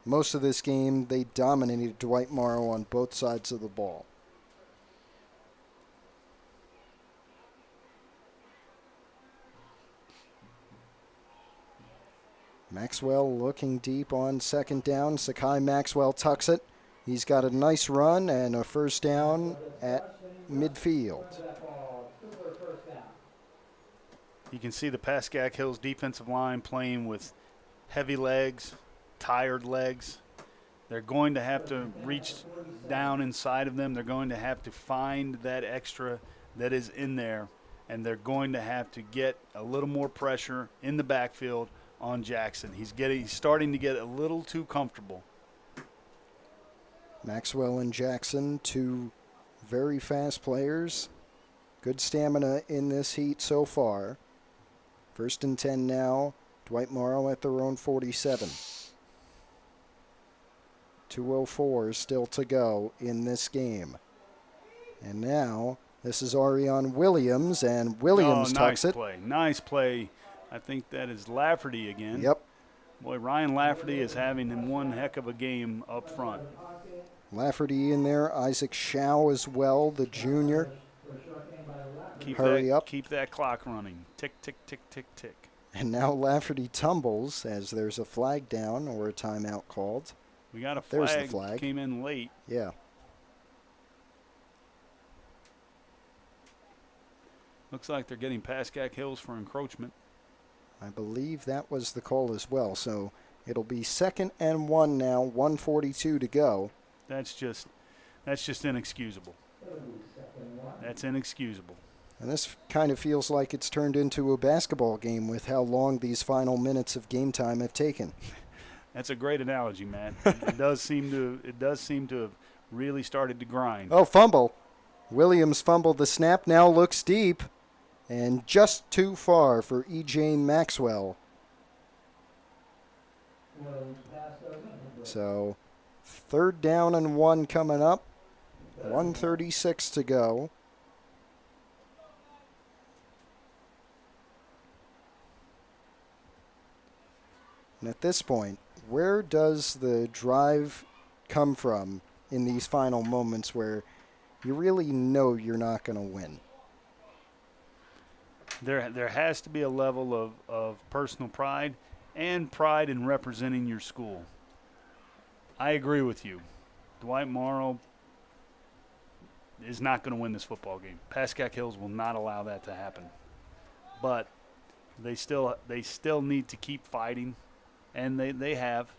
Most of this game, they dominated Dwight Morrow on both sides of the ball. Maxwell looking deep on 2nd down. Sakai Maxwell tucks it. He's got a nice run and a first down at midfield. You can see the Pascack Hills defensive line playing with heavy legs, tired legs. They're going to have to reach down inside of them. They're going to have to find that extra that is in there, and they're going to have to get a little more pressure in the backfield on Jackson. He's starting to get a little too comfortable. Maxwell and Jackson, two very fast players. Good stamina in this heat so far. 1st and 10 now. Dwight Morrow at their own 47. 2:04 still to go in this game. And now this is Arion Williams, and Williams tucks it. Nice play. I think that is Lafferty again. Yep. Boy, Ryan Lafferty is having one heck of a game up front. Lafferty in there. Isaac Shaw as well, the junior. Hurry up. Keep that clock running. Tick, tick, tick, tick, tick. And now Lafferty tumbles as there's a flag down or a timeout called. We got a flag. There's the flag. Came in late. Yeah. Looks like they're getting Pascack Hills for encroachment. I believe that was the call as well. So it'll be 2nd and 1 now, 1:42 to go. That's just inexcusable. That's inexcusable. And this kind of feels like it's turned into a basketball game with how long these final minutes of game time have taken. That's a great analogy, Matt. It does seem to have really started to grind. Oh, fumble. Williams fumbled the snap, now looks deep, and just too far for E.J. Maxwell. So 3rd down and 1 coming up. 1:36 to go. And at this point, where does the drive come from in these final moments where you really know you're not going to win? There has to be a level of personal pride and pride in representing your school. I agree with you. Dwight Morrow is not going to win this football game. Pascack Hills will not allow that to happen. But they still need to keep fighting, and they have.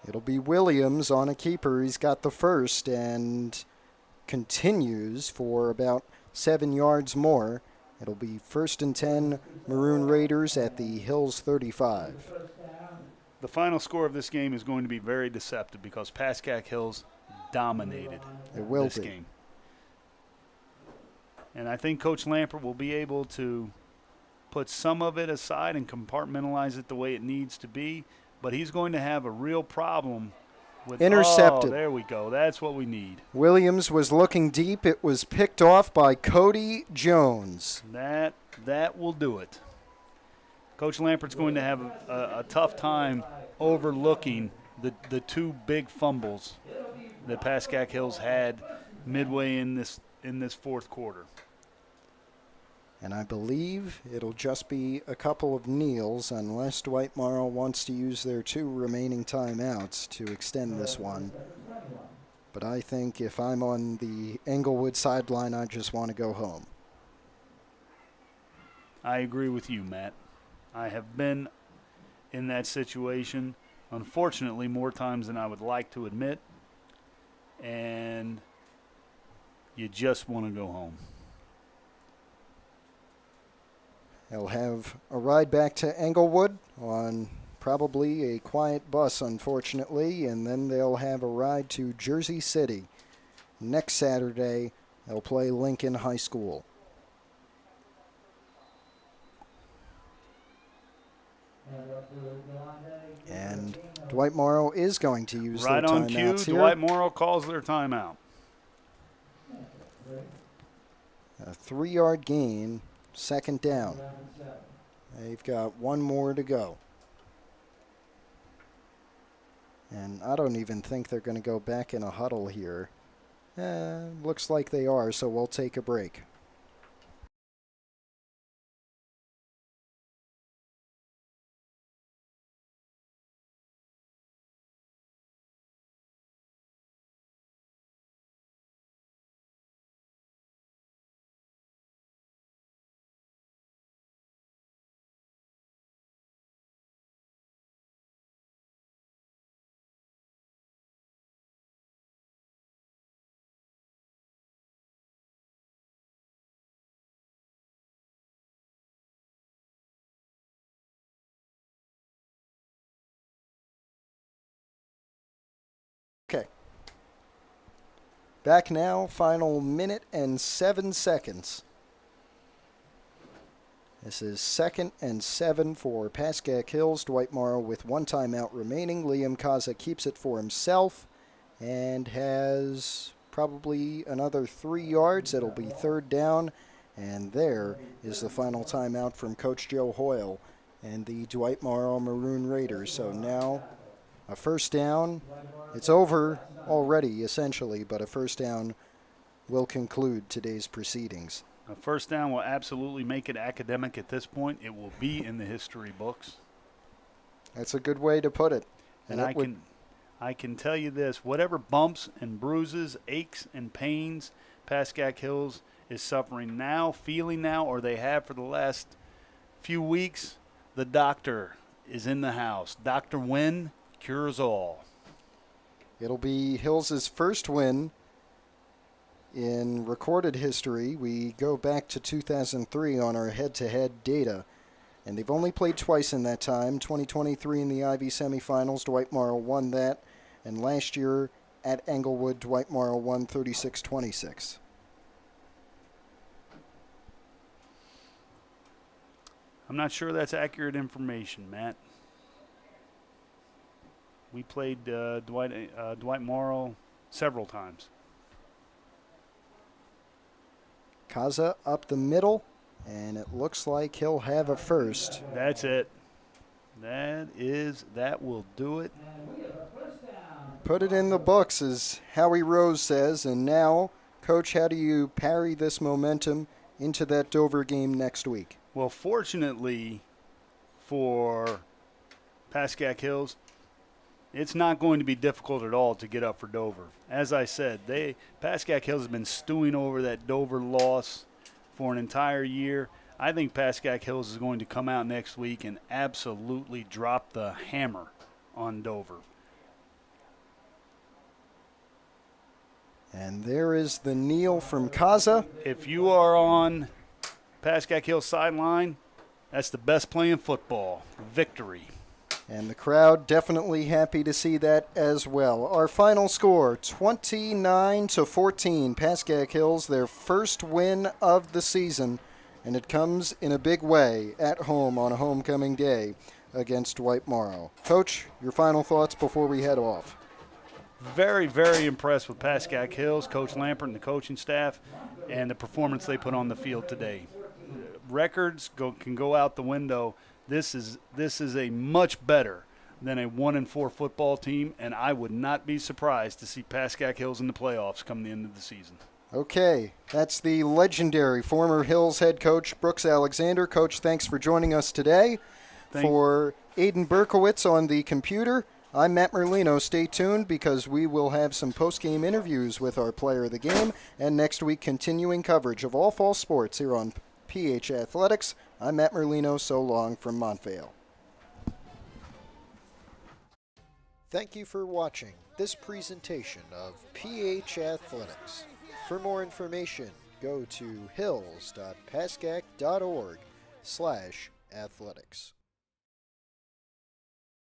It'll be Williams on a keeper. He's got the first and continues for about 7 yards more. It'll be 1st and 10, Maroon Raiders at the Hills 35. The final score of this game is going to be very deceptive because Pascack Hills dominated this game. And I think Coach Lampert will be able to put some of it aside and compartmentalize it the way it needs to be. But he's going to have a real problem with intercepted. Oh, there we go. That's what we need. Williams was looking deep. It was picked off by Cody Jones. That will do it. Coach Lampert's going to have a tough time overlooking the two big fumbles that Pascack Hills had midway in this fourth quarter. And I believe it'll just be a couple of kneels unless Dwight Morrow wants to use their 2 remaining timeouts to extend this one. But I think if I'm on the Englewood sideline, I just want to go home. I agree with you, Matt. I have been in that situation, unfortunately, more times than I would like to admit. And you just want to go home. They'll have a ride back to Englewood on probably a quiet bus, unfortunately, and then they'll have a ride to Jersey City. Next Saturday, they'll play Lincoln High School. And Dwight Morrow is going to use right their on cue, timeouts here. Dwight Morrow calls their timeout. A 3-yard gain, second down. They've got 1 more to go. And I don't even think they're going to go back in a huddle here. Looks like they are, so we'll take a break. Okay. Back now, final minute and 7 seconds. This is 2nd and 7 for Pascack Hills. Dwight Morrow with 1 timeout remaining. Liam Kaza keeps it for himself and has probably another 3 yards. It'll be 3rd down. And there is the final timeout from Coach Joe Hoyle and the Dwight Morrow Maroon Raiders. So now a 1st down. It's over already, essentially, but a 1st down will conclude today's proceedings. A 1st down will absolutely make it academic at this point. It will be in the history books. That's a good way to put it. And I can tell you this, whatever bumps and bruises, aches and pains Pascack Hills is suffering now, feeling now, or they have for the last few weeks, the doctor is in the house. Dr. Wynn cures all. It'll be Hills' first win in recorded history. We go back to 2003 on our head-to-head data, and they've only played twice in that time. 2023 in the Ivy semifinals, Dwight Morrow won that, and last year at Englewood, Dwight Morrow won 36-26. I'm not sure that's accurate information, Matt. We played Dwight Morrow several times. Kaza up the middle, and it looks like he'll have a first. That's it. That will do it. Put it in the books, as Howie Rose says. And now, Coach, how do you parry this momentum into that Dover game next week? Well, fortunately for Pascack Hills, it's not going to be difficult at all to get up for Dover. As I said, Pascack Hills has been stewing over that Dover loss for an entire year. I think Pascack Hills is going to come out next week and absolutely drop the hammer on Dover. And there is the kneel from Kaza. If you are on Pascack Hills sideline, that's the best play in football. Victory. And the crowd definitely happy to see that as well. Our final score, 29-14. Pascack Hills, their first win of the season. and it comes in a big way at home on a homecoming day against Dwight Morrow. Coach, your final thoughts before we head off. Very, very impressed with Pascack Hills, Coach Lampert and the coaching staff, and the performance they put on the field today. Records can go out the window. This is a much better than a 1-4 football team, and I would not be surprised to see Pascack Hills in the playoffs come the end of the season. Okay, that's the legendary former Hills head coach Brooks Alexander. Coach, thanks for joining us today. For Aiden Berkowitz on the computer, I'm Matt Merlino. Stay tuned because we will have some post-game interviews with our player of the game, and next week continuing coverage of all fall sports here on PH Athletics. I'm Matt Merlino. So long from Montvale. Thank you for watching this presentation of PH Athletics. For more information, go to hills.pascack.org/athletics.